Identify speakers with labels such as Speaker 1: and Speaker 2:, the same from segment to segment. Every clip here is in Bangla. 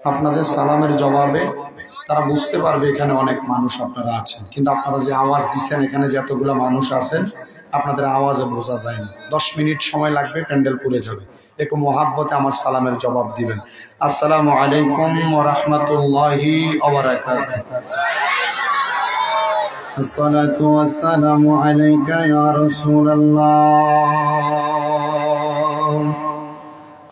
Speaker 1: আপনাদের সালামের জবাবে তারা বুঝতে পারবে এখানে অনেক মানুষ আপনারা আছেন, কিন্তু আপনারা যে আওয়াজ দিচ্ছেন এখানে যে এতগুলো মানুষ আছেন আপনাদের আওয়াজে বোঝা যায় না। 10 মিনিট সময় লাগবে, প্যান্ডেল পুড়ে যাবে। একটু মোহাব্বতে আমার সালামের জবাব দিবেন। আসসালামু আলাইকুম ওয়া রাহমাতুল্লাহি ওয়া বারাকাতুহু। আসসালাতু ওয়াসসালামু আলাইকা ইয়া রাসূলুল্লাহ।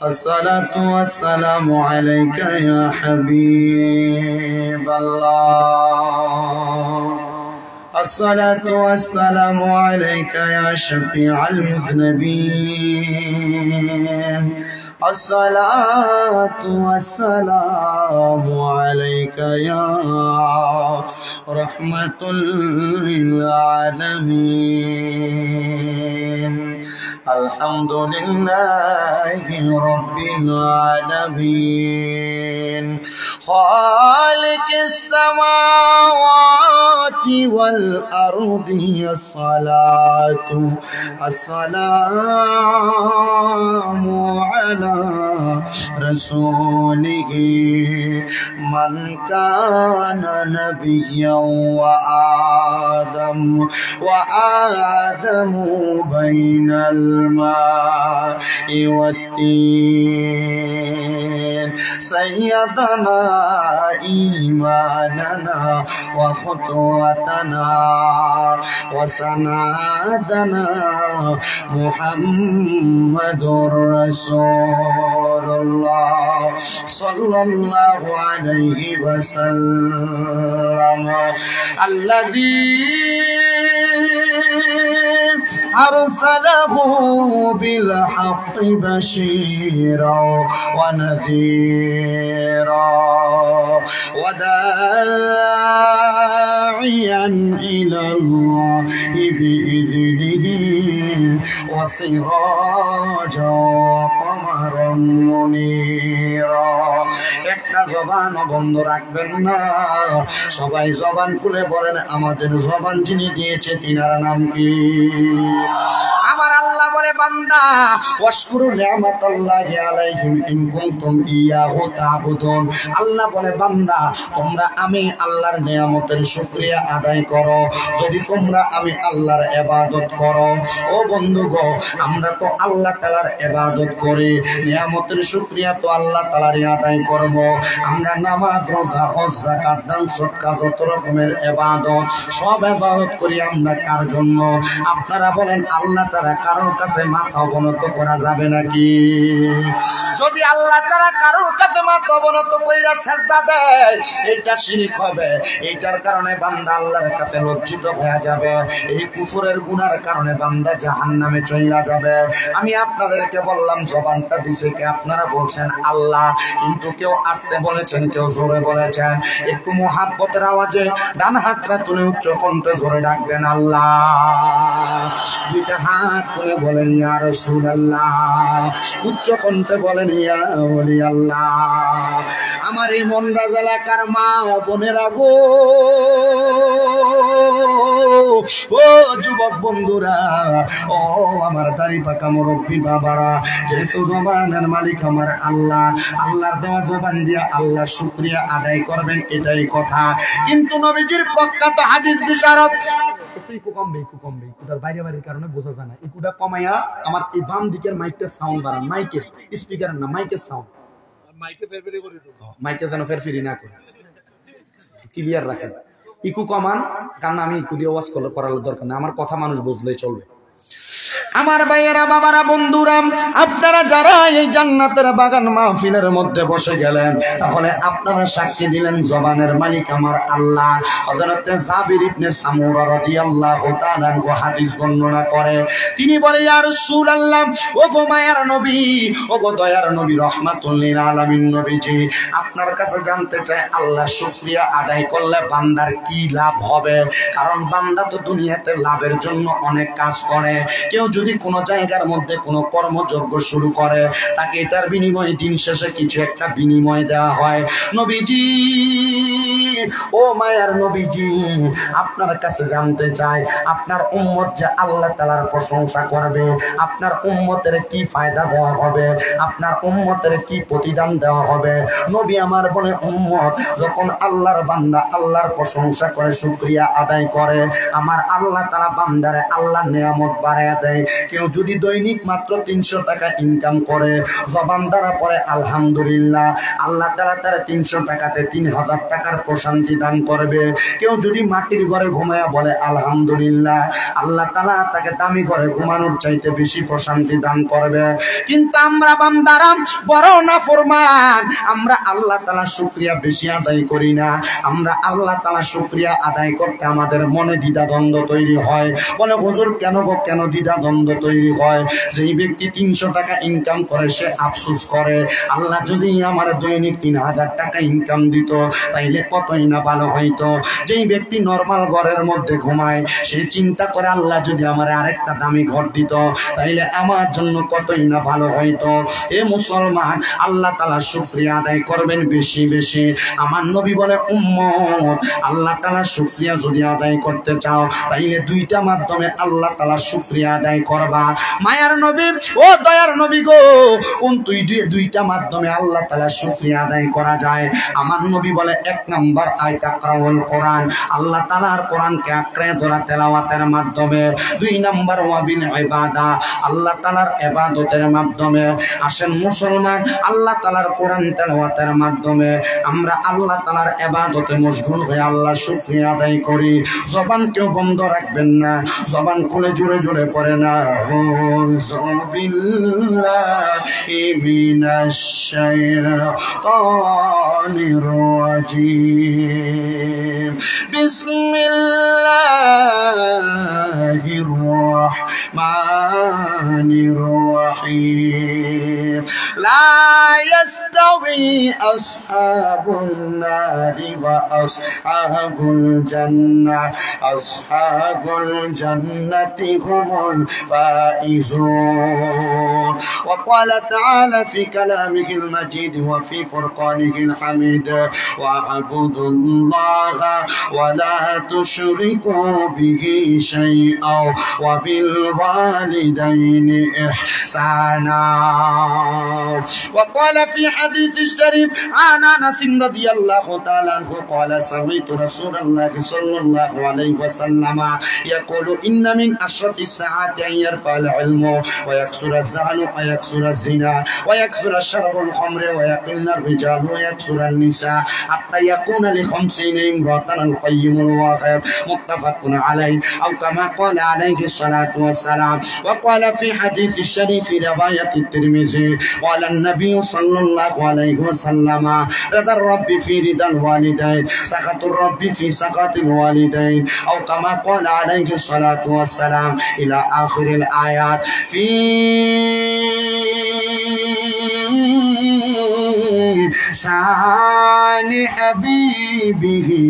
Speaker 1: আসসালাতু ওয়াসসালামু আলাইকা ইয়া হাবিবাল্লাহ। আসসালাতু ওয়াসসালামু আলাইকা ইয়া শাফিআল মুযনিবিন। আসসালাতু ওয়াসসালামু আলাইকা ইয়া রাহমাতুল লিল আলামিন। আলহামদুলিল্লাহি রাব্বিল আলামিন। খালিকিস সামাওয়াতি ওয়াল আরদি। আসসালাতু আসসালামু আলা রাসূলিহি মান কানা নাবিয়্যান ওয়া আদামু বাইনাল মা'i wat-tin. Sayyidana imanana wa khutwatana wa sanadana Muhammadur Rasulullah sallallahu alayhi wa sallam. Alladhi أرسله بالحق بشيرا ونذيرا وداعيا إلى الله بإذنه وسراجا وقمرا منيرا. একটা জবান বন্ধ রাখবেন না, সবাই জবান খুলে বলেন আমাদের জবান যিনি দিয়েছে তিনার নাম কি? আমার আল্লাহ বলে বান্দা ওয়াশকুরু নি'মাতাল্লাহি আলাইহিম ইন কুনতুম ইয়াহু তা'বুদুন। আল্লাহ বলে বান্দা তোমরা আমি আল্লাহর নিয়ামতের শুকরিয়া আদায় করো যদি তোমরা আমি আল্লাহর ইবাদত করো। ও বন্ধু গো, আমরা তো আল্লাহ তাআলার ইবাদত করি, নিয়ামতের শুকরিয়া তো আল্লাহ তাআলারই আদায় করব। আমরা নামাজ, রোজা, হজ, যাকাত, দান, সদকা যত রকমের ইবাদত সব ইবাদত করি আমরা কার জন্য? আপনারা বলেন আল্লাহ ছাড়া কারোর কাছে মাথা অবনত করা যাবে নাকি? যদি আল্লাহ ছাড়া কারোর কাছে মাথা অবনত কইরা সিজদা দেয় এটা শিরক হবে। এইটার কারণে বান্দা আল্লাহর কাছে লজ্জিত হয়ে যাবে। এই কুফরের গুনার কারণে বান্দা জাহান্নামে চলে যাবে। আমি আপনাদেরকে বললাম জবানটা দিছে কে? আপনারা বলছেন আল্লাহ, কিন্তু কেউ আস্তে বলেছেন, কেউ জোরে বলেছেন। একটু মুহাব্বতের আওয়াজে ডান হাতটা তুলে উচ্চ কণ্ঠে জোরে ডাকবেন আল্লাহ। দুইটা হাত তুলে বলেন ইয়া রাসূলুল্লাহ, উচ্চ কণ্ঠে বলেন ইয়া ওলি আল্লাহ। আমার এই মন রাজা এলাকার মা বোনেরা গো, ও যুবক বন্ধুরা, ও আমার দাড়ি পাকা মুরব্বী বাবারা, যেহেতু জবানের মালিক আমার আল্লাহ, আল্লাহর দেওয়া জবান দিয়ে আল্লাহ শুকরিয়া আদায় করবেন এটাই কথা। কিন্তু নবীজির প্রখ্যাত হাদিস বিশারদ ইকু কমবে ইকুটার বাইরে বাইরের কারণে বোঝা যায় না। ইকুটা কমাইয়া আমার এই বাম দিকের মাইকটা সাউন্ড বাড়ান, মাইকের স্পিকারের না, মাইকের সাউন্ড, মাইকে যেন ফেরফেরি না করে ক্লিয়ার রাখেন। ইকু কমান, কারণ আমি ইকু দিয়ে ওয়াজ করার দরকার নেই, আমার কথা মানুষ বুঝলেই চলবে। আমার ভাইয়েরা, বাবারা, বন্ধুরা, আপনারা যারা এই জান্নাতের বাগান মাহফিলের মধ্যে বসে গেলেন, তাহলে আপনারা সাক্ষী দিলেন জবানের মালিক আমার আল্লাহ। হযরত জাবির ইবনে সামুরা রাদিয়াল্লাহু তাআলা আনহু হাদিস বর্ণনা করে, তিনি বলে ইয়া রাসূলুল্লাহ, ও গো মায়ার নবী, ও গো দয়ার নবী, রাহমাতুল লিল আলামিন নবীজি, আপনার কাছে জানতে চাই আল্লাহ শুকরিয়া আদায় করলে বান্দার কি লাভ হবে? কারণ বান্দা তো দুনিয়াতে লাভের জন্য অনেক কাজ করে। কেউ যদি কোনো জায়গার মধ্যে কোনো কর্মযজ্ঞ শুরু করে, তাকে এটার বিনিময়ে দিন শেষে কিছু একটা বিনিময় দেওয়া হয়। নবীজি, ও মায়ার নবীজি, আপনার কাছে জানতে চাই, আপনার উম্মত যে আল্লাহ তাআলার প্রশংসা করবে, আপনার উম্মতের কি ফায়দা দেওয়া হবে, আপনার উম্মতের কি প্রতিদান দেওয়া হবে? নবী আমার বলে, উম্মত যখন আল্লাহর বান্দা আল্লাহর প্রশংসা করে, শুকরিয়া আদায় করে, আমার আল্লাহ তাআলা বান্দারে আল্লাহর নিয়ামত বাড়ায়া দেয়। কেউ যদি দৈনিক মাত্র 300 টাকা ইনকাম করে, জবান দ্বারা পড়ে আলহামদুলিল্লাহ, আল্লাহ তাআলা তার 300 টাকাতে 3000 টাকার প্রশান্তি দান করবে। কেউ যদি মাটির ঘরে ঘুমায়া বলে আলহামদুলিল্লাহ, আল্লাহ তাআলা তাকে দামি ঘরে ঘুমানোর চাইতে বেশি প্রশান্তি দান করবে। কিন্তু আমরা বান্দারা বড় নাফরমান, আমরা আল্লাহ তাআলা শুকরিয়া বেশি আদায় করি না। আমরা আল্লাহ তাআলা শুকরিয়া আদায় করতে আমাদের মনে দ্বিধাদ্বন্দ্ব তৈরি হয়। বলে হুজুর কেন গো, কেন দ্বিধাদ্বন্দ্ব তৈরি হয়? যেই ব্যক্তি 300 টাকা ইনকাম করে সে আফসোস করে, আল্লাহ যদি আমার দৈনিক 3000 টাকা ইনকাম দিত তাইলে কতই না ভালো হইতো। যেই ব্যক্তি নরমাল ঘরের মধ্যে ঘুমায় সে চিন্তা করে, আল্লাহ যদি আমার আরেকটা দামি ঘর দিত তাইলে আমার জন্য কতই না ভালো হইতো। এ মুসলমান, আল্লাহ তাআলা শুকরিয়া আদায় করবেন বেশি বেশি। আমার নবী বলে, উম্মত আল্লাহ তাআলা শুকরিয়া যদি আদায় করতে চাও তাইলে দুইটা মাধ্যমে আল্লাহ তাআলা শুকরিয়া আদায় করবা। মায়ার নবী, ও দয়ার নবী গো, কোন দুইটা মাধ্যমে আল্লাহ তাআলা শুকরিয়া আদায় করা যায়? আমার নবী বলে, 1 নাম্বার আয়াত আকরাউল কোরআন, আল্লাহ তাআলার কোরআনকে আঁকড়ে ধরা তেলাওয়াতের মাধ্যমে। 2 নাম্বার ওয়াবিল ইবাদা, আল্লাহ তাআলার ইবাদতের মাধ্যমে। আসেন মুসলমান, আল্লাহ তাআলার কোরআন তেলাওয়াতের মাধ্যমে আমরা আল্লাহ তাআলার ইবাদতে মশগুল হয়ে আল্লাহ শুকরিয়া আদায় করি। জবান কেউ বন্ধ রাখবেন না, জবান খুলে জোরে জোরে পড়ে না, আউযু বিল্লাহি মিনাশ শাইতানির রাজীম, বিসমিল্লাহির রাহমানির রাহিম। লা ইয়াস্তাবি আসহাবুন নারি ওয়া আসহাবুল জান্নাহ, আসহাবুল জান্নাতি হুমুল ফাইজুন। ওয়া ক্বালা তাআলা ফি কালামিহিল মাজিদ ওয়া ফি ফুরকানিহিল হামিদ, ওয়া আবুদুল্লাহা ওয়া লা তুশরিকু বিহি শাইআন ওয়া বিল ওয়ালিদাইনি ইহসানা। ওয়া ক্বালা ফি হাদিসিশ শরীফ আন আনাস রাদিয়াল্লাহু তাআলা আনহু ক্বালা সামি'তু রাসূলুল্লাহি সাল্লাল্লাহু আলাইহি ওয়াসাল্লাম ইয়াকুলু ইন্না মিন আশরাতিস সাআতি আন ইয়ারফা'ল ইলমু ওয়া ইয়াকসুরাজ জাহলু ওয়া ইয়াকসুরাজ জিনা ওয়া ইয়াকসুরাশ শারবুল খামরি ওয়া ইয়াকিল্লার রিজালু ওয়া ইয়াকসুরান নিসা হাত্তা ইয়াকুনা লি 50 ইমরাতান আল কাইয়িমুল ওয়াহিদ, মুত্তাফাকুন আলাইহি আও কামা ক্বালা আলাইহি সালাতু ওয়াসসালাম। ওয়া ক্বালা ফি হাদিসিশ শরীফ ফি রিওয়ায়াতিত তিরমিজি ক্বালা an-নাবী সাল্লাল্লাহু আলাইহি ওয়াসাল্লাম রাদার রাব্বি ফি রিদাল ওয়ালিদাইন, সাকাতুর রাব্বি ফি সাকাতিল ওয়ালিদাইন, আও কামা ক্বালা আলাইহি সালাতু ওয়াসসালাম ইলা আখিরিল আয়াত। ফি শানি হাবিবিহি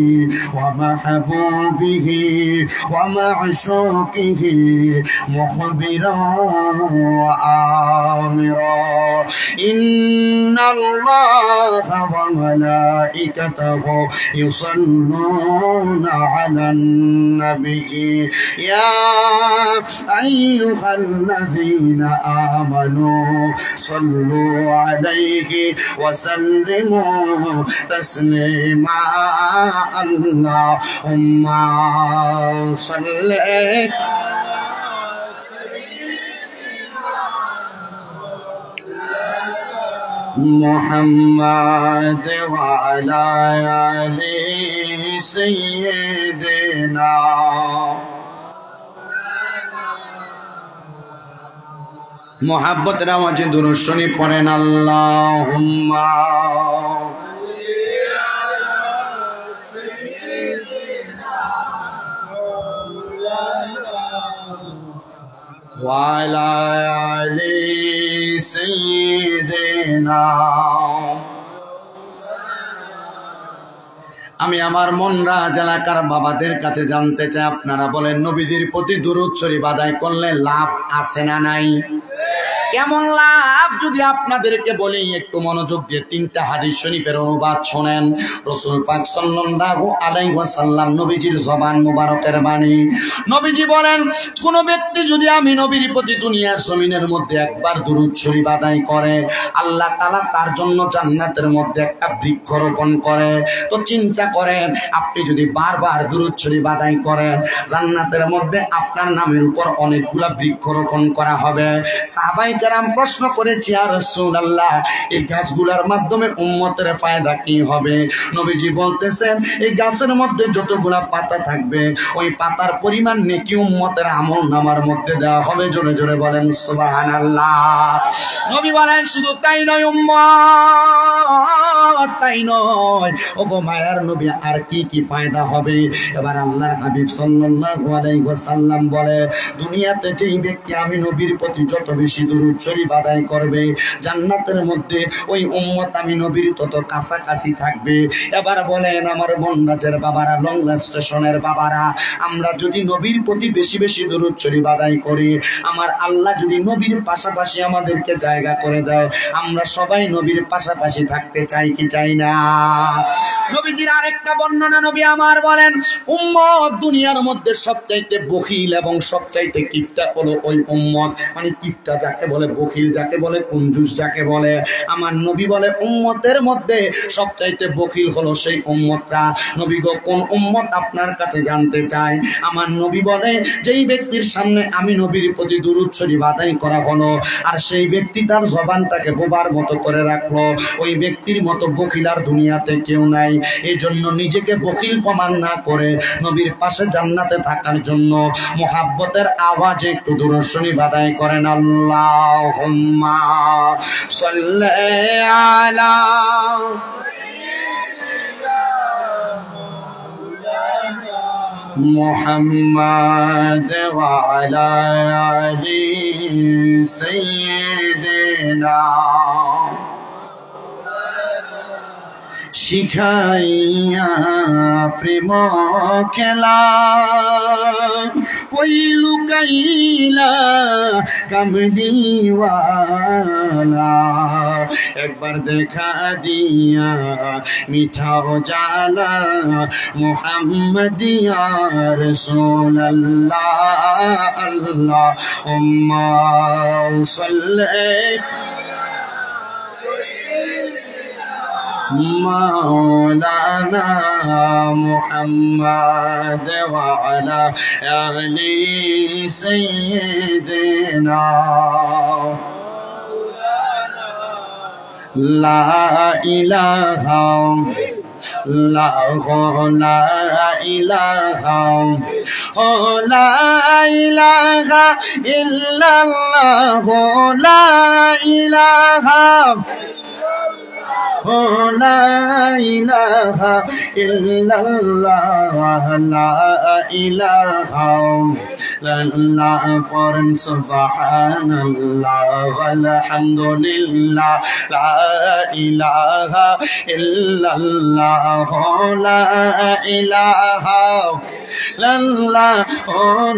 Speaker 1: ওয়া মাহবুবিহি ওয়া মা'শুকিহি মুখবিরান ওয়া আমিরা, ইন্নাল্লাহা ওয়া মালাইকাতাহু ইউসাল্লুনা আলান নাবিয়্যি ইয়া আইয়ুহাল্লাযীনা আমানু সাল্লু আলাইহি ওয়া সাল্লিমু তাসলিমা। আল্লাহুম্মা সাল্লি মুহাম্মাদ ওয়া আলা আলি সাইয়্যিদিনা। মুহাব্বতের আওয়াজে দুরূদ শরীফ পড়েন, আল্লাহুম্মা ওয়া আলা আলি সাইয়্যিদিনা। আমি আমার মনরাজ এলাকার বাবাদের কাছে জানতে চাই, আপনারা বলেন নবীজির প্রতি দুরূদ শরীফ আদায় করলে লাভ আছে না নাই? কেমন লাভ যদি আপনাদেরকে বলি, একটু মনোযোগ দিয়ে 3টা হাদিস শরীফের অনুবাদ শোনেন। রাসূল পাক সাল্লাল্লাহু আলাইহি ওয়াসাল্লাম নবীজির জবান মুবারকের বাণী। নবীজি বলেন, কোন ব্যক্তি যদি আমি নবীর প্রতি দুনিয়ার জমিনের মধ্যে একবার দুরূদ শরীফ আদায় করে, আল্লাহ তাআলা তার জন্য জান্নাতের মধ্যে একটা বৃক্ষ রোপণ করে। তো চিন্তা করেন, আপনি যদি বারবার দুরূদ শরীফ আদায় করেন, জান্নাতের মধ্যে আপনার নামের উপর অনেকগুলা বৃক্ষ রোপণ করা হবে। সাহাবায়ে কেরাম প্রশ্ন করেছে, ইয়া রাসূলুল্লাহ, এই গাছগুলোর মাধ্যমে উম্মতের ফায়দা কি হবে? নবীজি বলতেছেন, এই গাছের মধ্যে যতগুলা পাতা থাকবে, ওই পাতার পরিমাণ নেকি উম্মতের আমলনামার মধ্যে দেওয়া হবে। জোরে জোরে বলেন সুবহানাল্লাহ। নবী বলেন, শুধু তাই নয় উম্মত, তাই নয়, ওগো মায়ার নবী, আর কি কি ফায়দা হবে? এবার আল্লাহর হাবিব সাল্লাল্লাহু আলাইহি ওয়াসাল্লাম বলে, দুনিয়াতে যেই ব্যক্তি আমি নবীর প্রতি যত বেশি দুরূদ শরীফ আদায় করবে, জান্নাতের মধ্যে ওই উম্মত আমি নবীর তত কাছাকাছি থাকবে। এবার বলেন আমার বনরাজের বাবারা, লংলা স্টেশনের বাবারা, আমরা যদি নবীর প্রতি বেশি বেশি দুরূদ শরীফ আদায় করি, আমার আল্লাহ যদি নবীর পাশাপাশি আমাদেরকে জায়গা করে দেয়, আমরা সবাই নবীর পাশাপাশি থাকতে চাই কি চাই না? নবীজির আরেকটা বর্ণনা নবী আমার বলেন, উম্মত দুনিয়ার মধ্যে সবচাইতে বখিল এবং সবচাইতে কিপটা হলো ওই উম্মত। মানে কিপটা যাকে বলে, বখিল যাকে বলে, কঞ্জুস যাকে বলে, আমার নবী বলে উম্মতের মধ্যে সবচাইতে বখিল হলো সেই উম্মতরা। নবী গো, কোন উম্মত আপনার কাছে জানতে চাই? আমার নবী বলে, যেই ব্যক্তির সামনে আমি নবীর প্রতি দুরূদ শরীফ আদায় করা হলো, আর সেই ব্যক্তি তার জবানটাকে বোবার মতো করে রাখলো, ওই ব্যক্তির মতো বখিল আর দুনিয়াতে কেউ নাই। এই জন্য নিজেকে বখিল প্রমাণ না করে নবীর পাশে জান্নাতে থাকার জন্য মুহাব্বতের আওয়াজে একটু দুরূদ শরীফ আদায় করেন। আল্লাহুম্মা সাল্লি আলা মুহাম্মাদ ওয়া আলা আলি সাইয়্যিদিনা। শিখাইয়া প্রেম খেলা কই লুকাইলা কামড়িওয়ালা, একবার দেখা দিয়া মিঠাও জালা মুহাম্মদিয়া রাসূলুল্লাহ। আল্লাহুম্মা সাল্লি مولانا محمد وعلى آل سيدنا. لا إله لا إله لا إله إلا الله. لا إله لا إله إلا الله. لا إله لا قرن سبحان الله والحمد لله. لا إله إلا الله. لا إله لا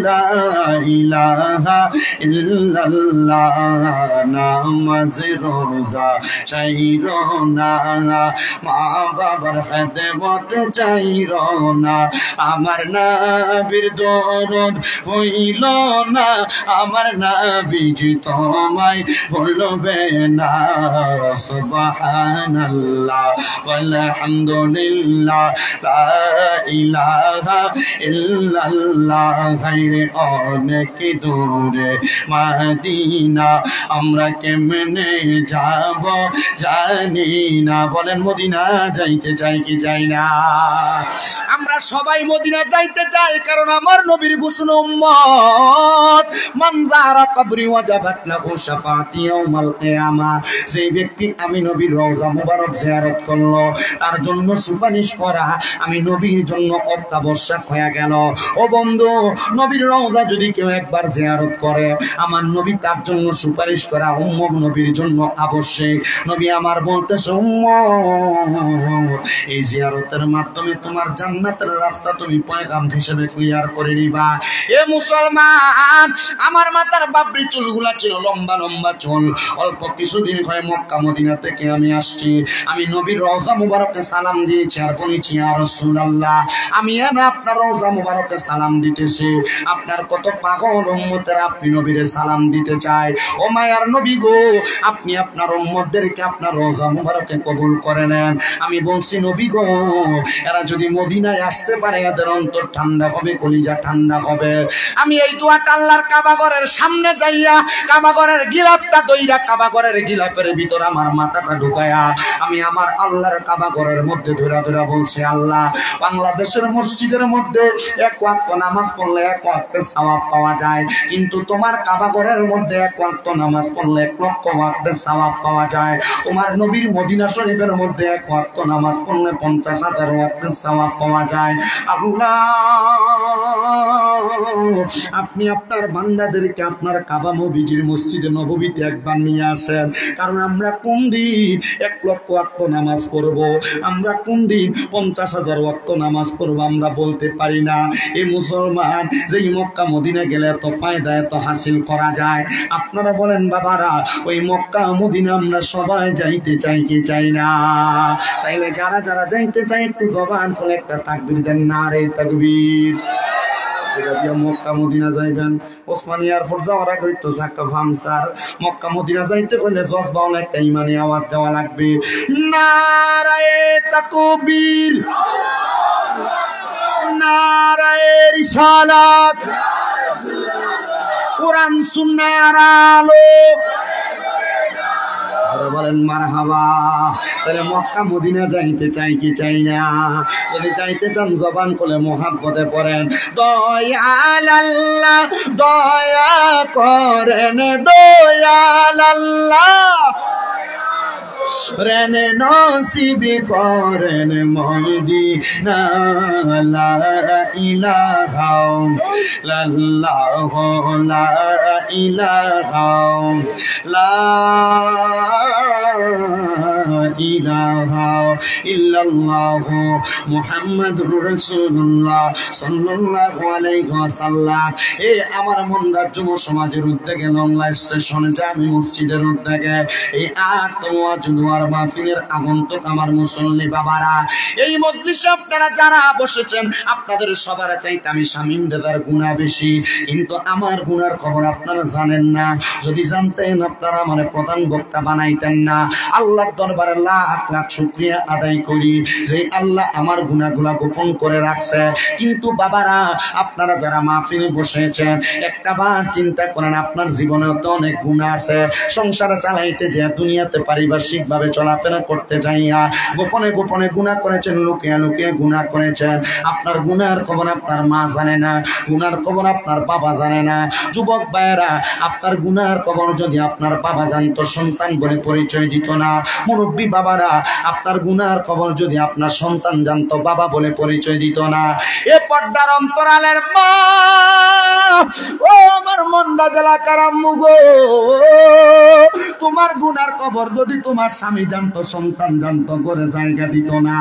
Speaker 1: لا إله إلا الله. নামাজ রোজা চাইরো না, মা বাবার খেদমত চাইরো না, আমার নবীর দরদ হইল না, আমার নবীজি তোমায় ভুলবে না। সুবহানাল্লাহ ওয়ালহামদুলিল্লাহ লা ইলাহা ইল্লাল্লাহ। গায়রে অনেক দূরে মদিনা, আমরা কেমনে যাব জানি না। বলেন মদিনা যাইতে চাই কি চাই না? আমরা সবাই মদিনা যাইতে চাই, কারণ আমার নবীর ঘোষণা, উম্মত মান যারা কবরি ওয়াজাবাত লাহু শাফাআতি ইয়াউমাল কিয়ামা। যে ব্যক্তি আমি নবীর রওজা মুবারক জিয়ারত করলো, তার জন্য সুপারিশ করা আমি নবীর জন্য অত্যাবশ্যক হয়ে গেল। ও বন্ধু, নবীর রওজা যদি কেউ একবার জিয়ারত করে, আমার নবী তার জন্য সুপারিশ করা উম্মত নবীর জন্য আবশ্যক। নবী আমার বলতেছে, উম্মত এই জিয়ারতের মাধ্যমে তোমার জান্নাতের রাস্তা তুমি পয়গাম হিসেবে ক্লিয়ার করে নিবা। এ মুসলমান, আমার মাথার বাবরি চুলগুলা ছিল লম্বা লম্বা চুল। অল্প কিছুদিন হয় মক্কা মদিনা থেকে আমি আসছি। আমি নবীর রওজা মুবারকে সালাম দিয়েছি আর বলেছি, ইয়া রাসূলুল্লাহ, আমি আপনার রওজা মুবারকে সালাম দিতেছি। আপনার কত পাগল উম্মতের আপনি নবীরে সালাম দিতে চায়। ও মায়ার নবী গো, আপনি আপনার উম্মতদেরকে আপনার রওজা মুবারকে কবুল করে নেন। আমি বলছি, নবী গো, এরা যদি মদিনায় আসতে পারে এদের অন্তর ঠান্ডা হবে, কলিজা ঠান্ডা হবে। আমি এই দোয়াটা আল্লাহর কাবা ঘরের সামনে যাইয়া কাবা ঘরের গিলাফটা দইরা কাবা ঘরের গিলাফের ভিতর আমার মাথাটা ঢুকায়া আমি আমার আল্লাহর কাবা ঘরের মধ্যে ধরা ধরা বলছি, আল্লাহ, বাংলাদেশের মসজিদের মধ্যে এক ওয়াক্ত নামাজ পড়লে এক ওয়াক্তের সওয়াব পাওয়া যায়, কিন্তু তোমার কাবা ঘরের মধ্যে এক ওয়াক্ত নামাজ পড়লে 1 লক্ষ ওয়াক্তের সওয়াব পাওয়া যায়। তোমার নবীর মদিনা শরীফের মধ্যে এক ওয়াক্ত নামাজ পড়লে 50,000 ওয়াক্তের সওয়াব পাওয়া যায়। আল্লাহ, আপনি আপনার বান্দাদেরকে আপনার কাবা নবীজির মসজিদে নববীতে একবার নিয়ে আসেন। কারণ আমরা কোন দিন 1 লক্ষ ওয়াক্ত নামাজ পড়ব, আমরা কোন দিন 50,000 ওয়াক্ত নামাজ পড়ব আমরা বলতে পারি না। এই মুসলমান, যে মক্কা মদিনা গেলে এত ফায়দা এত হাসিল করা যায়। আপনারা বলেন বাবারা, ওই মক্কা মদিনা আমরা সবাই যাইতে চাই কি চাই না? তাইলে যারা যারা যাইতে চাই একটু জবান করে একটা তাকবীর দেন, নারে তাকবীর। মক্কা মদিনা যাইবেন, ওসমানী এয়ারপোর্ট যাওয়ার আগে একটু চাক্কা ফামসার। মক্কা মদিনা যাইতে হলে জজবাউল একটা ইমানি আওয়াজ দেওয়া লাগবে, নারায়ে তাকবীর, নারায়ে রিসালাত, কোরআন সুন্নাহর আলো। বলেন মারহাবা। তাহলে মক্কা মদিনা যাইতে চাই কি চাই না? যদি যাইতে চান জবান করে মোহাব্বতে পড়েন, দয়াল আল্লাহ দয়া করেন, দয়াল আল্লাহ রেনে নসিব করেন মদিনা। লা ইলাহা ইল্লাল্লাহ, লা ইলাহা ইলাহা ইল্লাল্লাহ মুহাম্মাদুর রাসূলুল্লাহ সাল্লাল্লাহু আলাইহি ওয়াসাল্লাম। এই আমার মনরা যুব সমাজের উদ্যোগে লংলা স্টেশন জামি মসজিদের উদ্যোগে এই আত্মওয়াজুয়ার মাহফিলের আগন্তুক আমার মুসল্লি বাবারা, এই মজলিসে আপনারা যারা বসেছেন আপনাদের সবার চাইতে আমি শামীমদার গুনাহ বেশি, কিন্তু আমার গুনার খবর আপনারা জানেন না। যদি জানতেন আপনারা আমার প্রধান বক্তা বানাইতেন না। আল্লাহর দরবারে লাখ লাখ শুকরিয়া আদায় করি যে আল্লাহ আমার গুনাহগুলা গোপন করে রাখছে। কিন্তু বাবারা, আপনারা যারা মাহফিলে বসেছেন একটা বার চিন্তা করেন, আপনার জীবনে তো অনেক গুনাহ আছে। সংসার চালাইতে যে দুনিয়াতে পারিপার্শ্বিক ভাবে চলাফেরা করতে যাইয়া গোপনে গোপনে গুনাহ করেছেন, লুকিয়ে লুকিয়ে গুনাহ করেছেন। আপনার গুনার খবর আপনার মা জানে না, গুনার খবর আপনার বাবা জানে না। যুবক ভাইয়েরা, আপনার গুনার খবর যদি আপনার বাবা জানতো সন্তান বলে পরিচয় দিত না। মুরব্বী বাবারা, আপনার গুনার খবর যদি আপনার সন্তান জানতো বাবা বলে পরিচয় দিত না। এ পর্দার অন্তরালের মা, ও আমার মনটা জেলা কারাম্মু গো, তোমার গুনার খবর যদি তোমার স্বামী জানতো সন্তান জানতো করে জায়গা দিত না।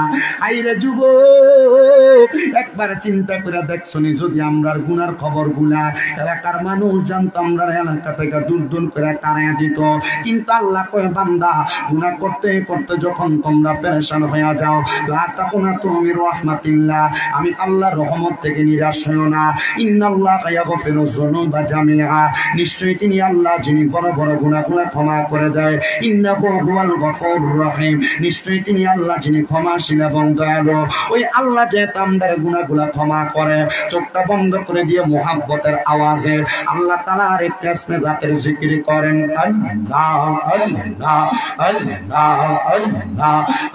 Speaker 1: আইরে যুবক, একবার চিন্তা করে দেখছনি যদি আমরার গুনার খবর গুলা এলাকার মানুষ জানতো, আমরা এলাকা থেকে দূর দূর করে তাড়াইয়া দিত। কিন্তু আল্লাহ কয়, বান্দা গুনাহ করতে করতে যখন তোমরা পেরেশান হয়ে যাও, লা তাকুনাতু মির রাহমাতিল্লাহ, আমি আল্লাহর রহমত থেকে নিরাশ হইও না। ইন্নাল্লাহা ইয়াগফিরু যুনুবা জামিআ, নিশ্চয়ই তিনি আল্লাহ যিনি বড় বড় গুনাহগুলো ক্ষমা করে দেয়। ইন্নাহু হুয়াল গফুরুর রহিম, নিশ্চয়ই তিনি আল্লাহ যিনি ক্ষমাশীল এবং দয়ালু। ওই আল্লাহ যে আমাদের গুনাহগুলো ক্ষমা করে। চোখটা বন্ধ করে দিয়ে মুহাব্বতের আওয়াজে আল্লাহ তাআলার একটি ইসমে জাতের জিকির করেন, আল্লাহ আল্লাহ আল্লাহ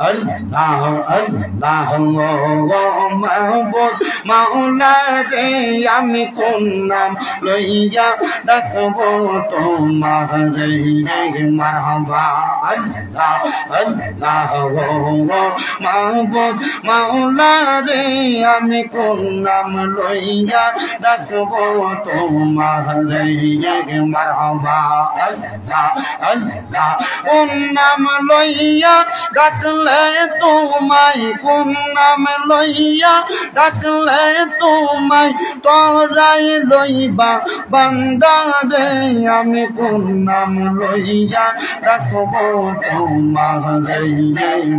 Speaker 1: আল্লাহ আল্লাহ আল্লাহ। মাহবুব মাওলা রে, আমি কোন নাম লইয়া ডাকবো তোমারে, মারহাবা। আল্লাহ আল্লাহ মাহবুব মাওলা রে, আমি কোন নাম লইয়া ডাকবো তোমারে, মারহাবা। আল্লাহ আল্লাহ কোন নাম লইয়া ডাকলে তোমায় তোরাই কোন নাম লইয়া ডাকলে তোমায় তোরাই লইবা বান্দারে আমি কোন নাম লইয়া ডাকবো তোমারে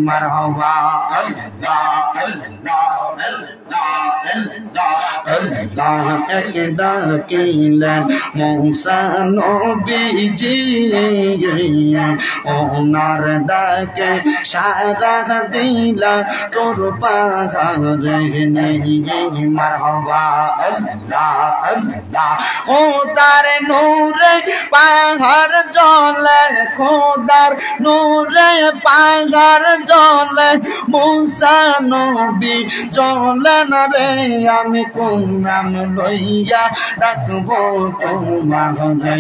Speaker 1: মারহাবা আল্লাহ আল্লাহ আল্লাহ এক ডাকিলেন মূসা নবীজি ওনার ডাকে সারা দিলা তোর পাহাড়ে মারহাবা আল্লাহ আল্লাহ খোদার নূরে পাহাড় জ্বলে খোদার নূরে পাহাড় জ্বলে মূসা নবী জ্বলে না রে আমি কোন নাম লইয়া ডাকবো তোমারে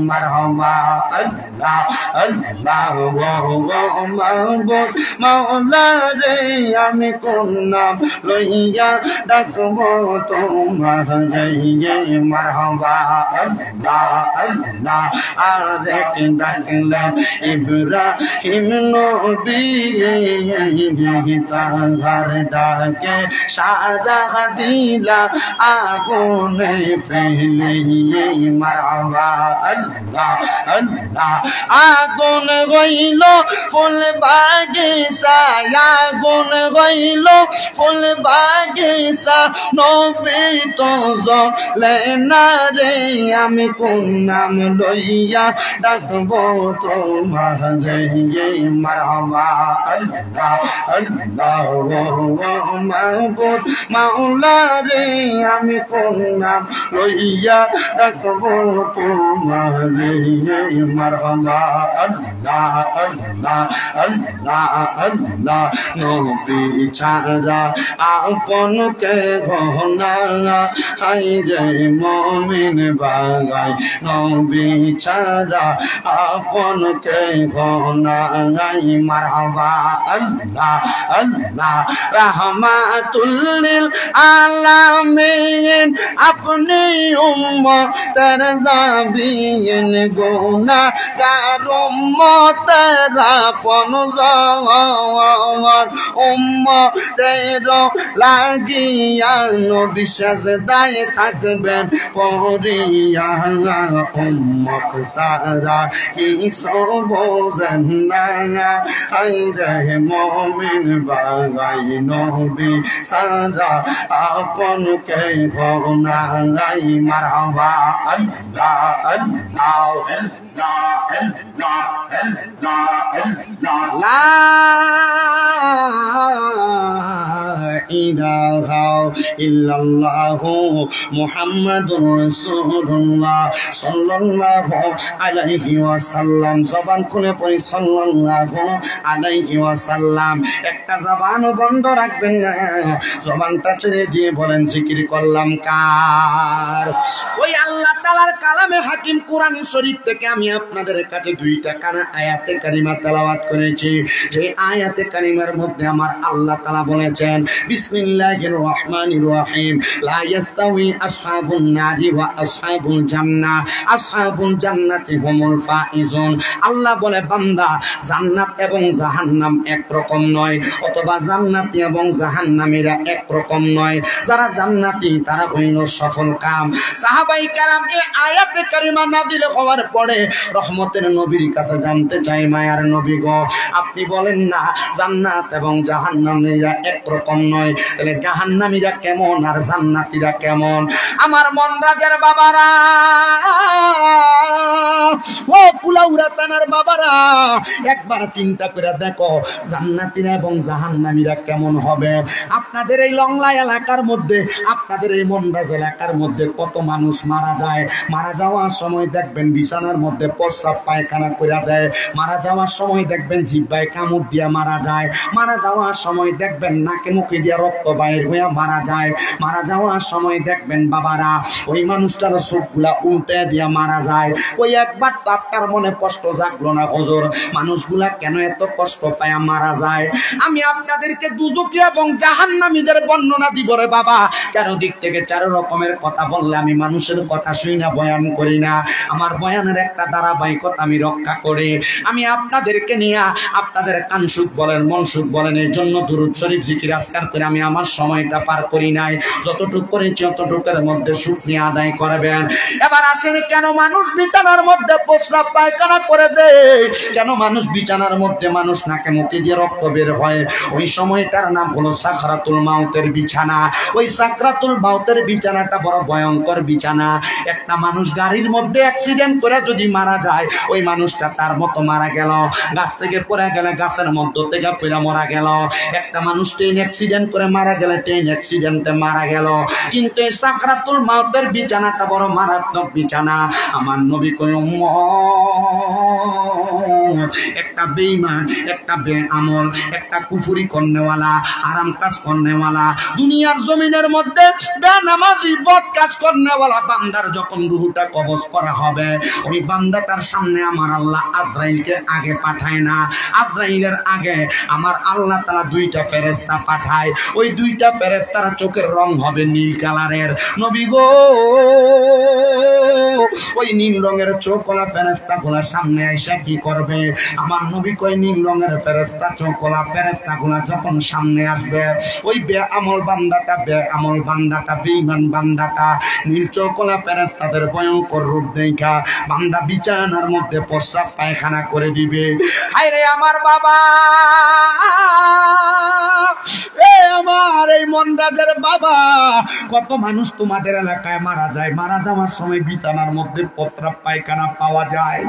Speaker 1: মারহাবা আল্লাহ আল্লাহ মাহবুব মাওলা রে আমি কোন নাম লইয়া ডাকবো তোমারে মারহাবা আল্লাহ আল্লাহ আরেক ডাকলেন ইব্রাহিম নবী তাহার ডাকে সারা দিলা আগুনে ফেলে মারহাবা আল্লাহ আল্লাহ আগুন হইল ফুল বাগিচা আগুন হইল ফুল বাগিচা নবী তো জ্বলে না রে আমি কোন নাম লইয়া ডাকবো তোমারে মারহাবা আল্লাহ আল্লাহ মাহবুব মাওলা রে আমি কোন নাম লইয়া ডাকবো তোমারে মারহাবা আল্লাহ আল্লাহ আল্লাহ আল্লাহ নবী ছাড়া আপন কে না হাই রে মুমিন বাগাই নবী ছাড়া আপন কে না মারহাবা আল্লাহ আল্লাহ রহমাতুল লিল আলামিন আপনি উম্মতের জাবিন গুনাহগার উম্মতের আপন জাওয়ার উম্মতের লাগিয়া নবী সাজদায় থাকবেন পড়িয়া উম্মত সারা কিছু বোঝেন না হায় রে মুমিন বাগাই নবী সারা আপন কে নাই মারহাবা আল্লাহ আল্লাহ লা ইলাহা ইল্লাল্লাহু মুহাম্মাদুর রাসূলুল্লাহ সাল্লাল্লাহু আলাইহি ওয়াসাল্লাম জবান খুলে পড়ি সাল্লাল্লাহু আলাইহি ওয়াসাল্লাম একটা জবানও বন্ধ রাখবেন না জবানটা ছেড়ে দিয়ে বলেন জিকির করলাম কার ওই আল্লাহ তাআলার কালামে হাকিম কোরআন শরীফ থেকে আমি আপনাদের কাছে দুইটা কানা আয়াতে কারিমা তেলাওয়াত করেছি যে আয়াতে কারিমার মধ্যে আমার আল্লাহ তাআলা বলেছেন বিসমিল্লাহির রহমানির রহিম লা ইয়াস্তাউই আসহাবুন নারি ওয়া আসহাবুল জান্নাহ আসহাবুল জান্নাতি হুমুল ফাইজুন আল্লাহ বলে বান্দা জান্নাত এবং জাহান্নাম এক রকম নয় অথবা জান্নাতি এবং জাহান্নামীরা এক রকম নয় যারা জান্নাতি তারা হইল সফল কাম সাহাবায়ে কেরাম এই আয়াতে কারিমা নাযিল হওয়ার পরে রহমতের নবীর কাছে জানতে চাই মায়ার নবী গো আপনি বলেন না জান্নাত এবং জাহান্নামীরা এক রকম নয় তাহলে জাহান্নামীরা কেমন আর জান্নাতীরা কেমন আমার মন রাজার বাবারা ও কুলাউড়া থানার বাবারা একবার চিন্তা করে দেখো জান্নাতীরা এবং জাহান্নামীরা কেমন হবে আপনাদের এই লংলা এলাকার মধ্যে আপনাদের এই মনরাজ এলাকার মধ্যে কত মানুষ মারা যায় মারা যাওয়ার সময় দেখবেন বিছানার মধ্যে প্রস্রাব পায়খানা করে দেয় মারা যাওয়ার সময় দেখবেন জিহ্বায় কামড় দিয়া মারা যায় মারা যাওয়ার সময় দেখবেন নাকে মুখে দিয়া রক্ত বাইর হইয়া মারা যায় মারা যাওয়ার সময় দেখবেন বাবারা ওই মানুষটার চোখগুলা উল্টে দিয়া মারা যায় ওই এক একবার তো আপনার মনে কষ্ট জাগলো না হুজুর মানুষগুলা কেন এত কষ্ট পায় মারা যায়? আমি আপনাদেরকে দুজকি এবং জাহান্নামীদের বর্ণনা দিব রে বাবা। চারদিক থেকে চার রকমের কথা বললে আমি মানুষের কথা শুই না, বয়ান করি না। আমার বয়ানের একটা ধারাবাহিকতা আমি রক্ষা করি। আমি আপনাদেরকে নিয়ে আপনাদের কান সুখ বলেন, মন সুখ বলেন, এই জন্য দুরূদ শরীফ জিকির আজকার করে আমি আমার সময়টা পার করি নাই। যতটুকু করেছি অতটুকুর মধ্যে সুখ নিয়ে আদায় করবেন। এবার আসেন, কেন মানুষ বিছানার মধ্যে প্রস্রাব পায়খানা করে দেয়? কেন মানুষ বিছানার মধ্যে মানুষ নাকে মুখে দিয়ে রক্ত বের হয়? ওই সময়টার নাম হলো সাকরাতুল মাউতের বিছানা। ওই সাকরাতুল মাউতের বিছানাটা বড় ভয়ঙ্কর বিছানা। একটা মানুষ গাড়ির মধ্যে অ্যাক্সিডেন্ট করে যদি মারা যায়, ওই মানুষটা তার মতো মারা গেল। গাছ থেকে পড়ে গেলে গাছের মধ্য থেকে পড়ে মারা গেল। একটা মানুষ ট্রেন অ্যাক্সিডেন্ট করে মারা গেলে ট্রেন অ্যাক্সিডেন্টে মারা গেল। কিন্তু এই সাকরাতুল মাউতের বিছানাটা বড় মারাত্মক বিছানা। আমার নবী কয় একটা বেঈমান, একটা বেআমল, একটা কুফরি করনেওয়ালা, হারাম কাজ করনেওয়ালা, দুনিয়ার জমিনের মধ্যে বেনামাজি বদ কাজ করনেওয়ালা বান্দার যখন রূহটা কবজ করা হবে, ওই বান্দাটার সামনে আমার আল্লাহ আজরাইলকে আগে পাঠায় না। আজরাইলের আগে আমার আল্লাহ তাআলা দুইটা ফেরেশতা পাঠায়। ওই দুইটা ফেরেশতার চোখের রং হবে নীল কালারের। নবী গো, ওই নীল রঙের চোখওয়ালা ফেরেশতাগুলা সামনে আইসা কি করবে? আমার নবী কয় নীল রঙের ফেরেশতা চোখওয়ালা ফেরেশতাগুলা যখন সামনে আসবে, ওই বেআমল বান্দাটা, বেঈমান বান্দাটা নীল চোখওয়ালা ফেরেশতাদের ভয়ঙ্কর রূপ দেখা বান্দা বিছানার মধ্যে প্রস্রাব পায়খানা করে দিবে। হায় রে আমার বাবা, আমার এই মনরাজের বাবা, কত মানুষ তোমাদের এলাকায় মারা যায়, মারা যাওয়ার সময় বিছানার মধ্যে প্রস্রাব পায়খানা পাওয়া যায়।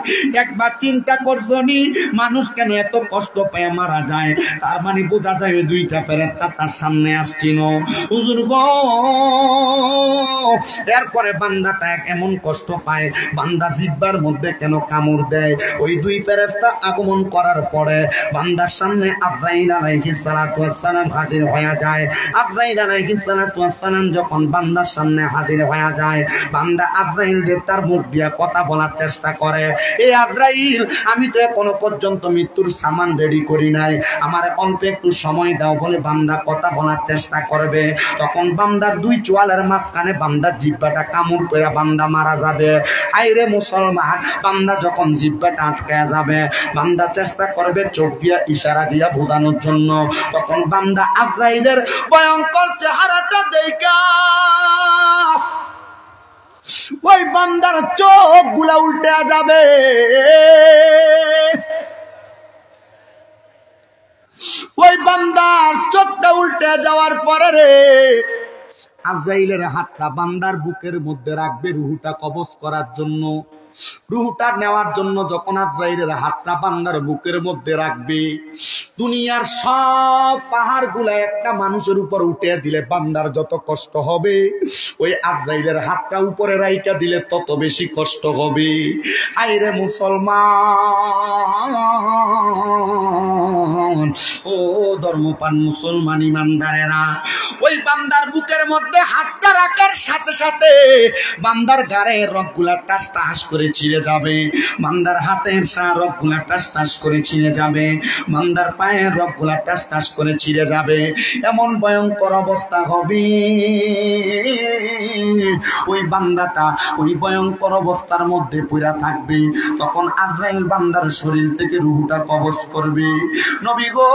Speaker 1: একবার চিন্তা করছো নি মানুষ কেন এত কষ্ট পেয়ে মারা যায়? তার মানে বোঝা যায় ওই দুইটা ফেরেশতা তার সামনে আসছিল। হুজুর গো, এরপরে বান্দাটা এমন কষ্ট পায়, বান্দা জিহ্বার মধ্যে কেন কামড় দেয়? ওই দুই ফেরেশতা আগমন করার পরে বান্দার সামনে আজরাইল আলাইহিস সালাতু ওয়াস সালাম হাজির হয়ে যায়। আজরাইল আলাইহিস সালাতু ওয়াস সালাম যখন বান্দার সামনে হাজির হয়ে যায়, বান্দা আজরাইল দিয়ে তার মুখ দিয়ে কথা বলার চেষ্টা করে। এই আজরাইল, আমি তো এখনো পর্যন্ত মৃত্যুর সামান রেডি করি নাই, আমার অল্প একটু সময় দাও বলে বান্দা কথা বলার চেষ্টা করবে। তখন বান্দার দুই চোয়ালের মাঝখানে বান্দার জিহ্বাটা কামড় করে বান্দা মারা যাবে। আইরে মুসলমান, বান্দা যখন জিহ্বাটা আটকায়া যাবে, বান্দা চেষ্টা করবে চোখ দিয়ে ইশারা দিয়া বোঝানোর জন্য। তখন বান্দা আজরাইলের ভয়ঙ্কর চেহারাটা দেখা ওই বান্দার চোখ গুলা উল্টে যাবে। ওই বান্দার চোখটা উল্টে যাওয়ার পরে রে আজরাইলের হাতটা বান্দার বুকের মধ্যে রাখবে রুহটা কবজ করার জন্য। রুহটা নেওয়ার জন্য যখন আজরাইলের হাতটা বান্দার বুকের মধ্যে রাখবে, দুনিয়ার সব পাহাড় গুলা একটা মানুষের উপর উঠে দিলে বান্দার যত কষ্ট হবে, ওই আজরাইলের হাতটা উপরে রাইখা দিলে তত বেশি কষ্ট হবে। আইরে মুসলমান, ও ধর্মপান মুসলমান ইমানদারেরা, ওই বান্দার বুকের মধ্যে হাতটা রাখার সাথে সাথে বান্দার গায়ের রগগুলা টাস টাস করে ছিঁড়ে যাবে, বান্দার হাতের রগগুলা টাস টাস করে ছিঁড়ে যাবে, বান্দার পায়ের রগগুলা টাস টাস করে ছিঁড়ে যাবে। এমন ভয়ঙ্কর অবস্থা হবে, ওই বান্দাটা ওই ভয়ঙ্কর অবস্থার মধ্যে পুরা থাকবে। তখন আজরাইল বান্দার শরীর থেকে রুহটা কবজ করবে। নবী গো,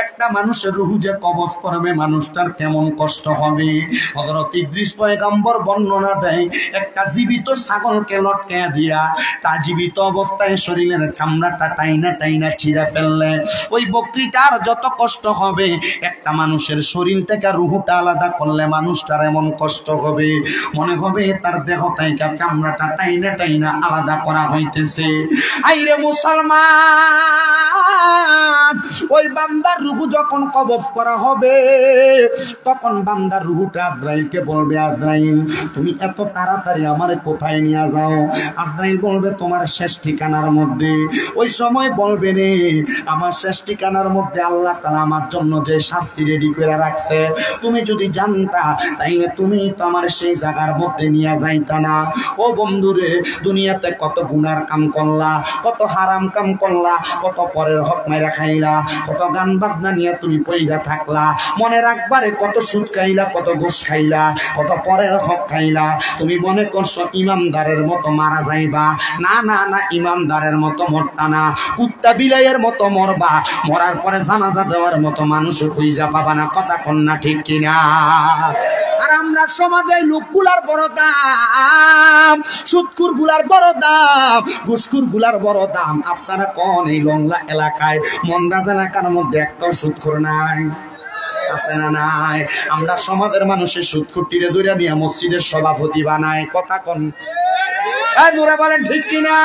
Speaker 1: একটা মানুষের রুহ যে কবজ করবে, মানুষটার কেমন কষ্ট হবে? হযরত ইদ্রিস পয়গম্বর বর্ণনা দেয়, একটা জীবিত ছাগলকে লটকে দিয়া তা জীবিত অবস্থায় শরীরের চামড়াটা টাইনা টাইনা ছিঁড়ে ফেললে ওই বকরিটার যত কষ্ট হবে, একটা মানুষের শরীর থেকে রুহটা আলাদা করলে মানুষটার এমন কষ্ট হবে, মনে হবে তার দেহ থেকে চামড়াটা টাইনা টাইনা আলাদা করা হইতেছে। আইরে মুসলমান, বাজান ওই বান্দার রূহ যখন কবজ করা হবে তখন বান্দার রূহটা আজরাইলকে বলবে, আজরাইল তুমি এত তাড়াতাড়ি আমারে কোথায় নিয়ে যাও? আজরাইল বলবে তোমার শেষ ঠিকানার মধ্যে। ওই সময় বলবে রে আমার শেষ ঠিকানার মধ্যে আল্লাহ তাআলা আমার জন্য যে শাস্তি রেডি করে রাখছে তুমি যদি জানতা তাইলে তুমি তো আমার সেই জায়গার মধ্যে নিয়ে যাইতা না। ও বন্ধুরে, দুনিয়াতে কত গুনার কাম করলা, কত হারাম কাম করলা, কত পরের হক মাইরা খাইলা, কত গান বাজনা নিয়ে তুমি পইরা থাকলা, মনে রাখবারে কত সুদ খাইলা, কত ঘুষ খাইলা, কত পরের হক খাইলা। তুমি মনে করছো ইমানদারের মতো মারা যাইবা? না না না, ইমানদারের মতো মরতা না, কুত্তা বিলাইয়ের মতো মরবা। মরার পরে জানাজা দেওয়ার মতো মানুষ খুঁজা পাবা না। কথা কন্যা ঠিক কিনা? আর আমরা সমাজে লোকগুলার বড় দাম, সুদকুর গুলার বড় দাম, ঘুষখুর গুলার বড় দাম। আপনারা কোন এই লংলা এলাকায় মন্দাজ এলাকার মধ্যে একটাও সুদখোর নাই? আছে না নাই? আমরা সমাজের মানুষের সুদখুরটিরে দূরে নিয়ে মসজিদের সভাপতি বানাই। কথা কোন জোরে বলেন ঠিক কিনা?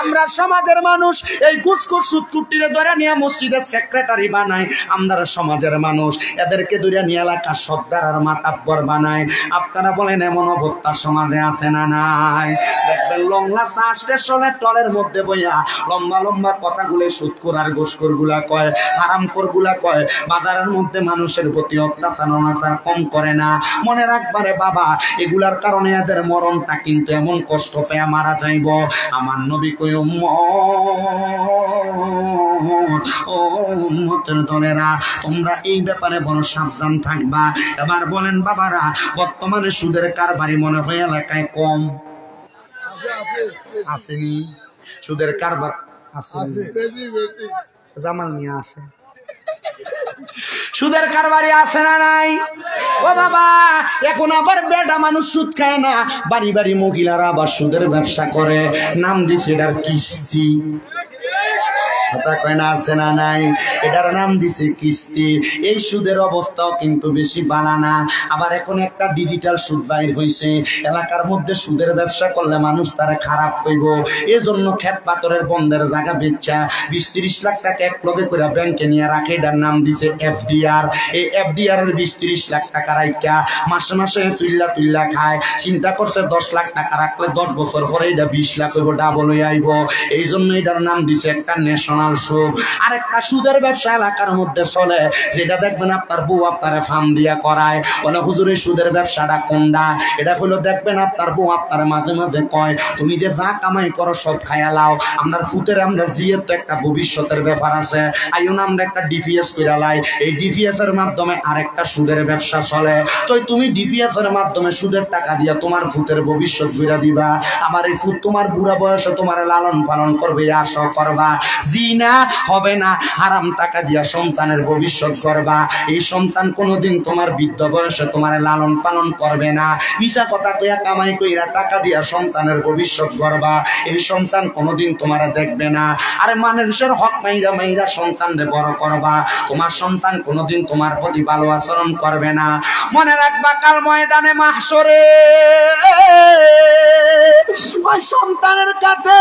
Speaker 1: আমরা সমাজের মানুষ এই ঘুষখোর সুদকুটিরে ধরে নিয়ে মসজিদের সেক্রেটারি বানাই। আমরা সমাজের মানুষ এদেরকে ধরে নিয়ে এলাকার সর্দার আর মাতাব্বর বানাই। আপনারা বলেন এমন অবস্থা সমাজে আছে না নাই? দেখবেন লংলা চা স্টেশনের টলের মধ্যে বইয়া লম্বা লম্বা কথাগুলো সুদখোর আর ঘুষখোর গুলা কয়, হারামখোর গুলা কয়। বাজারের মধ্যে মানুষের প্রতি অত্যাচার অনাচার কম করে না। মনে রাখবারে বাবা, এগুলার কারণে এদের মরণটা কিন্তু এমন কষ্ট পেয়ে মারা যাইব। আমার নবী কই উম্মতের দলেরা তোমরা এই ব্যাপারে বড় সাবধান থাকবা। এবার বলেন বাবারা, বর্তমানে সুদের কারবারি মনে হয় এলাকায় কম আসেনি? সুদের কারবার জামাল নিয়ে আসে, সুদের কারবারি আছে না নাই? ও বাবা, এখন আবার বেটা মানুষ সুদ খায় না, বাড়ি বাড়ি মহিলারা আবার সুদের ব্যবসা করে। নাম দিছে এটার কিস্তি। কথা কয় না? আছে না নাই? এটার নাম দিছে কিস্তি। এই সুদের অবস্থাও কিন্তু বেশি বানা না। আবার এখন একটা ডিজিটাল সুদ বাইর হয়েছে। এলাকার মধ্যে সুদের ব্যবসা করলে মানুষ তারা খারাপ কইব, এজন্য ক্ষেত পাথরের বন্ধের জায়গা বেচা 20-30 লাখ টাকা এক লগে করে ব্যাংকে নিয়ে রাখে। এটার নাম দিছে এফডিআর। এই এফডিআর এর 20-30 লাখ টাকা রাখা মাসে মাসে তুল্লা খায়। চিন্তা করছে 10 লাখ টাকা রাখলে 10 বছর পরে এটা 20 লাখ হইব, ডাবল হয়ে আইব। এই জন্য এটার নাম দিছে একটা ন্যাশনাল সুদ। আরেকটা সুদের ব্যবসা এলাকার মধ্যে চলে, যেটা দেখবেন আপনার বউ আপনার ফার্ম দিয়া করায়। বলে হুজুরের সুদের ব্যবসাটা কোনটা? এটা হলো দেখবেন আপনার বউ আপনার মাঝে মাঝে কয় তুমি যে যা কামাই করো সব খায়া লাও। আমরা ফুতের আমরা যেহেতু একটা ভবিষ্যতের ব্যাপার আছে, আইন আমরা একটা ডিপিএস করে লাই। এই ডিপিএস এর মাধ্যমে আরেকটা সুদের ব্যবসা চলে। তো তুমি ডিপিএস এর মাধ্যমে সুদের টাকা দিয়া তোমার ফুতের ভবিষ্যৎ গড়া দিবা। আমার এই ফুত তোমার বুড়া বয়সে তোমার লালন পালন করবে, আশা করবা। জিনা হবে না, হারাম টাকা দিয়া সন্তানের ভবিষ্যৎ করবা। এই সন্তান কোনোদিন তোমার বৃদ্ধ বয়সে তোমার লালন পালন করবে না। মিশা কথা কইয়া কামাই কইরা টাকা দিয়া সন্তানের ভবিষ্যৎ করবা। এই সন্তান কোনোদিন তোমার দেখবে না। আরে মানুষের হক মাইরা মাইরা সন্তানরে বড় করবা। তোমার সন্তান কোনোদিন তোমার প্রতি ভালো আচরণ করবে না। মনে রাখবা কাল ময়দানে মাহশরে ওই সন্তানের কাছে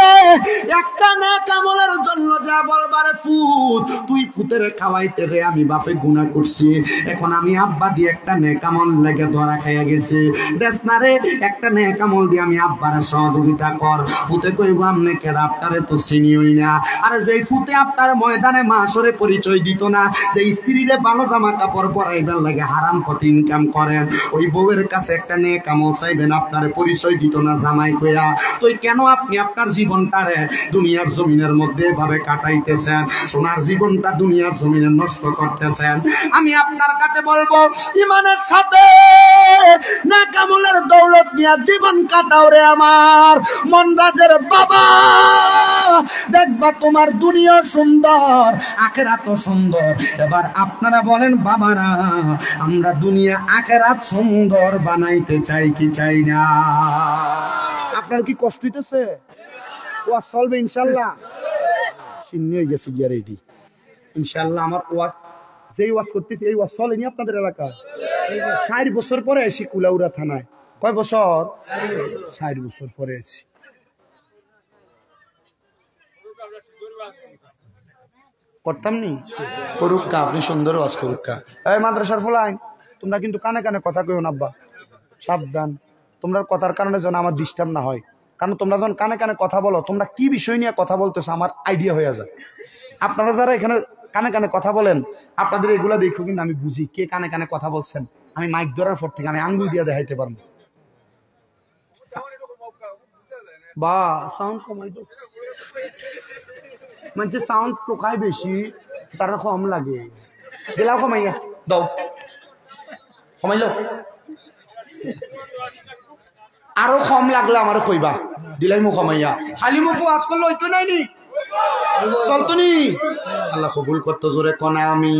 Speaker 1: একটা নেক আমলের জন্য যা বলবারে ফুত তুই ফুতেরে খাওয়াইতে দে, আমি বাপে গুনাহ করছি, এখন আমি আব্বা দিয়ে একটা নেক আমল লেগে ধরা খাইয়া গেছি, দেশনারে একটা নেক আমল দিয়ে আমি আব্বার সহযোগিতা কর। ফুতে কইব আমনে কেডা, আপনারে তো চিনিই না। আরে যেই ফুতে আপনার ময়দানে মাহশরে পরিচয় দিত না, যে স্ত্রীরে ভালো জামা কাপড় পরাইবার লাগে হারাম পথে ইনকাম করেন, ওই বউয়ের কাছে একটা নেক আমল চাইবেন, আপনারে পরিচয় দিত না জামাই কইয়া। তো কেন আপনি আপনার জীবনটারে দুনিয়ার জমিনের মধ্যে এভাবে কাটাইতেছেন? সোনার জীবনটা দুনিয়ার জমিনে নষ্ট করতেছেন। আমি আপনার কাছে বলবো ইমানের সাথে নেক আমলের দৌলত নিয়ে জীবন কাটাও রে আমার মনরাজের বাবা। দেখবা তোমার দুনিয়া সুন্দর, আখিরাত সুন্দর। এবার আপনারা বলেন বাবারা, আমরা দুনিয়া আখিরাত সুন্দর বানাইতে চাই কি চাই না? আপনার কি কষ্ট হইতেছে? ওয়াজ চলবে ইনশাল্লাহ। চিন্নি হয়ে গেছে গিয়া রেডি ইনশাল্লাহ। আমার ওয়াজ যেই ওয়াজ করতেছি এই ওয়াজ চলেনি আপনাদের এলাকায়? 4 বছর পরে এসি কুলাউড়া থানায়। কয় বছর? 4 বছর পরে এসি। করতাম নি করুক্কা আপনি সুন্দর ওয়াজ করুক্কা এই মাদ্রাসার ফুলাইন তোমরা কিন্তু কানে কানে কথা কইও না আব্বা সাবধান তোমরা কথার কারণে যেন আমার ডিস্টার্ব না হয় কারণ তোমরা যখন কানে কানে কথা বলো তোমরা কি বিষয় নিয়ে কথা বলতেছো আমার আইডিয়া হয়ে যায় আপনারা যারা এখানে কানে কানে কথা বলেন আপনাদের এগুলা দেখো কিন্তু আমি বুঝি কে কানে কানে কথা বলছেন আমি মাইক ধরার পর থেকে আমি আঙ্গুল দিয়ে দেখাইতে পারবো বা সাউন্ড কমাই তো মানে সাউন্ড টোকায় বেশি তারা কম লাগে দিলাও কমাইয়া দাও কমাইল আরো কম লাগলে আমার কইবা দিলাই মুখ কমাইয়া খালি মুখ আজ করলে হইতো নাই নি চলতো নি আল্লাহ কবুল করতো জোরে কনা আমি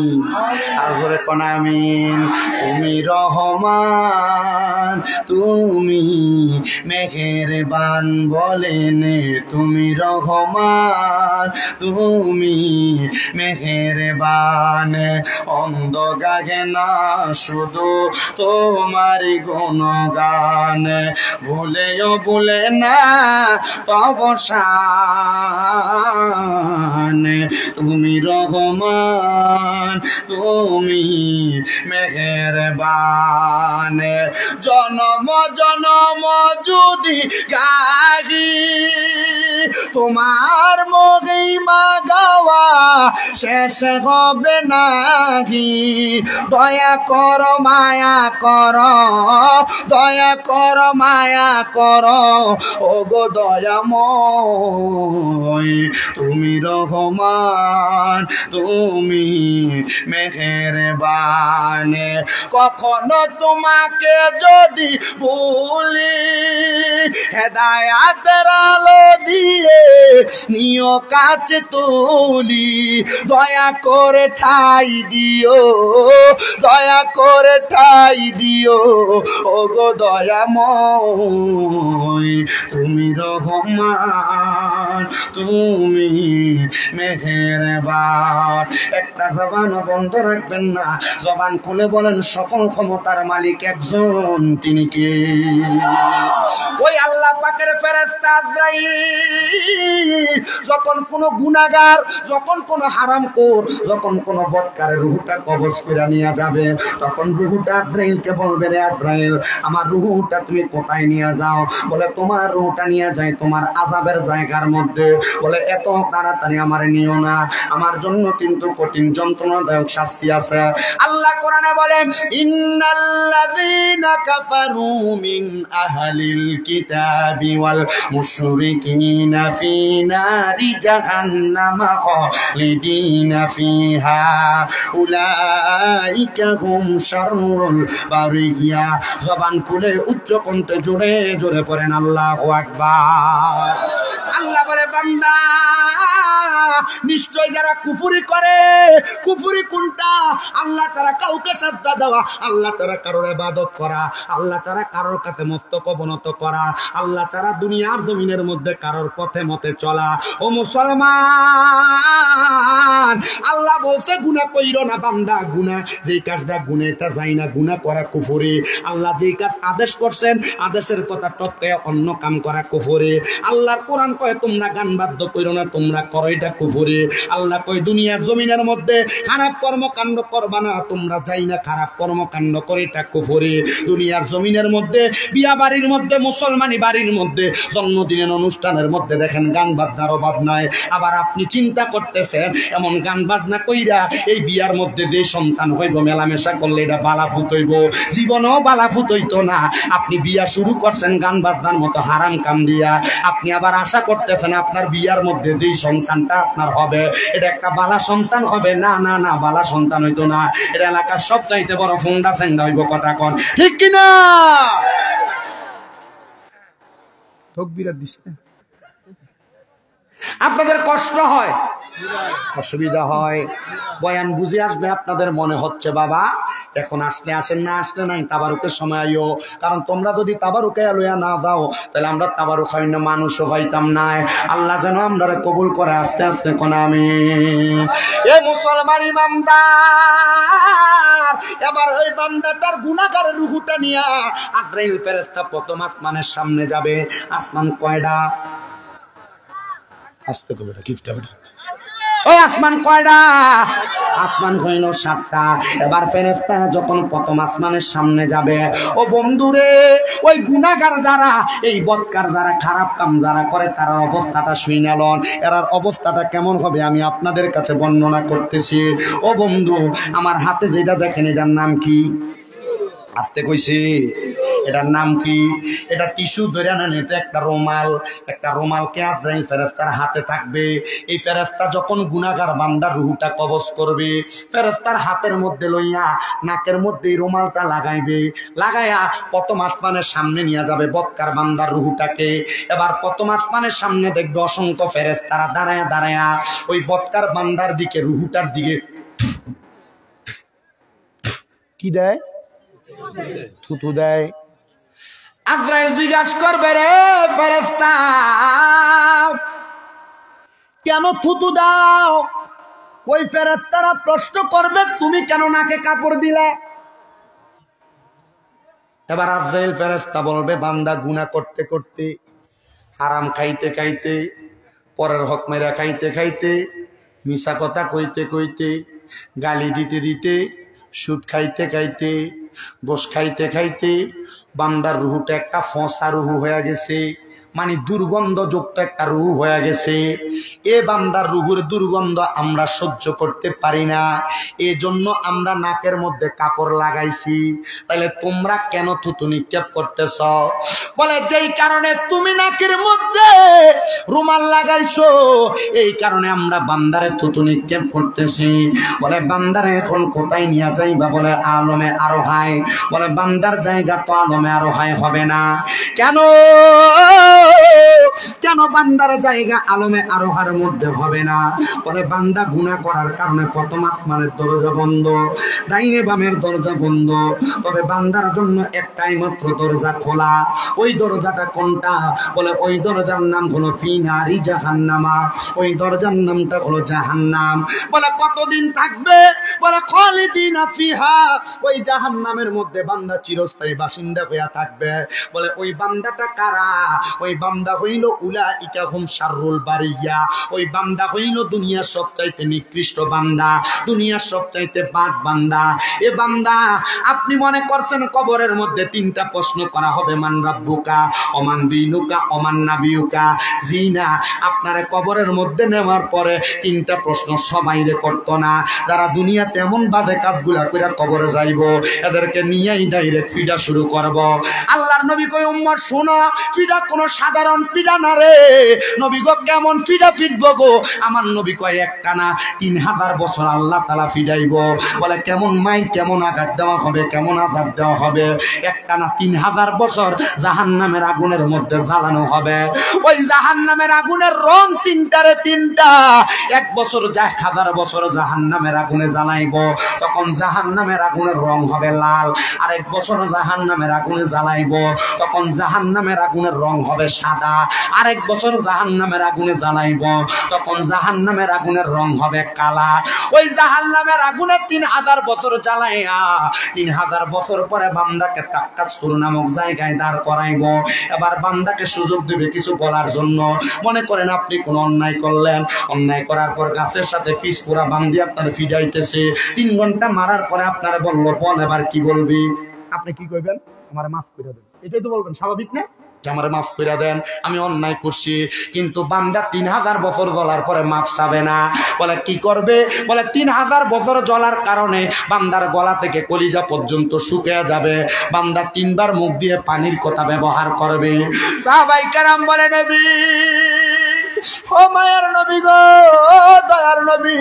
Speaker 1: আর জোরে কনা আমি তুমি রহমান তুমি মেহেরবান বলেন তুমি রহমান তুমি মেহেরবান অন্ধ গাহে না শুধু তোমারই গুণগান ভুলেও ভুলে না তবসা তুমি রহমান তুমি মেহেরবান জনম জনম যদি গাহি তোমার মহিমা গাওয়া শেষ হবে নাহি দয়া কর মায়া কর দয়া কর মায়া কর ও গো দয়াময় তুমি রহমান তুমি মেহেরবান কখনো তোমাকে যদি ভুলি হেদায়াতের আলো দিয়ে নিও কাছে তুলি দয়া করে ঠাই দিও দয়া করে ঠাই দিও ও গো দয়াময় তুমি রহমান তুমি মেহেরবান একটা জবান বন্ধ রাখবেন না জবান খুলে বলেন সকল ক্ষমতার মালিক একজন তিনি কে ওই আল্লাহ পাকের ফেরেশতা আজরাইল যখন কোন গুনাহগার যখন কোন হারামখোর যখন কোন বদকারের রূহটা কবজ করে নিয়ে যাবে তখন রূহটা আজরাইলকে বলবে রে আজরাইল আমার রূহটা তুমি কোথায় নিয়ে যাও বলে তোমার রূহটা নিয়ে যাই তোমার আযাবের জায়গার মধ্যে বলে এত তাড়াতাড়ি আমার নিও না আমার জন্য কিন্তু কঠিন যন্ত্রণাদায়ক শাস্তি আছে আল্লাহ কোরআনে বলেন ইন্নাল্লাযীনা কাফারু মিন আহলিল কিতাবি ওয়াল মুশরিকিনা ফি নারি জাহান্নাম খালিদিনা ফিহা উলাইকা হুম শাররুল বারিয়া জবান খুলে উচ্চ কণ্ঠে জোরে জোরে পড়েন আল্লাহু আকবার আল্লাহ বলে বান্দা নিশ্চয় যারা কুফরি করে কুফরি কোনটা আল্লাহ তারা কাউকে সাজদা দেওয়া আল্লাহ তারা কারোর ইবাদত করা আল্লাহ তারা কারোর কাছে মস্তক অবনত করা আল্লাহ তারা দুনিয়ার জমিনের মধ্যে কারোর পথে মতে চলা ও মুসলমান আল্লাহ বলতে গুনাহ কইরো না বান্দা গুনাহ যেই কাজটা গুনাহ এটা যাই না গুনাহ করা কুফরি আল্লাহ যেই কাজ আদেশ করছেন আদেশের কথা টপকায় অন্য কাম করা কুফরি আল্লাহর কোরআন কয় তোমরা গান বাদ্য কইরো না তোমরা করো এটা কুফরি আল্লাহ কয় দুনিয়ার জমিনের মধ্যে খারাপ কর্মকাণ্ড করবা না তোমরা যাই না খারাপ কর্মকাণ্ড করে এটা কুফরি দুনিয়ার জমিনের মধ্যে বিয়া বাড়ির মধ্যে মুসলমানি বাড়ির মধ্যে জন্মদিনের অনুষ্ঠানের মধ্যে দেখেন গান বাজনার অভাব নাই আবার আপনি চিন্তা করতেছেন এমন গান বাজনা কইরা এই বিয়ার মধ্যে যে সন্তান হইব মেলামেশা করলে এটা বালাফুত হইব জীবনও বালাফুত হইতো না আপনি বিয়া শুরু করছেন গান বাজনার মতো হারাম কাম দিয়া আপনি আবার আশা করতেছেন আপনার বিয়ার মধ্যে যে সন্তানটা আপনার হবে এটা একটা বালা সন্তান হবে না না না বালা সন্তান হইতো না এটা এলাকার সবচাইতে বড় ফোন্ডা সেন্ডা হইব কথা কন ঠিক কিনা তকবীর দিস না আপনাদের কষ্ট হয় অসুবিধা হয় বয়ান বুঝে আসবে আপনাদের মনে হচ্ছে বাবা এখন আসলে আসেন না আসলে নাই তাবারুকের সময় আইও কারণ তোমরা যদি তাবারুকে লইয়া না দাও তাহলে আমরা তাবারুক হয় না মানুষও পাইতাম না আল্লাহ যেন আমরা কবুল করে আস্তে আস্তে কোন আমি এ মুসলমান ইমানদার এবার ওই বান্দাটার গুনাহগারের রূহটা নিয়া আজরাইল ফেরেশতা প্রথম আসমানের সামনে যাবে আসমান কয়টা আসতে কবে কিফটা ওই আসমান কয়টা? আসমান হইল 7টা। এবার ফেরেশতা যখন প্রথম আসমানের সামনে যাবে, ও বন্ধুরে, ওই গুনাহগার যারা, এই বদকার যারা, খারাপ কাম যারা করে, তার অবস্থাটা শুনে লন। এর অবস্থাটা কেমন হবে আমি আপনাদের কাছে বর্ণনা করতেছি। ও বন্ধু, আমার হাতে যেটা দেখেন, এটার নাম কি? আস্তে কইছি, এটার নাম কি? এটা টিস্যু ধরে নেন, এটা একটা রুমাল। একটা রুমালকে আজরাইল ফেরেশতার হাতে থাকবে। এই ফেরেশতা যখন গুনাহগার বান্দার রূহটা কবজ করবে, ফেরেশতার হাতের মধ্যে লইয়া নাকের মধ্যে এই রুমালটা লাগাইবে, লাগাইয়া প্রথম আসমানের সামনে নিয়ে যাবে বদকার বান্দার রূহটাকে। এবার প্রথম আসমানের সামনে দেখবে অসংখ্য ফেরেশতারা দাঁড়ায়া দাঁড়ায়া ওই বদকার বান্দার দিকে, রূহটার দিকে কি দেয়? থুতু দেয়। আজরাইল জিজ্ঞাসা করবে, রে ফেরেশতা, কেন থুতু দাও? ওই ফেরেশতারা প্রশ্ন করবে, তুমি কেন নাকে কাপড় দিলে? এবার আজরাইল ফেরেশতা বলবে, বান্দা গুনাহ করতে করতে, হারাম খাইতে খাইতে, পরের হক মেরা খাইতে খাইতে, মিশা কথা কইতে কইতে, গালি দিতে দিতে, সুদ খাইতে খাইতে, গোশ খাইতে খাইতে বান্দার রুহুটা একটা ফসা রুহু হয়ে গেছে, মানে দুর্গন্ধযুক্ত একটা রুহু হয়ে গেছে। এ বান্দার রুহুর দুর্গন্ধ আমরা সহ্য করতে পারি না, এজন্য আমরা নাকের মধ্যে কাপড় লাগাইছি। তাহলে তোমরা কেন থুতু নিক্ষেপ করতেছ? বলে, যেই কারণে তুমি নাকের মধ্যে রুমাল লাগাইছো, এই কারণে আমরা বান্দারে থুতু নিক্ষেপ করতেছি। বলে, বান্দারে এখন কোথায় নিয়ে যাইবা? বলে, আলমে আরোহায়। বলে, বান্দার জায়গা তো আলমে আরোহায় হবে না। কেন? কেন বান্দার জায়গা আলমে আরোহার মধ্যে হবে না? বলে, বান্দা গুনাহ করার কারণে প্রথম আসমানের দরজা বন্ধ, ডাইনে বামের দরজা বন্ধ, তবে বান্দার জন্য একটাই মাত্র দরজা খোলা। ওই দরজাটা কোনটা? বলে, ওই দরজার নাম হলো ফি নারি জাহান্নামা। ওই দরজার নামটা হলো জাহান্নাম। বলে, কতদিন থাকবে? বলে, খালিদিনা ফিহা। ওই জাহান্নামের মধ্যে বান্দা চিরস্থায়ী বাসিন্দা হয়ে থাকবে। বলে, ওই বান্দাটা কারা? ওই বান্দা হইল উলাইকা হুম শাররুল বারিয়া। ওই বান্দা হইল দুনিয়ার সবচাইতে নিকৃষ্ট বান্দা, দুনিয়ার সবচাইতে বাদ বান্দা। এ বান্দা, আপনি মনে করছেন কবরের মধ্যে 3টা প্রশ্ন করা হবে, মান রাব্বুকা, ওমান দীনুকা, ওমান নাবিয়ুকা। জি না, আপনারা কবরের মধ্যে নেওয়ার পরে 3টা প্রশ্ন সবাইরে করতো না। যারা দুনিয়াতে এমন বাদে কাজগুলা করে কবরে যাইব, এদেরকে নিয়েই ডাইরেক্ট ফিডা শুরু করব। আল্লাহর নবী কই, উম্মত শুনো, ফিডা কোনো সাধারণ ফিডা না রে। নবী গো, কেমন ফিডা ফিটবো গো? আমার নবী কয়, একটা না 3000 বছর আল্লাহ তাআলা ফিডাইব। বলে, কেমন মাই, কেমন আঘাত দেওয়া হবে, কেমন আঘাত দেওয়া হবে? একটা না 3000 বছর জাহান্নামের আগুনের মধ্যে জ্বালানো হবে। ওই জাহান্নামের আগুনের রং 3টারে 3টা। 1 বছর 1000 বছর জাহান্নামের আগুনে জ্বালাইব, তখন জাহান্নামের আগুনের রং হবে লাল। আর 1 বছর জাহান্নামের আগুনে জ্বালাইব, তখন জাহান্নামের আগুনের রং হবে সাদা। আর 1 বছর জাহান্নামের আগুনে জ্বালাইব, তখন জাহান্নামের আগুনের রং হবে কালা। ওই জাহান্নামের আগুনে 3000 বছর জ্বালাইয়া 3000 বছর পরে বান্দাকে তাক্কাসুর নামক জায়গায় দাঁড় করাইব। এবার বান্দাকে সুযোগ দিবে কিছু বলার জন্য। মনে করেন আপনি কোন অন্যায় করলেন, অন্যায় করার পর গাছের সাথে পিস পুরা বান্ধি আপনার ফিডাইতেছে। 3 ঘন্টা মারার পরে আপনারা বললো, বল এবার কি বলবি? আপনি কি কইবেন? আমার মাফ করে দেন, এটাই তো বলবেন, স্বাভাবিক না? আমার মাফ করে দেন, আমি অন্যায় করছি। কিন্তু বান্দা 3000 বছর জ্বলার পরে মাফ চাবে না। বলে, কি করবে? বলে, 3000 বছর জ্বলার কারণে বান্দার গলা থেকে কলিজা পর্যন্ত শুকিয়ে যাবে। বান্দা 3 বার মুখ দিয়ে পানির কথা ব্যবহার করবে। সাহাবায়ে কেরাম বলে, নবী, ও মায়ার নবী গো, দয়ার নবী,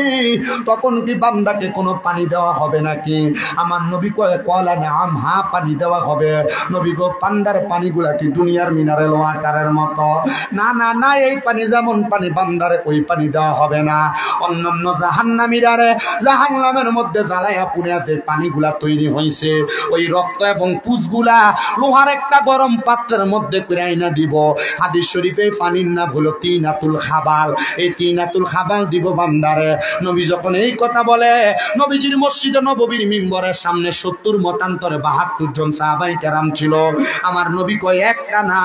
Speaker 1: তখন কি বান্দাকে কোনো পানি দেওয়া হবে নাকি? আমার নবী কয়, কলা নাম, হ্যাঁ পানি দেওয়া হবে। নবী গো, বান্দার পানিগুলা কি দুনিয়ার মিনারেল ওয়াটারের মতো? না না না, এই পানি যেমন পানি, বান্দারে ওই পানি দেওয়া হবে না। অন্যান্য জাহান্নামীরারে জাহান্নামের মধ্যে জ্বালাইয়া পুড়িয়াতে পানিগুলা তৈরি হয়েছে, ওই রক্ত এবং পুঁজগুলা লোহার একটা গরম পাত্রের মধ্যে করে আইনা দিব। হাদিস শরীফে পানির নাম হলো তিনাতুল তিনাতুল খাবাল, এই তিনাতুল খাবাল দিব বান্দারে। নবী যখন এই কথা বলে, নবীজির মসজিদে নববীর মিম্বরের সামনে 70 মতান্তরে 72 জন সাহাবায়ে কেরাম ছিল। আমার নবী কয় একটা না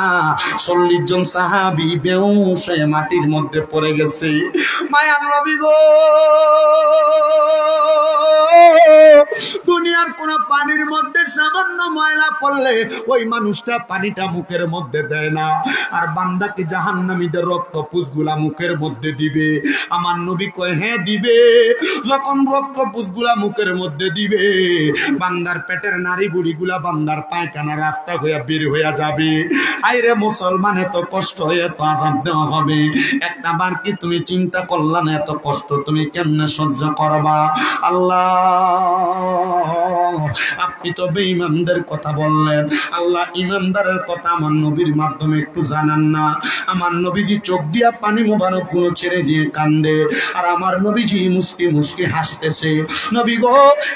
Speaker 1: 40 জন সাহাবী বেহুশ হয়ে মাটির মধ্যে পড়ে গেছে। মায়ার নবী গো, দুনিয়ার কোন পানির মধ্যে সামান্য ময়লা পড়লে ওই মানুষটা পানিটা মুখের মধ্যে দেয় না, আর বান্দাকে জাহান্নামীদের রক্ত পুষগুলা মুখের মধ্যে দিবে। আমার নবী কয় হ্যাঁ দিবে। যখন রক্ত পুষগুলা মুখের মধ্যে দিবে, বান্দার পেটের নারী বুড়িগুলা বান্দার পায়খানা রাস্তা হইয়া বের হইয়া যাবে। আইরে মুসলমান, এত কষ্ট হয়ে তো আঘাত দেওয়া হবে, একটা বার কি তুমি চিন্তা করলা না এত কষ্ট তুমি কেমনে সহ্য করবা? আল্লাহ, আপনি তো বেঈমানদের কথা বললেন, আল্লাহ ইমানদারের কথা আমার নবীর মাধ্যমে একটু জানান না। আমার নবীজি চোখ দিয়া পানি মোবারক গুলো ছেড়ে দিয়ে কান্দে, আর আমার নবীজি মুস্কি মুস্কি হাসতেছে। নবী গো,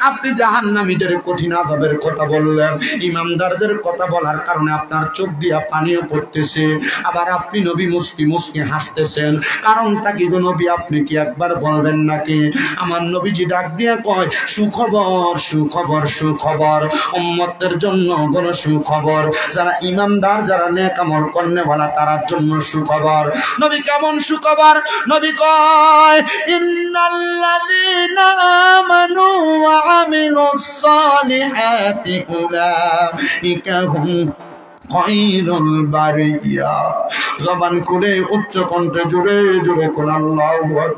Speaker 1: আপনি জাহান্নামীদের কঠিন আযাবের কথা বললেন, ইমানদারদের কথা বলার কারণে আপনার চোখ দিয়া পানিও পড়তেছে, আবার আপনি নবী মুস্কি মুস্কি হাসতেছেন, কারণটা কি গো নবী? আপনি কি একবার বলবেন নাকি? আমার নবীজি ডাক দিয়া কয়, সুখবর সুখবর সুখবর, উম্মতের জন্য বড় সুখবর, যারা ইমানদার, যারা নেক আমল করেওয়ালা তার জন্য সুখবর। নবী কেমন সুখবর? নবী কয়, ইন্নাল্লাযীনা আমানু ওয়া আমিলুস সালিহাতি উলাইকা হুম খায়রুল বারিয়া। জবান খুলে উচ্চ কণ্ঠে জোরে জোরে কোন আল্লাহু আকবার।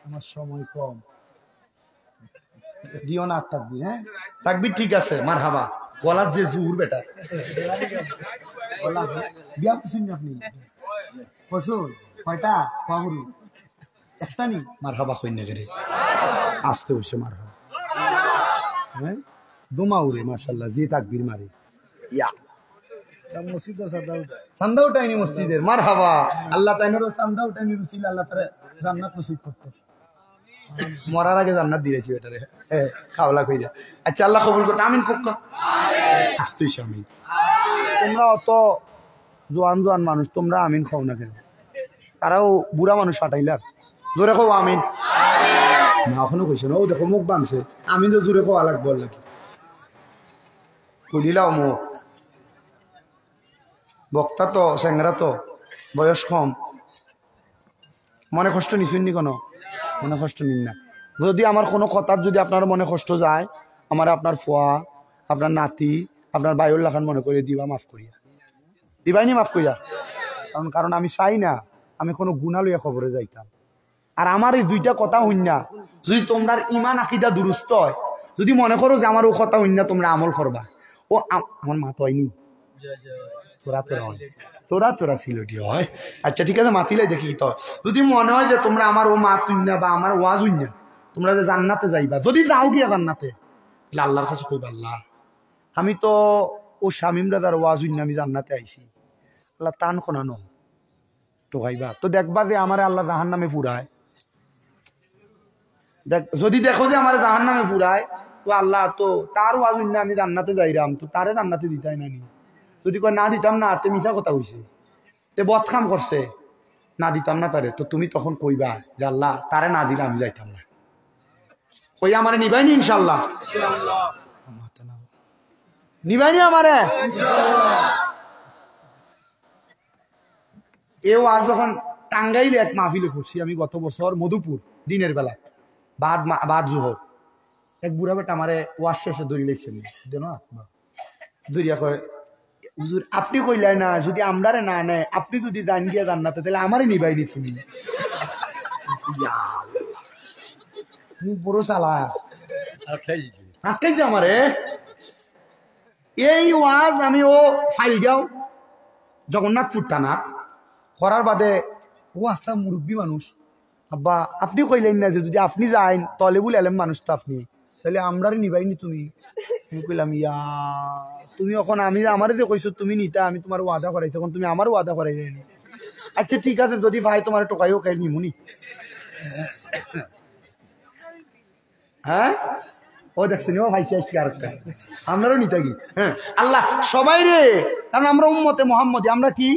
Speaker 1: আমার সময় কম, দিও না তাকবীর। হ্যাঁ তাকবীর ঠিক আছে, মারহাবা। গলার যে জোর বেটা, বিয়া করছেন আপনি? প্রচুর কয়টা পাহুরি একটা নি মারহাবা কই না রে, আসতে হইছে মারহাবা। হ্যাঁ দুমা উড়ে মাশাআল্লাহ, যে তাকবীর মারে ইয়া মসজিদের চান্দা উঠায়নি মসজিদের, মারহাবা। আল্লাহ তাইনেরও চান্দা উঠায়নি রুসিল, আল্লাহ তারে জান্নাত নসিব করতে, মরার আগে জান্নাত দিয়েছি বেটারে খাওয়ালা কইরা। আচ্ছা আল্লাহ কবুল করতে, আমিন কোক্কা আসতেই আমি। তোমরা অত জোয়ান জোয়ান মানুষ, তোমরা আমিন খাও না কেন? তারাও বুড়া মানুষ ফাটাইলার, জোরে খাও আমিন। না এখনো কইছে না, ও দেখো মুখ বানছে, আমিন তো জোরে খাওয়া লাগবো নাকি? কইলাও মুখ বক্তা তো স্যাংরা তো বয়স কম, মনে কষ্ট নিশুননি কোনো? মনে কষ্ট নিন না। যদি আমার কোনো কথার যদি আপনার মনে কষ্ট যায়, আমার আপনার ফুয়া, আপনার নাতি, আপনার বায়ুল্লাহ খান মনে করে দিবা, মাফ করিয়া দিবাইনি, মাফ করিয়া। কারণ আমি চাই না আমি কোনো গুণা লইয়া খবরে যাইতাম। আর আমার এই দুইটা কথা হইন না, যদি তোমরা ইমান আকিদা দুরুস্ত হয়, যদি মনে করো যে আমার ও কথা হইন না, তোমরা আমল করবা। ও আমার মা তো হয়নি, তোরা তোরা হয়, তোরা তোরা সিলেটি হয়। আচ্ছা ঠিক আছে, মাতিলে দেখি তো। যদি মনে হয় যে তোমরা আমার ও মা তুই না বা আমার ওয়াজ হইন না, তোমরা যে জান্নাতে যাইবা, যদি যাও গিয়া জান্নাতে, তাহলে আল্লাহর কাছে কইবা, আল্লাহ আমি তো ও শামিম রাজার ওয়াজ হইন না, আমি জান্নাতে আইছি, আল্লাহ টান খোনানো তো ভাইবা। তো দেখবা যে আমার আল্লাহ জাহান্নামে ফুরায়। যদি দেখো যে আমার জাহান্নামে ফুরায়, তো আল্লাহ তো তার ওয়াজ হইন না, আমি জান্নাতে যাইরাম, তো তারে জান্নাতে দিতাই না নি? যদি কয় না দিতাম না, তে মিছা কথা কইছে, তে বদখাম করছে, না দিতাম না তারে, তো তুমি তখন কইবা যে আল্লাহ তারে না দিলে আমি যাইতাম না, কই আমারে নিবাইনি ইনশাল্লাহ? নিবাইনি আমারে? এও আজ যখন টাঙ্গাইলে এক মাহফিলে করছি আমি গত বছর, মধুপুর, দিনের বেলা বাদ জোহর, এক বুড়া বেটা আমারে ওয়াশ শেষে ধরি লেগছেন, দরিয়া কয় হুজুর আপনি কইলাই না যদি আমরারে না নেয়, আপনি যদি দান গিয়া জান্নাতে, তাহলে আমারে নিবাইনি তুমি। বড় চালা আটকাইছে আমারে। এই ওয়াজ আমি ও ফাইলগাঁও জগন্নাথপুর থানার করার বাদে, ও আস্তা মুরব্বী মানুষ, আব্বা আপনি কইলেন না যে যদি আপনি যাইন তলেবুল আলেম মানুষ তো আপনি, তাহলে আমরারে নিবাইনি তুমি? আমি কইলাম ইয়া তুমি এখন আমি আমারে যে কইছো তুমি নিতা, আমি তোমার ওয়াদা করাইছি, এখন তুমি আমার ওয়াদা করাই যায়নি। আচ্ছা ঠিক আছে, যদি ভাই তোমার টোকাইও খাই নিমুনি। হ্যাঁ ও দেখছেন ও ভাইসি আজকে আরেকটা আমরাও নিতে কি। হ্যাঁ আল্লাহ সবাই রে, কারণ আমরা উম্মতে মুহাম্মদী। আমরা কি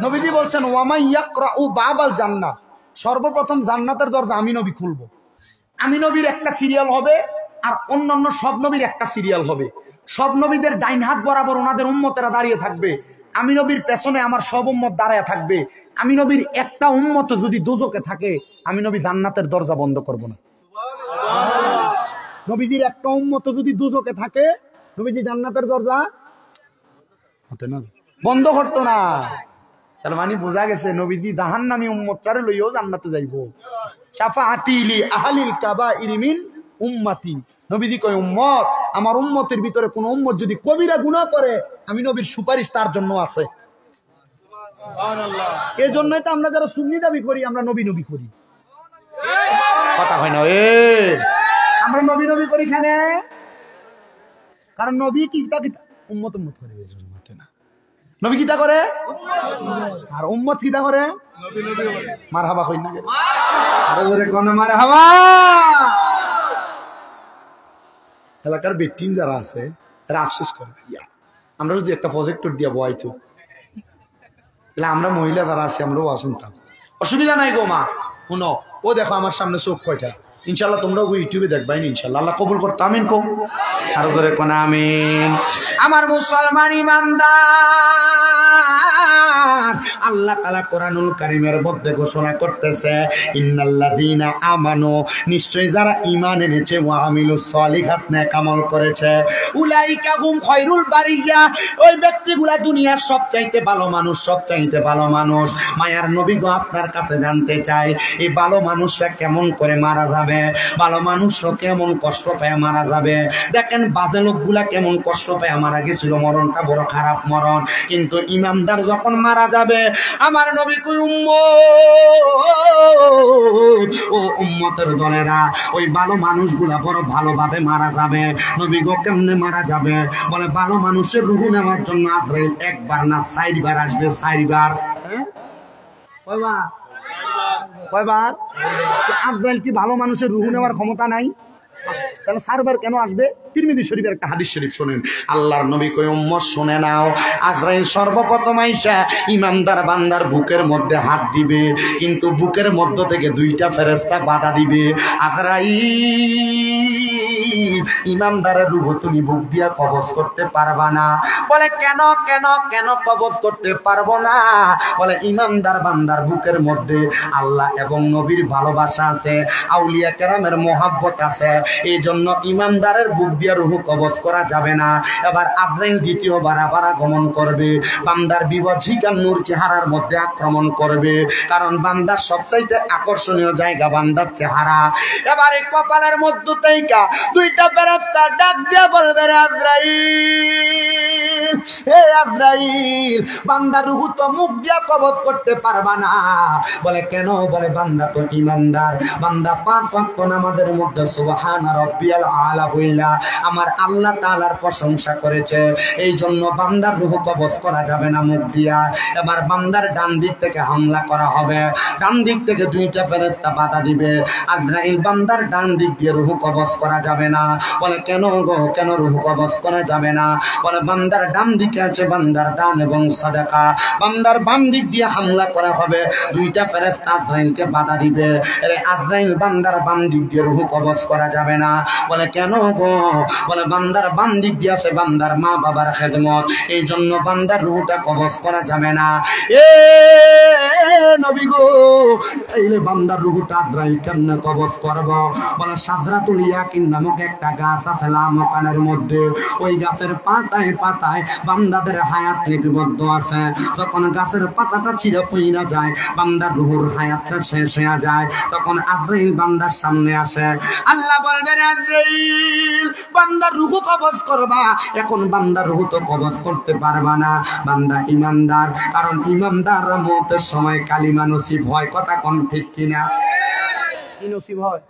Speaker 1: নবীজি বলছেন ওয়ামা ইয়াকরাউ বাবাল জান্নাত, সর্বপ্রথম জান্নাতের দরজা আমি নবী খুলবো। আমি নবীর একটা সিরিয়াল হবে আর অন্যান্য সব নবীর একটা সিরিয়াল হবে। সব নবীদের ডাইন হাত বরাবর ওনাদের উম্মতেরা দাঁড়িয়ে থাকবে, আমি নবীর পেছনে আমার সব উম্মত দাঁড়ায় থাকবে। আমি নবীর একটা উম্মত যদি দোজকে থাকে, আমি নবী জান্নাতের দরজা বন্ধ করব না। নবীজির একটা উম্মত যদি দোজকে থাকে, নবীজি জান্নাতের দরজা বন্ধ করতো না। তার মানে বোঝা গেছে নবীজি জাহান্নামী উম্মতটারে লইও জান্নাতে যাইবো। শাফাআতি লি আহলিল কাবাইর মিন উম্মতি, নবীজি কয় উম্মত, আমার উম্মতের ভিতরে কোন উম্মত যদি কবিরা গুনাহ করে, আমি নবীর সুপারিশ তার জন্য আছে। সুবহানাল্লাহ। এই জন্যই তো আমরা যারা সুন্নি দাবি করি, আমরা নবী নবী করি। কথা হয় না আমরা নবী নবী করি কেন? কারণ নবী কিতা কিতা উম্মত উম্মত করে, না নবী কিতা করে আর উম্মত কিতা করে, মারহাবা কই না আরো জোরে কোন মারহাবা। এলাকার ব্যক্তিম যারা আছে তারা আফসোস করে, আমরা যদি একটা প্রজেক্টর দিয়া বয়াইতো, তাহলে আমরা মহিলা যারা আছে আমরাও শুনতাম। অসুবিধা নাই গো মা, শুনো ও দেখো আমার সামনে চোখ কয়টা, ইনশাল্লাহ তোমরাও ইউটিউবে দেখবাই ইনশাল্লাহ, আল্লাহ কবুল করতো। আমিন কো আরো জোরে কোন আমিন। আমার মুসলমান ইমানদার, আল্লাহ তাআলা কোরআনুল কারীমের মধ্যে ঘোষণা করতেছে ইন্নাল্লাযীনা আমানু, নিশ্চয় যারা ঈমান এনেছে, ওয়া আমিলুস সলিহাত, নেক আমল করেছে, উলাইকা হুম খায়রুল বারিয়া, ওই ব্যক্তিগুলা দুনিয়ার সবচাইতে ভালো মানুষ, সবচাইতে ভালো মানুষ। মায়ার নবী গো আপনার কাছে জানতে চাই, এই ভালো মানুষরা কেমন করে মারা যাবে, ভালো মানুষরা কেমন কষ্ট পেয়ে মারা যাবে। দেখেন বাজে লোকগুলা কেমন কষ্ট পেয়ে মারা গেছিল, মরণটা বড় খারাপ মরণ। কিন্তু ইমানদার যখন মারা যাবে, আমার নবী কই উম্মত, ও উম্মতের দলেরা, ওই ভালো মানুষগুলা বড় ভালোভাবে মারা যাবে। নবী গো কেমনে মারা যাবে? বলে ভালো মানুষের রূহ নেওয়ার জন্য আজরাইল একবার না 4 বার আসবে, 4 বার। কয়বার? আজরাইল কি ভালো মানুষের রূহ নেওয়ার ক্ষমতা নাই? তাহলে 4 বার কেন আসবে? তিরমিজি শরীফের একটা হাদিস শরীফ শুনেন, আল্লাহর নবী কই উম্মত শুনে নাও, আজরাইল সর্বপ্রথম আইসা ইমানদার বান্দার বুকের মধ্যে হাত দিবে, কিন্তু বুকের মধ্য থেকে 2টা ফেরেশতা বাধা দিবে। আজরাইল, ইমানদারের রূহ তুমি বুক দিয়া কবজ করতে পারবা না। বলে কেন কেন কেন কবজ করতে পারবো না? বলে ইমানদার বান্দার বুকের মধ্যে আল্লাহ এবং নবীর ভালোবাসা আছে, আউলিয়া কেরামের মহাব্বত আছে, এই জন্য ইমানদারের বুক দিয়া রূহ কবজ করা যাবে না। এবার আজরাইল দ্বিতীয়বার আবার আগমন করবে, বান্দার বিবজিকা নূর চেহারার মধ্যে আক্রমণ করবে, কারণ বান্দার সবচাইতে আকর্ষণীয় জায়গা বান্দার চেহারা। এবার এই কপালের মধ্য থেকে 2টা ফেরেশতা ডাক দিয়া বলবে, আজরাইল, হে আজরাইল, বান্দার রূহ তো মুখ দিয়া কবজ করতে পারবা না। বলে কেন? বলে বান্দা তো ইমানদার, বান্দা 5 ওয়াক্ত নামাজের মধ্যে সুবহানা রাব্বিয়াল আলা বইলা আমার আল্লাহ তাআলার প্রশংসা করেছে, এই জন্য বান্দার রূহ কবজ করা যাবে না মুখ দিয়া। এবার বান্দার ডান দিক থেকে হামলা করা হবে, ডান দিক থেকে 2টা ফেরেশতা বাধা দিবে। আজরাইল বান্দার ডান দিক দিয়ে রূহ কবজ করা যাবে না। বলে কেন গো, কেন রূহ কবজ করা যাবে না? বলে বান্দার ডান দিকে আছে বান্দার দান এবং সাদাকা, বান্দার বাম দিক দিয়ে হামলা করা হবে, 2টা ফেরেশতা আজরাইলকে বাধা দিবে। আজরাইল বান্দার বাম দিক দিয়ে রূহ কবজ করা যাবে না। বলে কেন গো? বলে বান্দার বাম দিক দিয়ে আছে বান্দার মা বাবার খেদমত, এই জন্য বান্দার রূহটা কবজ করা যাবে না। এ নবী গো, এইলে বান্দার রূহটা আজরাইল কেমনে কবজ করব? বলে সাদরাতুল ইয়াকিন নামক একটা গাছ আছে লামকানের মধ্যে, ওই গাছের পাতায় পাতায় বান্দাদের হায়াত লিপিবদ্ধ আছে। যখন গাছের পাতাটা ছিঁড়ে পড়ে যায়, বান্দার রূহের হায়াতটা শেষ হয়ে যায়, তখন আজরাইল বান্দার সামনে আসে। আল্লাহ বলবেন, আজরাইল বান্দার রূহ কবজ করবা। এখন বান্দার রূহ তো কবজ করতে পারবা না, বান্দা ইমানদার, কারণ ইমানদাররা মওতের সময় কালিমা নসিব হয়। কথা কোন ঠিক কিনা? কি নসিব হয়?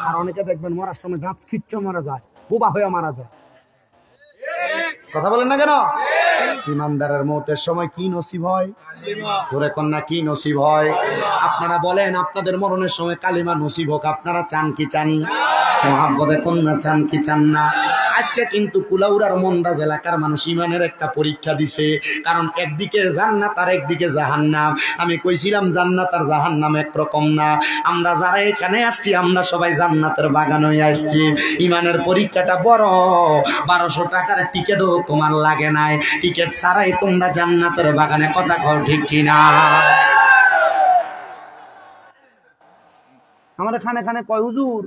Speaker 1: আর অনেকে দেখবেন মরার সময় দাঁত খিচ্চ মারা যায়, বোবা হয়ে মারা যায়। কথা বলেন না কেন? ইমানদারের মওতের সময় কি নসিব হয়? জোরে কন্যা কি নসিব হয়? আপনারা বলেন, আপনাদের মরণের সময় কালিমা নসিব হোক, আপনারা চান কি চান? মহাব্বতে কন্যা চান কি চান না? আজকে কিন্তু কুলাউড়ার মন্দাজ এলাকার মানুষ ইমানের একটা পরীক্ষা দিছে, কারণ একদিকে জান্নাত আর একদিকে জাহান্নাম। আমি কইছিলাম জান্নাত আর জাহান্নাম একরকম না। আমরা যারা এখানে আসছি আমরা সবাই জান্নাতের বাগান হয়ে আসছি। ইমানের পরীক্ষাটা বড়। 1200 টাকার টিকিটও তোমার লাগে নাই, টিকিট ছাড়াই তোমরা জান্নাতের বাগানে। কথা কও ঠিক কিনা? আমাদের খানে খানে কয় হুজুর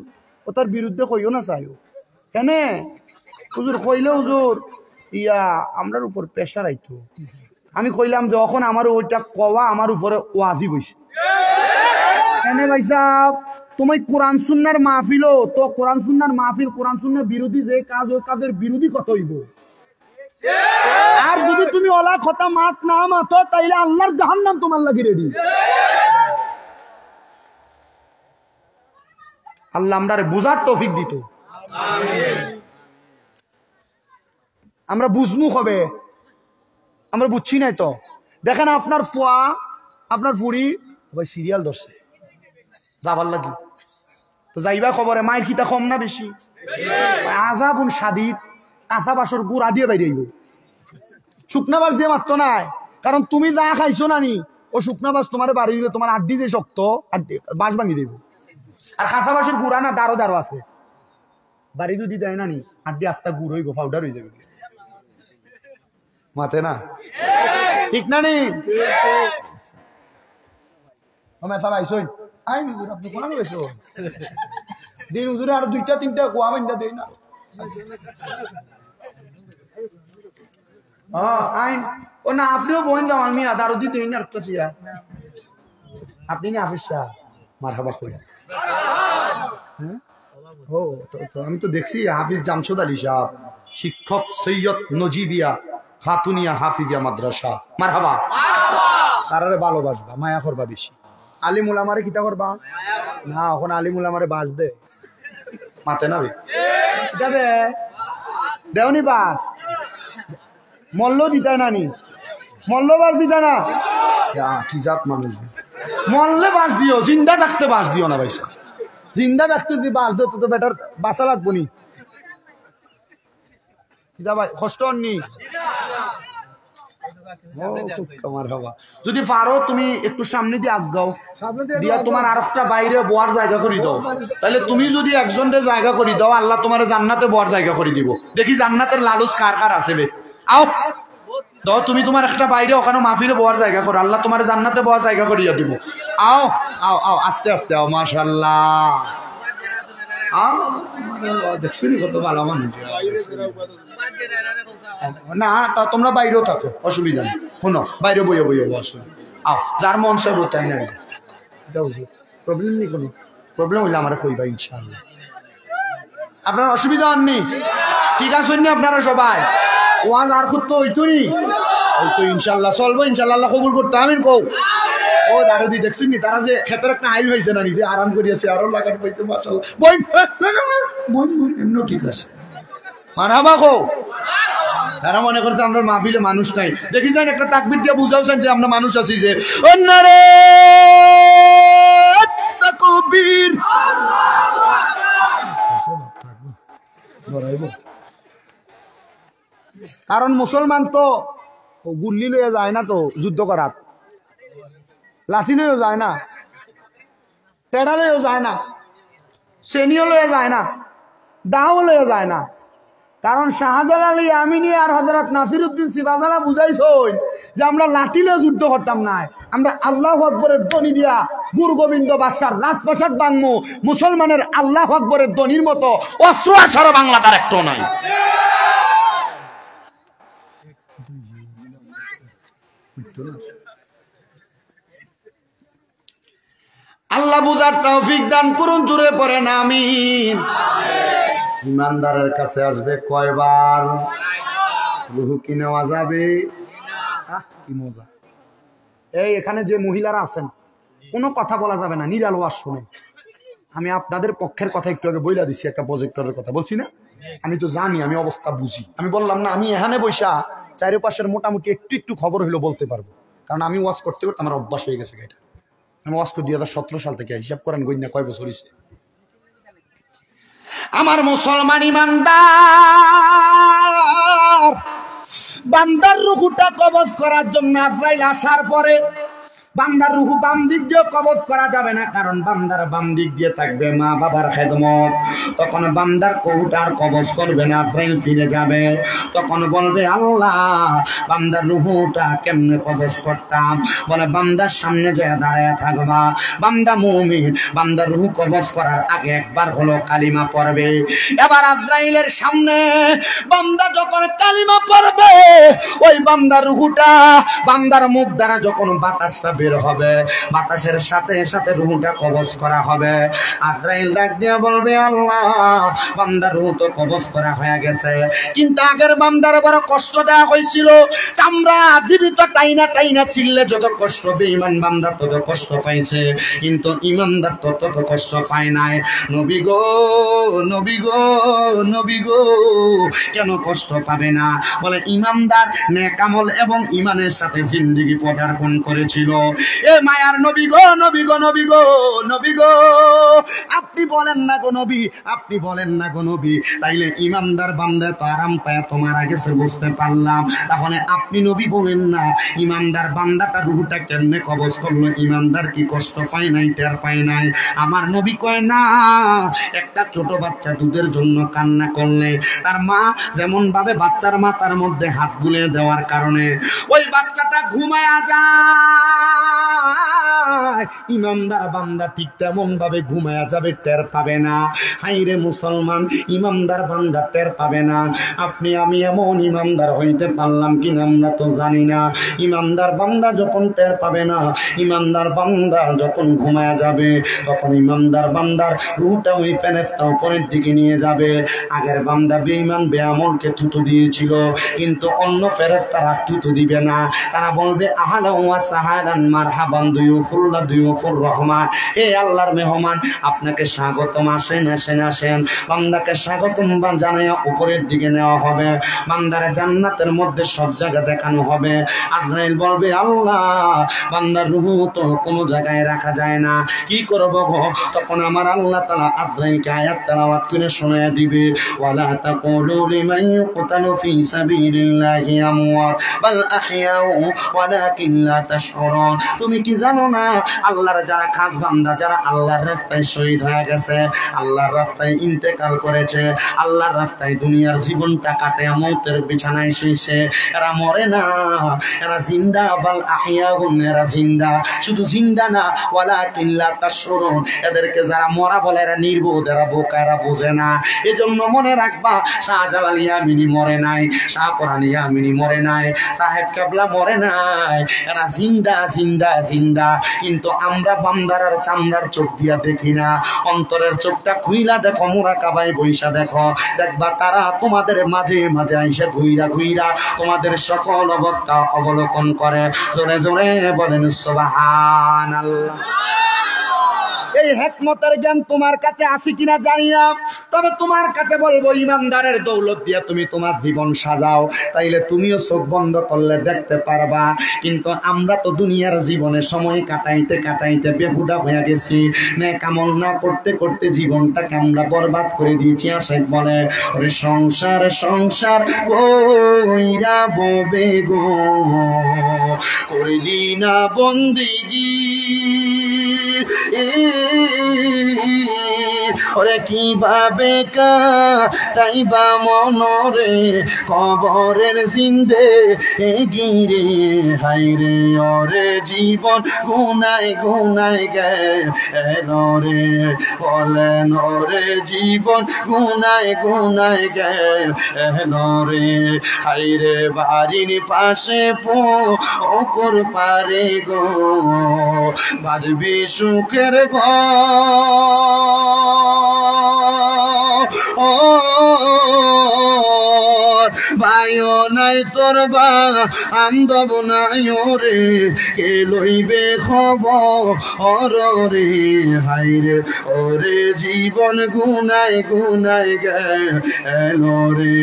Speaker 1: ও তার বিরুদ্ধে কইও না চাইও কেন হুজুর, কইলে হুজুর আমরার উপর প্রেশার আইতো। আমি কইলাম যখন আমার ওইটা কওয়া আমার উপরে ওয়াজি বইছে কেন ভাই সাহেব, তুমি কোরআন সুন্নাহর মাহফিল, তো কোরআন সুন্নাহর মাহফিল, কোরআন সুন্নাহ বিরোধী যে কাজ, ওই কাজের বিরোধী কত হইব? আর যদি তুমি ওলা কথা মাত না মাতো তাইলে আল্লাহর জাহান্নাম তোমার লাগি রেডি। আল্লাহ আমরারে বুঝার তৌফিক দিত। আমরা বুঝমু হবে, আমরা বুঝছি নাই তো। দেখেন আপনার ফুয়া আপনার ফুড়ি ভাই সিরিয়াল ধরছে যাবার লাগি, তো যাইবা খবরে মায়ের কিতা কম না বেশি? আজাবুন সাদিদ, কাঁচা বাসর গুড়া দিয়ে বাইরে আইব, শুকনা বাস দিয়ে মারতো নাই। কারণ তুমি যা খাইছো নানি ও শুকনা বাস তোমার বাড়ি দিলে তোমার আড্ডি যে শক্ত বাস ভাঙি দেব। আর কাঁচা বাসের গুড়া না দাঁড়ো দাঁড়ো আছে, বাড়ি যদি দেয় নানি আড্ডি আস্তা গুড় হইব, পাউডার হয়ে যাবে মাতে না, ঠিক না নি? দিন হুজুরে আর 2টা 3টা কোয়া বান্ধা দেই না। আইন ও না, আপনিও বইন যাও, আমি আদার দিতে না একটা চিয়া। আপনি না হাফিজ শাহ মারহাবা কই? ও তো আমি তো দেখছি হাফিজ জামশেদ আলী সাহেব, শিক্ষক সৈয়দ নজিবিয়া খাতুনিয়া হাফিজিয়া মাদ্রাসা। মারহাবা। তারারে ভালোবাসবা, মায়া করবা বেশি। আলিমুল আমারে কিতা করবা না, এখন আলিমুল আমারে বাস দে মাতে না দে দেওনি বাস মল্ল দিতা নানি, মল্ল বাস দিতা না। কি জাত মানুষ, মল্লে বাস দিও, জিন্দা থাকতে বাস দিও না ভাই। জিন্দা থাকতে যদি বাস দিও তো বেটার বাসা লাগবো নি, ভাই কষ্ট নি। যদি পারো তুমি একটু সামনে দিয়ে আগ দাও, দিয়া তোমার আরেকটা বাইরে বোয়ার জায়গা করে দাও, তাহলে তুমি যদি একজনের জায়গা করে দাও আল্লাহ তোমার জান্নাতে বোয়ার জায়গা করে দিব। দেখি জান্নাতের লালুস কার কার আছে বে। আও দাও তুমি তোমার একটা বাইরে ওখানে মাহফিলে বোয়ার জায়গা করো, আল্লাহ তোমার জান্নাতে বোয়ার জায়গা করিয়া দিব। আও আও আও আস্তে আস্তে আও, মাশাআল্লাহ। দেখছি কত ভালো মানুষ না, তা তোমরা বাইরেও থাকো, অসুবিধা নেই। শোনো বাইরে বইয়ে বইয়ে বসো, আও যার মন চাইব তাই না, প্রবলেম নেই, কোনো প্রবলেম হইলে আমার কইবা ইনশাআল্লাহ। আপনার অসুবিধা হননি? ঠিক আছে নি আপনারা সবাই? ওয়ান আর খুব তো হইতো নি, হইতো ইনশাআল্লাহ চলবো, ইনশাআল্লাহ আল্লাহ কবুল করতে আমিন কও। ও দারুদি দেখছেন নি, তারা যে ক্ষেতের একটা আইল হয়েছে না, নিজে আরাম করিয়াছে, আরো লাগানো পাইছে মাশাআল্লাহ। বই এমনি ঠিক আছে, মারহাবা কও। তারা মনে করছে আমরা মাহফিলে মানুষ নাই, দেখি যান একটা তাকবীর দিয়ে বুঝাওছেন যে আমরা মানুষ আছি। যে অন্যরে তাকবীর, কারণ মুসলমান তো গুল্লি লইয়া যায় না, তো যুদ্ধ করার লাঠি লইয়া যায় না, টেডা লইয়া যায় না, শ্রেণীও লইয়া যায় না, দাও লইয়া যায় না। কারণ শাহজালাল আমিনী আর হযরত নাসিরউদ্দিন সিবাজালা বুঝাইছেন যে আমরা লাঠি লইয়া যুদ্ধ করতাম না, আমরা আল্লাহু আকবরের ধ্বনি দিয়া গুরু গোবিন্দ বাদশার রাজপ্রাসাদ ভাঙমু। মুসলমানের আল্লাহু আকবরের ধ্বনির মতো অস্ত্র ছাড়া বাংলা তার একটাও নাই। আল্লাহ বুঝার তৌফিক দান করুন, জোরে পড়েন আমিন। ইমানদারের কাছে আসবে কয়বার? রুহু কি নেওয়া যাবে? কি মজা! এই এখানে যে মহিলারা আছেন কোনো কথা বলা যাবে না, নিরালো আর শুনে। আমি আপনাদের পক্ষের কথা একটু আগে বইলা দিচ্ছি, একটা প্রজেক্টরের কথা বলছি না, আমি তো জানি, আমি অবস্থা বুঝি। আমি বললাম না, আমি এখানে বৈশা চারিপাশের মোটামুটি একটু একটু খবর হইলো বলতে পারবো, কারণ আমি ওয়াজ করতে করতে আমার অভ্যাস হয়ে গেছে। এটা আমি ওয়াজ করি 2017 সাল থেকে, হিসাব করেন গইনা কয় বছর হয়েছে। আমার মুসলমান ইমানদার বান্দার রুহুটা কবজ করার জন্য আজরাইল আসার পরে বান্দার রুহু বাম দিক দিয়ে কবজ করা যাবে না, কারণ বান্দার বাম দিক দিয়ে থাকবে মা বাবার খেদমত। তখন বান্দার কবুটার কবজ করবে না, আজরাইল ফিরে যাবে। তখন বলবে আল্লাহ বান্দার রুহুটা কেমনে কবজ করতাম? বলে বান্দার সামনে যায় দাঁড়ায় থাকবা, বান্দা মুমিন, বান্দার রুহু কবজ করার আগে একবার হলো কালিমা পড়বে। এবার আজরাইলের সামনে বান্দা যখন কালিমা পড়বে, ওই বান্দার রুহুটা বান্দার মুখ দ্বারা যখন বাতাসটা বের হবে, বাতাসের সাথে সাথে রুহুটা কবজ করা হবে। আজরাইল ডাক দিয়ে বলবে আল্লাহ বান্দার রুহু তো কবজ করা হয়ে গেছে, কিন্তু আগের বান্দার বড় কষ্ট দেওয়া হয়েছিল, চামড়া জীবিত টাইনা টাইনা চিল্লে যত কষ্ট বেঈমান বান্দা তত কষ্ট পাইছে, কিন্তু ইমানদার তো তত কষ্ট পায় নাই। নবী গো নবী গো নবী গো, কেন কষ্ট পাবে না? বলে ইমানদার নেক আমল এবং ইমানের সাথে জিন্দেগি পদার্পণ করেছিল। এ মায়ার নবী গো নবী গো নবী গো নবী গো, আপনি বলেন না গো নবী, আপনি বলেন না গো নবী, তাইলে ইমানদার বান্দা তো আরাম পায় তো মারা গেছে বুঝতে পারলাম, তাহলে আপনি নবী বলেন না ইমানদার বান্দাটা রুহুটা কেমনে কবজ করলো? ইমানদার কি কষ্ট পায় নাই, টের পায় নাই? আমার নবী কয় না, একটা ছোট বাচ্চা দুধের জন্য কান্না করলে তার মা যেমন ভাবে বাচ্চার মাথার মধ্যে হাত বুলিয়ে দেওয়ার কারণে ওই বাচ্চাটা ঘুমায়া যায়, ইমানদার বান্দা ঠিক তেমন ভাবে ঘুমায়া যাবে, টের পাবে না। হাইরে মুসলমান, ইমানদার বান্দা টের পাবে না। আপনি আমি এমন ইমানদার হইতে পারলাম কিনা আমরা তো জানি না। ইমানদার বান্দা যখন টের পাবে না, ইমানদার বান্দা যখন ঘুমায়া যাবে, তখন ইমানদার বান্দার রুহটা ওই ফেরেশতা উপরের দিকে নিয়ে যাবে। আগের বান্দা বেঈমান বেআমলকে থুতু দিয়েছিল, কিন্তু অন্য ফেরেশতারা থুতু দিবে না, তারা বলবে আহলান ওয়া সাহালান মারহাবান দুয়ুফুল্লাহ দুয়ুফুর রহমান, হে আল্লাহর মেহমান আপনাকে স্বাগতম, আসেন আসেন আসেন। বান্দাকে স্বাগতম জানাইয়া উপরের দিকে নেওয়া হবে, বান্দারে জান্নাতের মধ্যে সব জায়গা দেখানো হবে। আজরাইল বলবে আল্লাহ বান্দার রূহ তো কোনো জায়গায় রাখা যায় না, কি করব গো? তখন আমার আল্লাহ তাআলা আজরাইলকে আয়াত তেলাওয়াত করে শোনায়া দিবে, ওয়ালা তাকুলু লিমান ইউকতালু ফি সাবিলিল্লাহি আমওয়াত বাল আহইয়াউ ওয়ালাকিন লা তাশউরুন। তুমি কি জানো না আল্লাহর যারা খাস বান্দা, যারা আল্লাহর রাস্তায় শহীদ হয়ে গেছে, আল্লাহর রাস্তায় ইন্তেকাল করেছে, আল্লাহর রাস্তায় দুনিয়ার জীবনটা কাটে, মওতের বিছানায় শুইছে, এরা মরে না, এরা জিন্দা, বাল আহইয়াউন, এরা জিন্দা। শুধু জিন্দা না, ওয়ালাকিন লা তাশউরুন, এদেরকে যারা মরা বলে এরা নির্বোধ, এরা বোকা, এরা বোঝে না। এজন্য মনে রাখবা, শাহজালাল ইয়ামিনী মরে নাই, শাহ কোরআন ইয়ামিনী মরে নাই, সাহেব কেবলা মরে নাই, এরা জিন্দা জিন্দা জিন্দা। কিন্তু আমরা বান্দার আর চামড়ার চোখ দিয়া দেখি না, অন্তরের চোখটা খুইলা দেখো, মুরাকাবায় বইসা দেখো, দেখবা তারা তোমাদের মাঝে মাঝে আইসা ঘুইরা ঘুইরা তোমাদের সকল অবস্থা অবলোকন করে। জোরে জোরে বলেন সুবহানাল্লাহ। এই হিকমতের জ্ঞান তোমার কাছে আছে কিনা জানি না, তবে তোমার কাছে বলবো ইমানদারের দৌলত দিয়ে তুমি তোমার জীবন সাজাও, তাইলে তুমিও চোখ বন্ধ করলে দেখতে পারবা। কিন্তু আমরা তো দুনিয়ার জীবনে সময় কাটাইতে কাটাইতে বেহুদা হয়ে গেছি, নেক আমল না করতে করতে জীবনটাকে আমরা বরবাদ করে দিয়েছি। আশেক বলে ওরে সংসার সংসার কইরা ববে গো, কইলি না বন্দিগি, ওরে কিভাবে কাটাইবা মনরে কবরের জিন্দে গিরে, হাইরে ওরে জীবন গুনায় গুনায় গেল রে, বলেন ওরে জীবন গুনায় গুনায় গেল রে, হাইরে বাড়ির পাশে পুকুর পারে গো, বাঁধবি সুখের ঘর, ভাইও নাই তোর বান্ধব নাই রে, কে লইবে খবর রে, হাই রে ওরে জীবন গুনাই গুনাই গেল রে,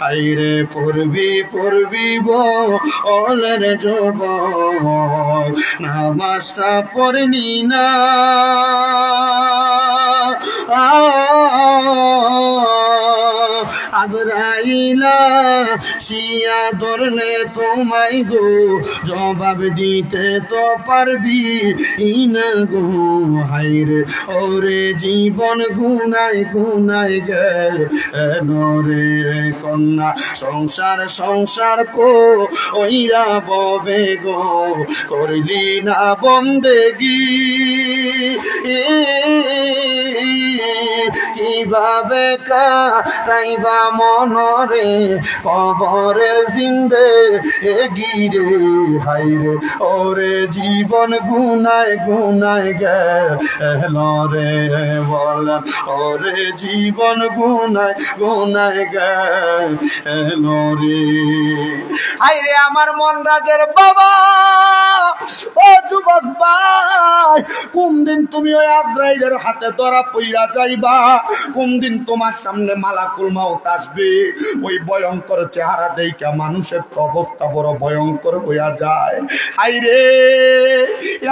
Speaker 1: হাই রে পড়বি পড়বি বলের যুবক, নামাজটা পড়নি না আজরাইলা শিয়া ধরলে তোমায় গো, জবাব দিতে তো পারবি না গো, হাইরে ওরে জীবন গুনাই গুনাই গেল রে, কন্যা সংসার সংসার ওইরা ববে গো, করলি না বন্দেগি, কিভাবে কাটাইবা মনরে কবরের জিন্দে গিরে, হাইরে ওরে জীবন গুনাই গুনাই গেল রে, বল ওরে জীবন গুনাই গুনাই গেল রে। হাইরে আমার মন রাজের বাবা, ও যুবক ভাই, কোন দিন তুমি ওই আজরাইলের হাতে ধরা পইরা যাইবা, কোন দিন তোমার সামনে মালাকুল মাউত আসবে, ওই ভয়ঙ্কর চেহারা দেইখা মানুষের অবস্থা বড় ভয়ঙ্কর হইয়া যায়। হাইরে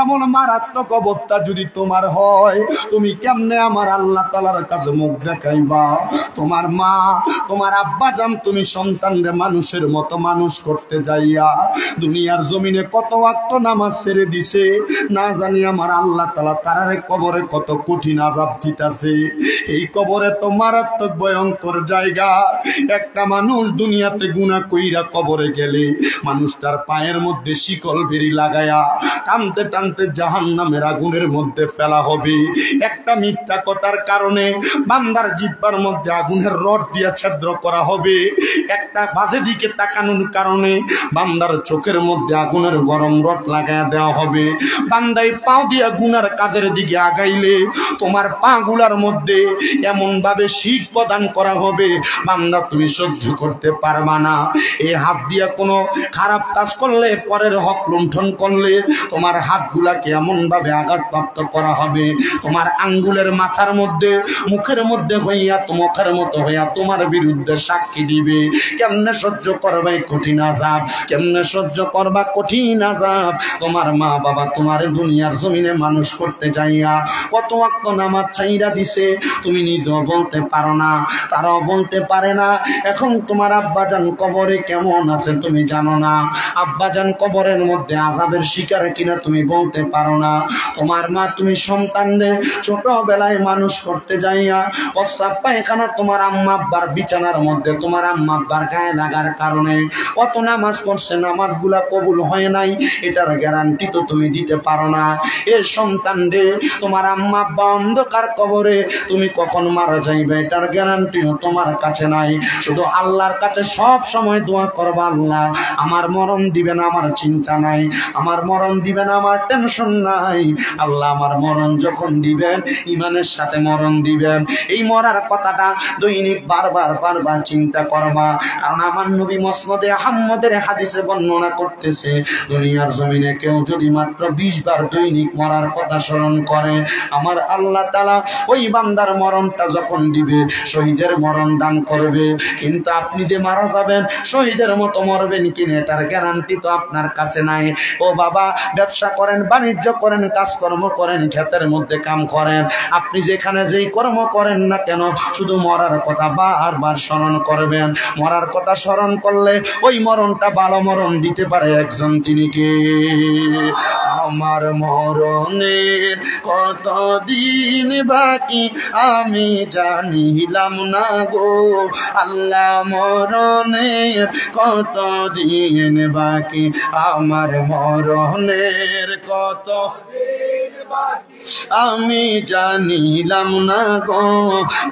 Speaker 1: এমন মারাত্মক অবস্থা যদি তোমার হয়, তুমি কেমনে আমার আল্লাহ তাআলার কাছে মুখ দেখাইবা? তোমার মা তোমার আব্বা জান তুমি সন্তানরে মানুষের মতো মানুষ করতে যাইয়া দুনিয়ার জমিনে কত ওয়াক্ত নামাজ ছেড়ে দিছে, না জানি আমার আল্লাহ তাআলা তারারে কবরে কত কঠিন আযাব দিতেছে। এই কবরে তো মারাত্মক ভয়ঙ্কর জায়গা। একটা মানুষ দুনিয়াতে গুনাহ কইরা কবরে গেলে মানুষটার পায়ের মধ্যে শিকল বেরি লাগায়া টানতে টানতে জাহান্নামের আগুনের মধ্যে ফেলা হবে। একটা মিথ্যা কথার কারণে বান্দার জিহ্বার মধ্যে আগুনের রড দিয়া ছিদ্র করা হবে। একটা বাজে দিকে তাকানোর কারণে বান্দার চোখের মধ্যে আগুনের গরম রড লাগায়া দেওয়া হবে। বান্দাই পাও দিয়া গুনার কাজের দিকে আগাইলে তোমার পা গুলার মধ্যে এমন ভাবে শিক প্রদান করা হবে বান্দা তুমি সহ্য করতে পারবা না। এই হাত দিয়া কোনো খারাপ কাজ করলে, পরের হক লুণ্ঠন করলে তোমার হাতগুলাকে এমন ভাবে আঘাতপ্রাপ্ত করা হবে, তোমার আঙ্গুলের মাথার মধ্যে মুখের মধ্যে হইয়া মুখের মতো হইয়া তোমার বিরুদ্ধে সাক্ষী দিবে। কেমনে সহ্য করবে কঠিন আযাব, কেমনে সহ্য করবা কঠিন আযাব? তোমার মা বাবা তোমার দুনিয়ার জমিনে মানুষ করতে যাইয়া কত ওয়াক্ত নামাজ ছাইরা দিছে, তুমি নিজেও বলতে পারো না, তারাও বলতে পারে না। এখন তোমার আব্বাজান কবরে কেমন আছে তুমি জানো না, আব্বাজান কবরের মধ্যে আযাবের শিকার কিনা তুমি বলতে পারো না। তোমার মা তুমি সন্তানদের ছোটবেলায় মানুষ করতে যাইয়া প্রস্রাব পায়খানা তোমার আম্মা আব্বার বিছানার মধ্যে তোমার আম্মা আব্বার গায়ে লাগার কারণে কত নামাজ পড়ছে, নামাজগুলা কবুল হয় নাই, এটার গ্যারান্টি তো তুমি দিতে পারো না। এ সন্তানদের তোমার আম্মা আব্বা অন্ধকার কবরে তুমি কখন মারা যাইবে এটার গ্যারান্টিও তোমার কাছে নাই। শুধু আল্লাহর কাছে সব সময় দোয়া করবা, আল্লাহ আমার মরণ দিবেন আমার চিন্তা নাই, আমার মরণ দিবেন আমার টেনশন নাই, আল্লাহ আমার মরণ যখন দিবেন ইমানের সাথে মরণ দিবেন। এই মরার কথাটা দৈনিক বারবার বারবার চিন্তা করবা, কারণ আমার নবী মুসনদে আহমদের হাদিসে বর্ণনা করতেছে দুনিয়ার জমিনে কেউ যদি মাত্র 20 বার দৈনিক মরার কথা স্মরণ করে আমার আল্লাহ তাআলা ওই বান্দার মরণটা যখন দিবে শহীদের মরণ দান করবে। কিন্তু আপনি যে মারা যাবেন শহীদের মতো মরবেন কিনা এটার গ্যারান্টি তো আপনার কাছে নাই। ও বাবা, ব্যবসা করেন, বাণিজ্য করেন, কাজকর্ম করেন, ক্ষেতের মধ্যে কাম করেন, আপনি যেখানে যেই কর্ম করেন না কেন শুধু মরার কথা বারবার স্মরণ করবেন। মরার কথা স্মরণ করলে ওই মরণটা ভালো মরণ দিতে পারে একজন, তিনি কে? আমার মরণের কতদিন বাকি আমি জানিলাম না গো আল্লাহ, মরণের কতদিন বাকি, আমার মরণের কতদিন বাকি আমি জানিলাম না গো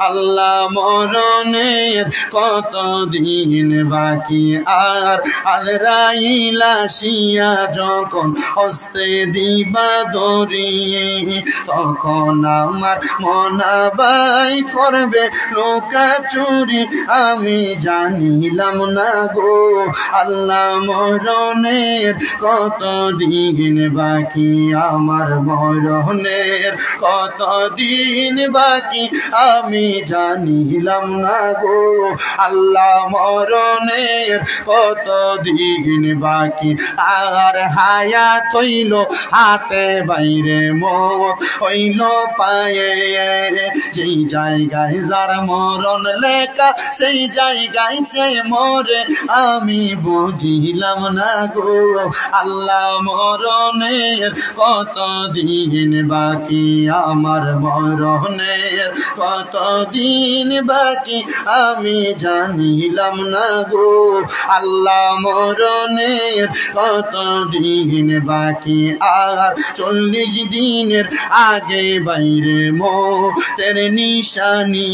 Speaker 1: আল্লাহ, মরণের কতদিন বাকি। আর আজরাইল আসিয়া যখন হস্তে দিবা দরিয়ে, তখন আমার মনাবাই করবে লুকাচুরি, আমি জানিলাম না গো আল্লাহ মরণের কত দিন বাকি, আমার মরণের কত দিন বাকি, আমি জানিলাম না গো আল্লাহ মরণের কত দিন বাকি। আর হায়াত হইল হাতে বাইরে, মত হইল পায়ে, যেই জায়গায় যার মরণ লেখা সেই জায়গায় সে মরে, আমি বুঝিলাম না গো আল্লাহ মরণের কত দিন বাকি, আমার মরণের কত দিন বাকি, আমি জানিলাম না গো আল্লাহ মরণের কত দিন বাকি। আর 40 দিনের আগে বাইরে মতের নিশানি,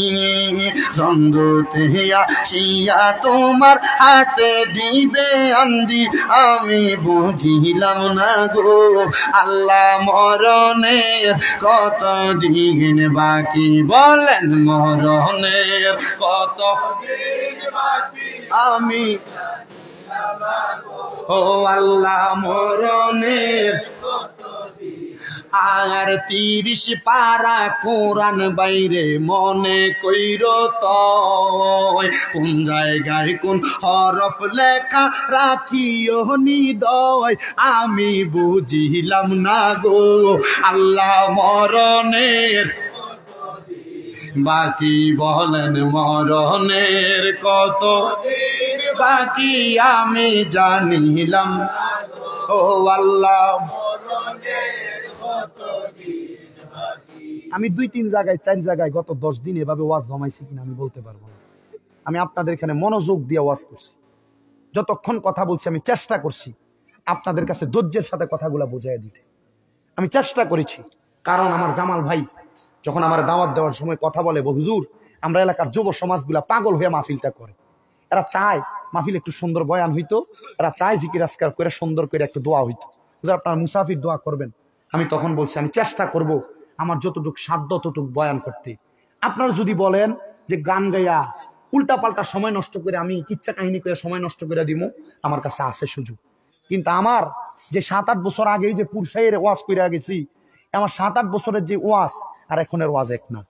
Speaker 1: জন্দতে আসিয়া তোমার হাতে দিবে আন্দি, আমি বুঝিলাম না গো আল্লাহ মরণের কত দিন বাকি। বলেন মরণের কত দিন বাকি, আমি ও আল্লাহ মরণের। আর 30 পারা কোরআন বাইরে মনে কইর তো, কোন জায়গায় কোন হরফ লেখা রাখিও নিদয়, আমি বুঝিলাম না গো আল্লাহ মরণের বাকি। বলেন মরণের কত দিন বাকি, আমি জানিলাম ও আল্লাহ। আমি 2-3 জায়গায় 4 জায়গায় গত 10 দিন এভাবে ওয়াজ জমাইছি কিনা আমি বলতে পারবো না। আমি আপনাদের এখানে মনোযোগ দিয়ে ওয়াজ করছি, যতক্ষণ কথা বলছি আমি চেষ্টা করছি আপনাদের কাছে ধৈর্যের সাথে কথাগুলো বুঝাই দিতে, আমি চেষ্টা করেছি। কারণ আমার জামাল ভাই যখন আমার দাওয়াত দেওয়ার সময় কথা বলে, হুজুর আমরা এলাকার যুব সমাজগুলা পাগল হয়ে মাহফিলটা করে, এরা চায় মাহফিল একটু সুন্দর বয়ান হইতো, এরা চায় জিকির আজকার করে সুন্দর করে একটু দোয়া হইতো, হুজুর আপনারা মুসাফির দোয়া করবেন। আমি তখন বলছি আমি চেষ্টা করব আমার যতটুক সাধ্য ততটুক বয়ান করতে। আপনারা যদি বলেন যে গান গাইয়া উল্টা পাল্টা সময় নষ্ট করে আমি কিচ্ছা কাহিনী করে সময় নষ্ট করে দিব, আমার কাছে আছে সুযোগ। কিন্তু আমার যে 7-8 বছর আগেই যে পুরসাইয়ের ওয়াজ করে গেছি, আমার 7-8 বছরের যে ওয়াজ আর এখনের ওয়াজ এক না,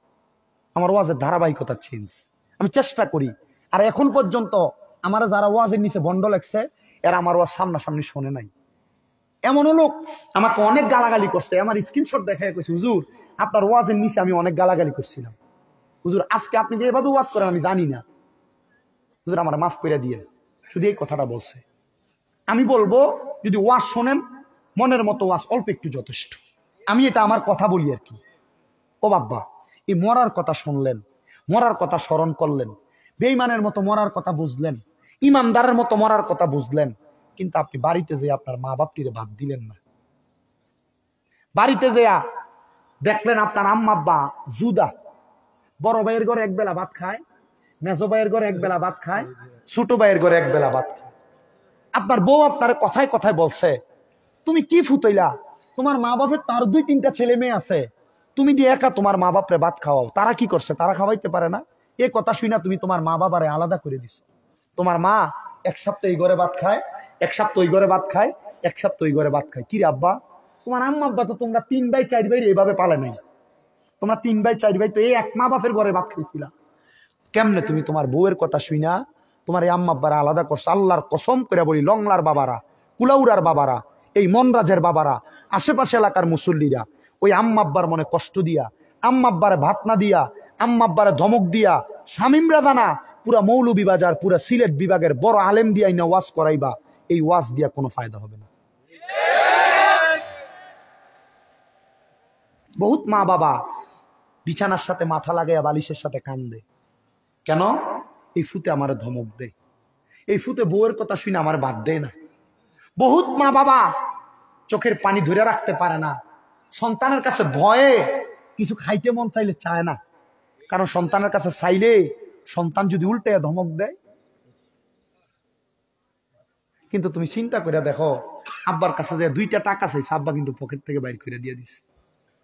Speaker 1: আমার ওয়াজের ধারাবাহিকতা চেঞ্জ। আমি চেষ্টা করি। আর এখন পর্যন্ত আমার যারা ওয়াজের নিচে বন্ড লাগছে এরা আমার ওয়াজ সামনাসামনি শোনে নাই। এমন লোক আমাকে অনেক গালাগালি করছে, আমার স্ক্রিনশট দেখায় কইছে হুজুর আপনার ওয়াজের নিচে আমি অনেক গালাগালি করছিলাম, হুজুর আজকে আপনি যে এভাবে ওয়াজ করেন আমি জানি না, হুজুর আমার মাফ করে দিয়ে, শুধু এই কথাটা বলছে। আমি বলবো যদি ওয়াজ শোনেন মনের মতো ওয়াজ অল্প একটু যথেষ্ট। আমি এটা আমার কথা বলি আর কি। ও বাবা, এই মরার কথা শুনলেন, মরার কথা স্মরণ করলেন, বেঈমানের মতো মরার কথা বুঝলেন, ইমানদারের মতো মরার কথা বুঝলেন, কিন্তু আপনি বাড়িতে যে আপনার মা বাপটিরে ভাত দিলেন না। বাড়িতে যে দেখলেন আপনার আম্মা আব্বা জুদা, বড় ভাইয়ের ঘরে এক বেলা ভাত খায়, মেজো ভাইয়ের ঘরে এক বেলা ভাত খায়, ছোট ভাইয়ের ঘরে এক বেলা ভাত খায়। আপনার বউ আপনার কথায় কথায় বলছে তুমি কি ফুটাইলা, তোমার মা বাপের তার 2-3টা ছেলে মেয়ে আছে, তুমি দিয়ে একা তোমার মা বাপরে ভাত খাওয়াও, তারা কি করছে, তারা খাওয়াইতে পারে না। এই কথা শুই না তুমি তোমার মা বাবারে আলাদা করে দিছো। তোমার মা এক সপ্তাহ এই ঘরে ভাত খায়, এক সপ্তাহ ওই ঘরে ভাত খায়, এক সপ্তাহ ওই ঘরে ভাত খায়। কি রে আব্বা, তোমার আম্মা আব্বা তো তোমরা 3 ভাই 4 ভাই এইভাবে পালে নাই, তোমরা 3 ভাই 4 ভাই তো এই এক মা বাপের ঘরে ভাত খাইছিলা, কেমনে তুমি তোমার বউয়ের কথা শুই না তোমার এই আম্মা আব্বারা আলাদা করছো। আল্লাহর কসম করে বলি, লংলার বাবারা, কুলাউরার বাবারা, এই মনরাজের বাবারা, আশেপাশে এলাকার মুসল্লিরা ওই আম্মা আব্বার মনে কষ্ট দিয়া, আম্মা আব্বারে ভাত না দিয়া, আম্মা আব্বারে ধমক দিয়া, শামিমরা জানা পুরা মৌলভী বাজার পুরা সিলেট বিভাগের বড় আলেম দিয়া না ওয়াজ করাইবা, এই ওয়াজ দিয়া কোনো ফায়দা হবে না। বহুত মা বাবা বিছানার সাথে মাথা লাগাইয়া বালিশের সাথে কান্দে, কেন? এই ফুতে আমার ধমক দেয়, এই ফুতে বউয়ের কথা শুনে আমার বাদ দেয় না। বহুত মা বাবা চোখের পানি ধরে রাখতে পারে না, সন্তানের কাছে ভয়ে কিছু খাইতে মন চাইলে চায় না, কারণ সন্তানের কাছে চাইলে সন্তান যদি উল্টে ধমক দেয়,
Speaker 2: কিন্তু তুমি চিন্তা করে দেখো, আব্বার কাছে যে 2টা টাকা চাইছে, আব্বা কিন্তু পকেট থেকে বাইর করে দিয়ে দিছে।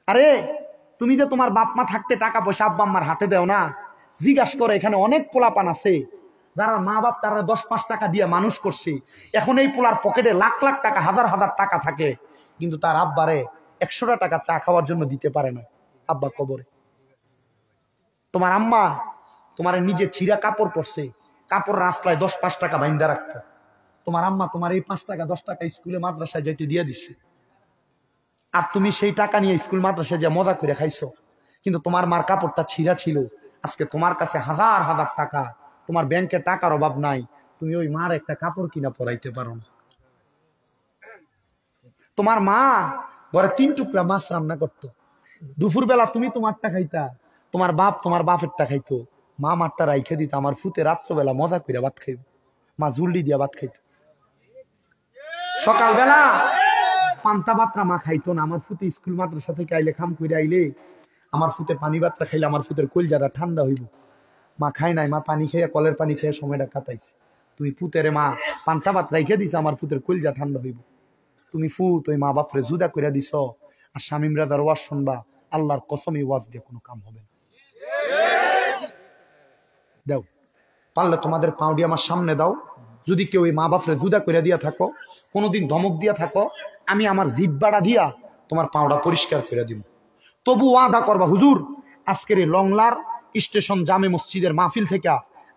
Speaker 2: আরে তুমি যে তোমার বাপ মা থাকতে টাকা পয়সা আব্বা আম্মার হাতে দেও না, জিজ্ঞাসা করে এখানে অনেক পোলাপান আছে যারা মা বাপ তারা 10-5 টাকা দিয়ে মানুষ করছে, এখন এই পোলার পকেটে লাখ লাখ টাকা, হাজার হাজার টাকা থাকে, কিন্তু তার আব্বারে 100টা টাকা চা খাওয়ার জন্য দিতে পারে না, আব্বা কবরে। তোমার আম্মা তোমার নিজে ছিঁড়া কাপড় পরছে, কাপড় রাস্তায় 10-5 টাকা বাইন্দা রাখতো, তোমার আম্মা তোমার এই 5 টাকা 10 টাকা স্কুলে মাদ্রাসায় যাইতে দিয়ে দিচ্ছে, আর তুমি সেই টাকা নিয়ে স্কুল মাদ্রাসায় যে মজা করে খাইছো। কিন্তু তোমার মার কাপড়টা ছিঁড়া ছিল, আজকে তোমার কাছে হাজার হাজার টাকা, তোমার ব্যাংকে টাকার অভাব নাই, তুমি ওই মার একটা কাপড় কিনা পরাইতে পারো না। তোমার মা ঘরে 3 টুকরা মাছ রান্না করতো, দুপুর বেলা তুমি তোমারটা খাইতা, তোমার বাপ তোমার বাপেরটা খাইতো, মা মারটা রাইখে দিত, আমার ফুতে রাত্রবেলা মজা করে ভাত খাইব, মা জুল্লি দিয়া ভাত খাইতো। সকালবেলা পান্তা বাতরা মা খাইতো না, আমার ফুতে স্কুল মাদ্রাসা থেকে আইলে খাম করে আইলে আমার ফুতে পানি বাতরা খাইলে আমার ফুতের কলজাটা ঠান্ডা হইব, মা খাই নাই, মা পানি খেয়ে কলের পানি খেয়ে সময়টা কাটাইছে। তুমি ফুতেরে মা পান্তা ভাত রাইখে দিছে, আমার ফুতের কলজা ঠান্ডা হইব। তুমি ফুত ওই মা বাপরে জুদা করে দিছ, আর শামীম রাজার ওয়াজ শুনবা, আল্লাহর কসম এই ওয়াজ দিয়ে কোনো কাম হবে না। দাও পারলে তোমাদের পাউডি আমার সামনে দাও, যদি কেউ এই মা বাপরে জুদা করে দিয়া থাকো, কোনোদিন ধমক দিয়া থাকো, আমি আমার জিব্বাটা দিয়া তোমার পাউডা পরিষ্কার করে দিব। তবু ওয়াদা করবা, হুজুর আজকের এই লংলার স্টেশন জামে মসজিদের মাহফিল থেকে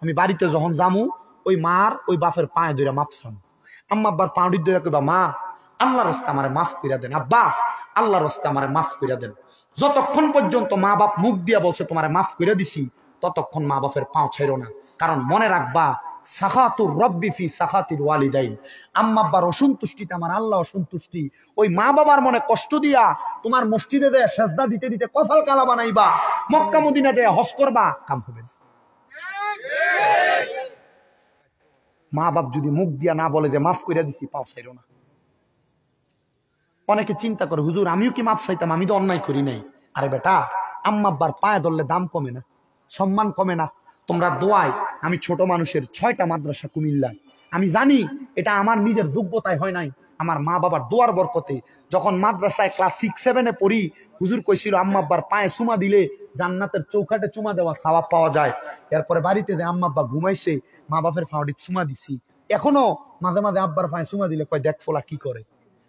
Speaker 2: আমি বাড়িতে যখন যামু, ওই মার ওই বাপের পায়ে ধরে মাপ চাম, আম্মা আব্বার পাউডি ধরে কইবা, মা আল্লাহর রাস্তা আমারে মাফ কইরা দেন, আব্বা আল্লাহর রাস্তা আমারে মাফ কইরা দেন। যতক্ষণ পর্যন্ত মা বাপ মুখ দিয়া বলছে তোমারে মাফ কইরা দিছি, ততক্ষণ মা বাপের পাও ছাইরো না। কারণ মনে রাখবা, সাখাতুর রব্বি ফি সাখাতির ওয়ালিদাইন, আম্মা আব্বার অসন্তুষ্টিতে আমার আল্লাহ অসন্তুষ্টি। ওই মা বাবার মনে কষ্ট দিয়া তোমার মসজিদে দেয় সেজদা দিতে দিতে কপাল কালা বানাইবা, মক্কা মদিনা যায় হজ করবা, কাম হবে না। মা বাপ যদি মুখ দিয়া না বলে যে মাফ কইরা দিছি, পাও ছাইরো না। অনেকে চিন্তা করে, হুজুর আমিও কি মাপ চাইতাম, আমি তো অন্যায় করি নাই। আরে বেটা, আম্মা আব্বার পায়ে ধরলে দাম কমে না, সম্মান কমে না। তোমরা দোয়ায়, আমি ছোট মানুষের 6টা মাদ্রাসা কুমিল্লায়, আমি জানি এটা আমার নিজের যোগ্যতায় হয় নাই, আমার মা বাবার দোয়ার বরকতে। যখন মাদ্রাসায় ক্লাস 6-7-এ পড়ি, হুজুর কইছিল আম্মা আব্বার পায়ে চুমা দিলে জান্নাতের চৌকাটে চুমা দেওয়া সওয়াব পাওয়া যায়। এরপরে বাড়িতে যে আম্মা আব্বা ঘুমাইছে, মা বাপের পাউডি চুমা দিছি, এখনো মাঝে মাঝে আব্বার পায়ে চুমা দিলে কয় দেখ ফোলা কি করে।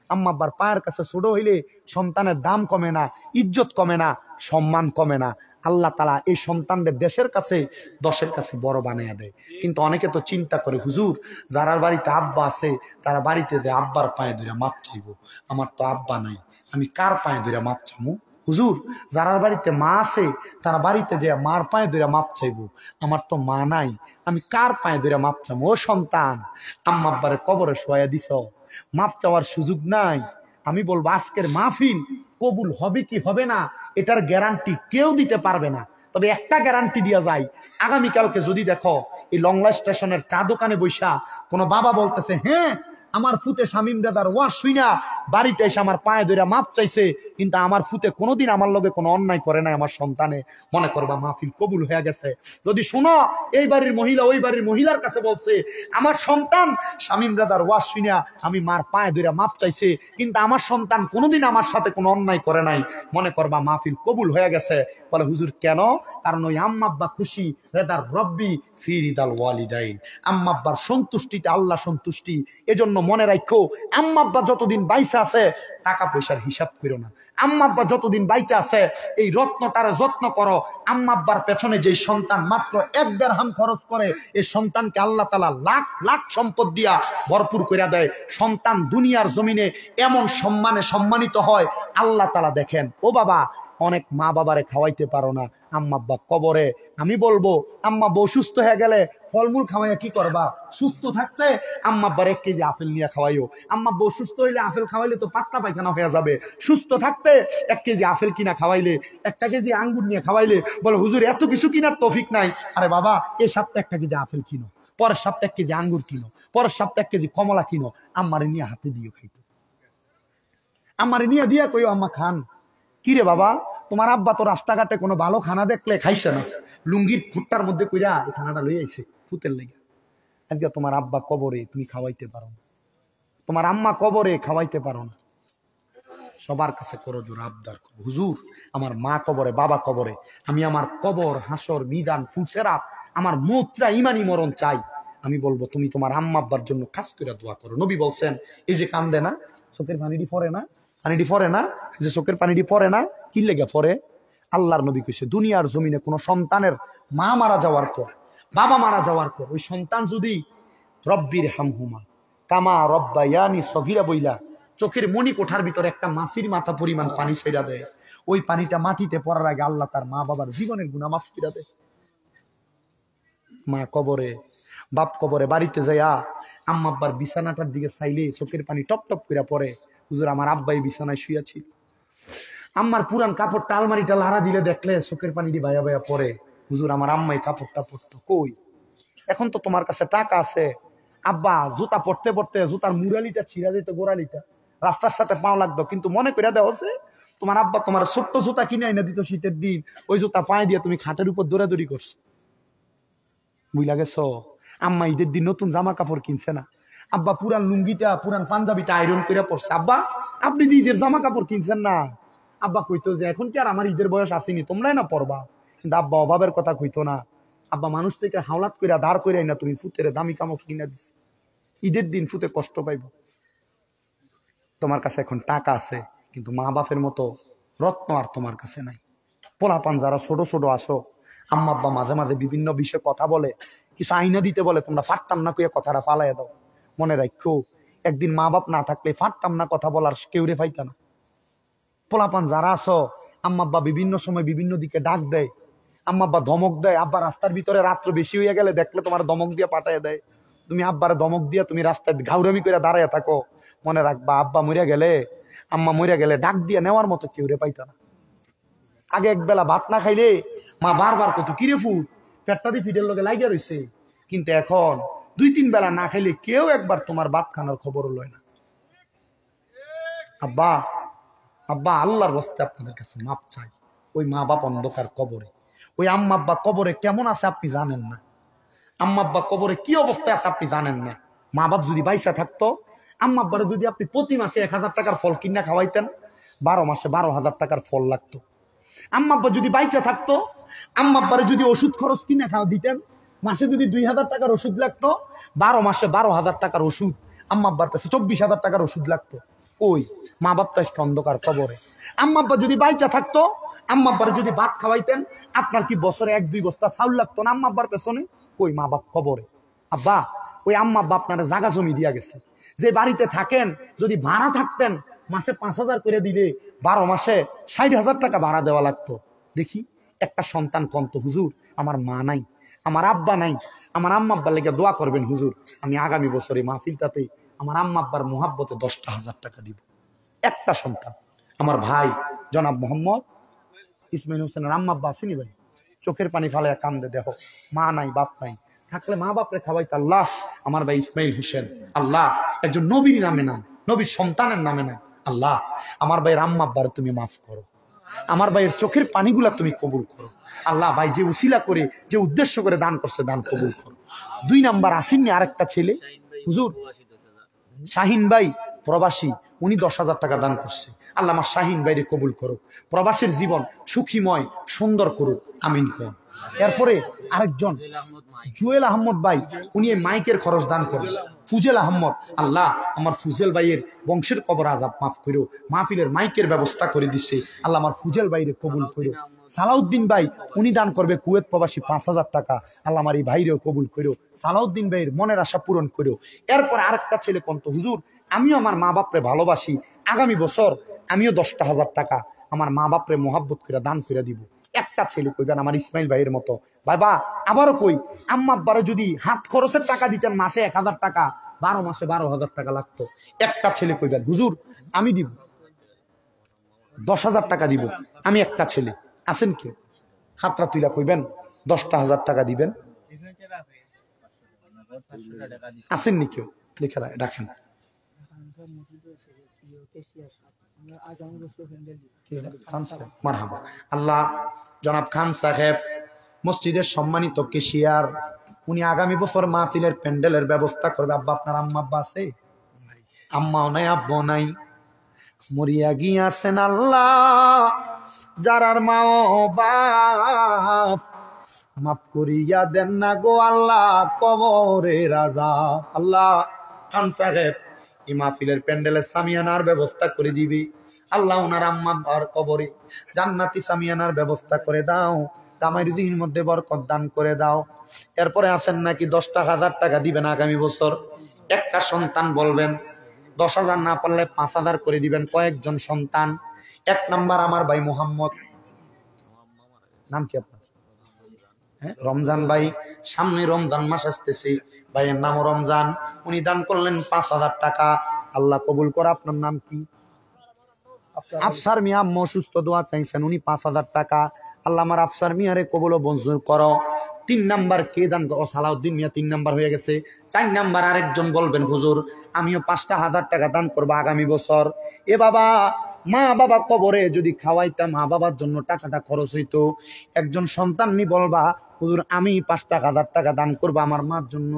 Speaker 2: আম্মা আব্বার পায়ের কাছে ছোট হইলে সন্তানের দাম কমে না, ইজ্জত কমে না, সম্মান কমে না। আল্লাহ তাআলা এই সন্তানদের দেশের কাছে 10-এর কাছে বড় বানিয়ে দেয়। কিন্তু অনেকে তো চিন্তা করে, হুজুর যারা বাড়িতে আব্বা আছে তারা বাড়িতে যে আব্বার পায়ে ধরে মাপ চাইব, আমার তো আব্বা নাই, আমি কার পায়ে ধরে মাপ চামু? হুজুর যারা বাড়িতে মা আছে তারা বাড়িতে যে মার পায়ে ধরে মাপ চাইব, আমার তো মা নাই, আমি কার পায়ে ধরে মাপ চামু? ও সন্তান, আম্মা আব্বারে কবরে শোয়া দিছ, মাপ চাওয়ার সুযোগ নাই। আমি বলবো আজকের মাহফিল কবুল হবে কি হবে না এটার গ্যারান্টি কেউ দিতে পারবে না। তবে একটা গ্যারান্টি দিয়া যায়, আগামীকালকে যদি দেখো এই লংলা স্টেশনের চা দোকানে বৈশা কোনো বাবা বলতেছে, হ্যাঁ আমার ফুতে শামীম দাদার ওয়াজ শুইনা বাড়িতে এসে আমার পায়ে ধরে মাপ চাইছে, কিন্তু আমার ফুতে কোনোদিন আমার লগে কোনো অন্যায় করে নাই, আমার সন্তানে, মনে করবা মাহফিল কবুল হয়ে গেছে। যদি শুনো এই বাড়ির মহিলা ওই বাড়ির মহিলার কাছে বলছে, আমার সন্তান শামীম দাদার ওয়াজ শুইনা আমি মার পায়ে ধরে মাপ চাইছে, কিন্তু আমার সন্তান কোনোদিন আমার সাথে কোনো অন্যায় করে নাই, মনে করবা মাহফিল কবুল হয়ে গেছে। বলে হুজুর কেন? কারণ ওই আম্মা আব্বা খুশি, রেদার রব্বি ফি রিদাল ওয়ালিদাইন, আম্মা আব্বার সন্তুষ্টিতে আল্লাহ সন্তুষ্টি। এজন্য মনে রাখো, আম্মা আব্বা যতদিন বাইচা আছে টাকা পয়সার হিসাব করো না। আম্মা আব্বা যতদিন বাইচা আছে এই রত্নটারে যত্ন করো। আম্মা আব্বার পেছনে যে সন্তান মাত্র 1 দিরহাম খরচ করে, এই সন্তানকে আল্লাহ তাআলা লাখ লাখ সম্পদ দিয়া ভরপুর করে দেয়। সন্তান দুনিয়ার জমিনে এমন সম্মানে সম্মানিত হয়, আল্লাহ তাআলা দেখেন। ও বাবা, অনেক মা বাবারে খাওয়াইতে পারো না, আম্মা আব্বা কবরে। আমি বলবো আম্মা আব্বা অসুস্থ হয়ে গেলে ফলমূল খাওয়াইয়া কি করবা? সুস্থ থাকতে আম্মা আব্বার 1 কেজি আপেল নিয়ে খাওয়াইও। আম্মা আব্বা অসুস্থ হইলে আপেল খাওয়াইলে তো পাতলা পায়খানা হয়ে যাবে। সুস্থ থাকতে 1 কেজি আপেল কিনা খাওয়াইলে, 1 কেজি আঙ্গুর নিয়ে খাওয়াইলে বলে হুজুর এত কিছু কিনার তৌফিক নাই। আরে বাবা, এই সপ্তাহে 1 কেজি আপেল কিনো, পরের সপ্তাহে 1 কেজি আঙ্গুর কিনো, পরের সপ্তাহে 1 কেজি কমলা কিনো, আম্মারে নিয়ে হাতে দিও খাইতো। আম্মারে নিয়ে দিয়া কইও আম্মা খান। কিরে বাবা, তোমার আব্বা তো রাস্তাঘাটে কোনো ভালো খানা দেখলে খাইছে না, লুঙ্গির খুঁটটার মধ্যে কইরা এই খানাটা লই আইছে ফুতের লেগে। আজকে তোমার আব্বা কবরে, তুমি খাওয়াইতে পারো না। তোমার আম্মা কবরে খাওয়াইতে পারো না, সবার কাছে করো জোর আবদার করো, হুজুর আমার মা কবরে, বাবা কবরে, আমি আমার কবর, হাসর, মিজান, ফুলসেরাত, আমার মুত্রা ইমানি মরণ চাই। আমি বলবো তুমি তোমার আম্মা আব্বার জন্য খাস করে দোয়া করো। নবী বলছেন এই যে কান্দে না, চোখের পানিটি পড়ে না, পানিটি পড়ে না, যে চোখের পানিটি পড়ে না, কি লেগে পড়ে? আল্লাহর নবী কইছে দুনিয়ার জমিনে কোন সন্তানের মা মারা যাওয়ার পর, বাবা মারা যাওয়ার পর ওই সন্তান যদি রব্বির হামহুমা কামা রব্বায়ানি সগীরা বইলা চোখের মনি কোঠার ভিতরে একটা মাছির মাথা পরিমাণ পানি ছেড়া দেয়, ওই পানিটা মাটিতে পড়ার আগে আল্লাহ তার মা বাবার জীবনের গুনাহ মাফ করে দেয়। মা কবরে, বাপ কবরে, বাড়িতে যাইয়া আম্মা আব্বার বিছানাটার দিকে চাইলে চোখের পানি টপ টপ করে পড়ে, হুজুর আমার আব্বাই বিছানায় শুয়েছিল। আম্মার পুরান কাপড়টা আলমারিটা লাড়া দিলে দেখলে চোখের পানি দিয়ে ভাইয়া ভাইয়া পড়ে, হুজুর আমার আম্মাই কাপড়টা পরতো। কই, এখন তো তোমার কাছে টাকা আছে, আব্বা জুতা পড়তে পড়তে জুতার মুরালিটা ছিঁড়া যেত, গোড়ালিটা রাস্তার সাথে পাও লাগতো, কিন্তু মনে করে দেওয়া আছে তোমার আব্বা তোমার ছোট্ট জুতা কিনে এনে দিত শীতের দিন, ওই জুতা পায়ে দিয়ে তুমি খাটের উপর দৌড়াদৌড়ি করছো। বুঝলা গেছো? আম্মা ঈদের দিন নতুন জামা কাপড় কিনছে না, আব্বা পুরান লুঙ্গিটা পুরান পাঞ্জাবিটা আয়রন করে পড়ছে। আব্বা আপনি যে ঈদের জামা কাপড় কিনছেন না, আব্বা কইতো যে এখন কি আর আমার ঈদের বয়স আসেনি, তোমরাই না পড়বা। কিন্তু আব্বা অভাবের কথা কইতো না, আব্বা মানুষ থেকে হাওলাত করে দাঁড় করে না তুমি ফুতের দামি কামড় কিনা দিস, ঈদের দিন ফুতে কষ্ট পাইব। তোমার কাছে এখন টাকা আছে, কিন্তু মা বাপের মতো রত্ন আর তোমার কাছে নাই। পোলাপান যারা ছোট ছোট আসো, আম্মা আব্বা মাঝে মাঝে বিভিন্ন বিষয়ে কথা বলে, কিছু আইনা দিতে বলে, তোমরা ফাটতাম না কইয়া কথাটা ফালাইয়া দাও। মনে রাখো একদিন মা বাপ না থাকলে ফাটতাম না কথা বলার কেউ রে পাইতা না। পোলাপান যারা আসো, আম্মা আব্বা বিভিন্ন সময় বিভিন্ন দিকে ডাক দেয়, আম্মা আব্বা ধমক দেয়, আব্বা রাস্তার ভিতরে রাত্র বেশি হইয়া গেলে দেখলে তোমার ধমক দিয়ে পাঠাইয়া দেয়, তুমি আব্বার ধমক দিয়া তুমি রাস্তায় ঘাউরামি করে দাঁড়াইয়া থাকো। মনে রাখবা আব্বা মরিয়া গেলে, আম্মা মরিয়া গেলে ডাক দিয়া নেওয়ার মতো কেউ রে পাইতা না। আগে একবেলা ভাত না খাইলে মা বারবার কত কিরে ফুট পেটটা দিয়ে ফিডের লগে লাগিয়া রয়েছে, কিন্তু এখন 2-3 বেলা না খাইলে কেউ একবার তোমার ভাত খানার খবরও লয় না। আব্বা আব্বা আল্লাহর রাস্তায় আপনাদের কাছে মাপ চাই। ওই মা বাপ অন্ধকার কবরে, ওই আম্মা আব্বা কবরে কেমন আছে আপনি জানেন না, আম্মা আব্বা কবরে কি অবস্থায় আছে আপনি জানেন না। মা বাপ যদি বাইসা থাকতো, আম্মা আব্বারে যদি আপনি প্রতি মাসে 1000 টাকার ফল কিনা খাওয়াইতেন, 12 মাসে 12,000 টাকার ফল লাগতো। আম্মা আব্বা যদি বাইচা থাকতো, আম্মা আব্বারে যদি ওষুধ খরচ কিনে খাওয়া দিতেন, মাসে যদি 2000 টাকার ওষুধ লাগতো, 12 মাসে 12,000 টাকার ওষুধ, আম্মা আব্বার কাছে 24,000 টাকার ওষুধ লাগতো। ওই মা বাপ তো আজকে অন্ধকার কবরে। আম্মা আব্বা যদি বাইচা থাকতো, আম্মা আব্বারে যদি ভাত খাওয়াইতেন, আপনার কি বছরে 1-2 বস্তা চাউল লাগতো না আম্মা আব্বার পেছনে? ওই মা বাপ কবরে। আব্বা ওই আম্মা আব্বা আপনারা জায়গা জমি দিয়া গেছে, যে বাড়িতে থাকেন যদি ভাড়া থাকতেন, মাসে 5,000 করে দিলে 12 মাসে 60,000 টাকা ভাড়া দেওয়া লাগতো। দেখি একটা সন্তান কন্ত, হুজুর আমার মা নাই, আমার আব্বা নাই, আমার আম্মা আব্বার লেগে দোয়া করবেন হুজুর, আমি আগামী বছরে মাহফিলটাতে আমার আম্মা আব্বার মোহাব্বতে 10,000 টাকা দিব। একটা সন্তান। আমার ভাই জনাব মোহাম্মদ ইসমাইল হোসেনের আম্মা আব্বা আসেনি ভাই, চোখের পানি ফালাইয়া কান্দে, দেখো মা নাই বাপ নাই, থাকলে মা বাপরে খাওয়াইতে আল্লাহ। আমার ভাই ইসমাইল হোসেন আল্লাহ একজন নবীর নামে নাম, নবীর সন্তানের নামে নাম, আল্লাহ আমার ভাইয়ের আম্মা আব্বার তুমি মাফ করো, আমার ভাইয়ের চোখের পানিগুলা তুমি কবুল করো আল্লাহ। ভাই যে উসিলা করে যে উদ্দেশ্য করে দান করছে, দান কবুল করো। 2 নাম্বার আসেননি আরেকটা ছেলে হুজুর, শাহিন ভাই প্রবাসী, উনি 10,000 টাকা দান করছে। আল্লাহ আমার শাহিন ভাইরে কবুল করো, প্রবাসীর জীবন সুখীময় সুন্দর করুক, আমিন কর। এরপরে আরেকজন জুয়েল আহমদ ভাই, উনি এই মাইকের খরচ দান করেন। ফুজেল আহমদ, আল্লাহ আমার ফুজেল ভাইয়ের বংশের কবর আজাব মাফ করো, মাহফিলের মাইকের ব্যবস্থা করে দিছে, আল্লাহ আমার ফুজেল ভাইরে কবুল করো। সালাউদ্দিন ভাই উনি দান করবে কুয়েত প্রবাসী 5,000 টাকা, আল্লাহ আমার এই ভাইরেও কবুল করো, সালাউদ্দিন ভাইয়ের মনের আশা পূরণ করো। এরপরে আরেকটা ছেলে কন্ত, হুজুর আমিও আমার মা বাপরে ভালোবাসি, আগামী বছর আমিও 10,000 টাকা আমার মা বাপরে মোহাব্বত করে দান করে দিব। একটা ছেলে কইবেন আমার ইসমাইল ভাইয়ের মতো। বাবা আবারও কই, আম্মা আব্বারে যদি হাত খরচের টাকা দিতেন মাসে 1000 টাকা, 12 মাসে 12,000 টাকা লাগতো। একটা ছেলে কইবেন হুজুর আমি দিব 10,000 টাকা দিব, আমি একটা ছেলে, আছেন কেউ? হাতরা তুইলা কইবেন 10,000 টাকা দিবেন, আসেননি কেউ? লিখে রাখেন। মারহাবা। আল্লাহ জনাব খান সাহেব মসজিদের সম্মানিত কেশিয়ার, উনি আগামী বছর মাহফিলের প্যান্ডেলের ব্যবস্থা করবে। আব্বা আপনার আম্মা আব্বা আছে? আম্মাও নাই আব্বু নাই, মরিয়া গিয়াছেন আল্লাহ যারার মা ও বাপ, মাফ করিয়া দেন না গো আল্লাহ কবরে রাজা। আল্লাহ খান সাহেব এই মাহফিলের প্যান্ডেলের সামিয়ানার ব্যবস্থা করে দিবি আল্লাহ, ওনার আম্মা আর কবরে জান্নাতি সামিয়ানার ব্যবস্থা করে দাও, কামাই রুজির মধ্যে বরকত দান করে দাও। এরপরে আছেন নাকি 10,000 টাকা দিবেন আগামী বছর, একটা সন্তান বলবেন, 10,000 না পারলে 5,000 করে দিবেন। কয়েকজন সন্তান? 1 নাম্বার আমার ভাই মোহাম্মদ, নাম কি আপনার? রমজান ভাই, সামনে রমজান মাস আসতেছে, ভাইয়ের নাম রমজান, উনি দান করলেন 5,000 টাকা, আল্লাহ কবুল করে। আপনার নাম কি? আফসার মিয়া, আম্মু অসুস্থ, দোয়া চাইছেন, উনি 5,000 টাকা, আল্লাহ আমার আফসার মিয়ারে কবুল ও মঞ্জুর করো। 3 নাম্বার কে দান? ও সালাউদ্দিন মিয়া 3 নাম্বার হয়ে গেছে। 4 নাম্বার আরেকজন বলবেন, হুজুর আমিও 5,000 টাকা দান করবো আগামী বছর। এ বাবা, মা বাবা কবরে যদি খাওয়াইতাম, মা বাবার জন্য টাকাটা খরচ হইতো। একজন সন্তান নি বলবা, হুজুর আমি 5,000 টাকা দান করবো আমার মার জন্য।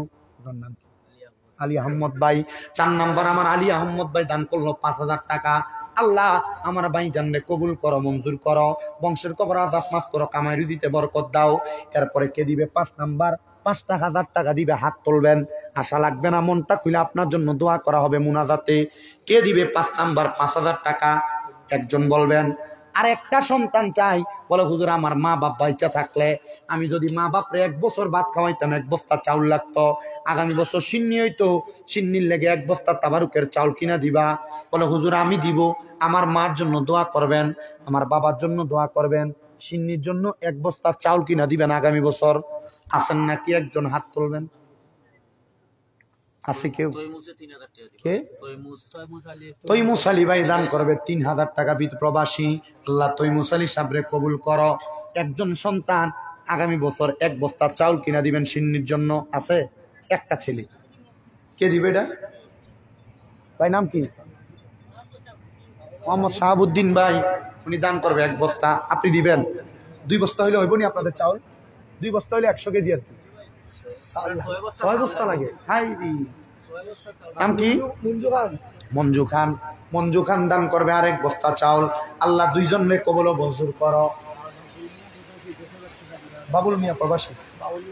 Speaker 2: আলী আহমদ ভাই। 4 নাম্বার আমার আলী আহমদ ভাই দান করলো 5,000 টাকা। আল্লাহ আমার ভাই জানলে কবুল করো, মঞ্জুর করো, বংশের কবর আযাব মাফ করো, কামাই রুজিতে বরকত দাও। এরপরে কে দিবে? 5 নাম্বার 5,000 টাকা দিবে, হাত তুলবেন, আশা লাগবে না, মনটা খুলে আপনার জন্য দোয়া করা হবে মুনাজাতে। কে দিবে 5 নাম্বার 5,000 টাকা? একজন বলবেন। আর একটা সন্তান চাই, বলে হুজুর আমার মা বাপ বাইচা থাকলে আমি যদি মা বাপরে 1 বছর ভাত খাওয়াইতাম, 1 বস্তা চাউল লাগতো, আগামী বছর সিন্নি হইতো, সিন্নির লেগে 1 বস্তা তাবারুকের চাউল কিনা দিবা। বলে হুজুর আমি দিব, আমার মার জন্য দোয়া করবেন, আমার বাবার জন্য দোয়া করবেন, সিন্নির জন্য 1 বস্তা চাউল কিনা দিবেন আগামী বছর। আছেন নাকি? একজন হাত তুলবেন। আছে কেউ? কে? তৈমুস আলী ভাই দান করবে 3,000 টাকা, প্রবাসী। আল্লাহ তৈমুস আলী সাবরে কবুল করো। একজন সন্তান আগামী বছর 1 বস্তা চাউল কিনা দিবেন সিন্নির জন্য। আছে একটা ছেলে, কে দিবে এটা? ভাই নাম কি? মোহাম্মদ শাহাবুদ্দিন ভাই, উনি দান করবে 1 বস্তা। আপনি দিবেন? 2 বস্তা হইলে হইব নি আপনাদের চাউল? 2 বস্তা হইলে 100 কেজি আর কি, 6 বস্তা লাগে। হাই নাম কি? মঞ্জু খান। মঞ্জু খান দান করবে আর 1 বস্তা চাউল। আল্লাহ 2 জনের কবুল ও মঞ্জুর করো। বাবুল মিয়া প্রবাসী,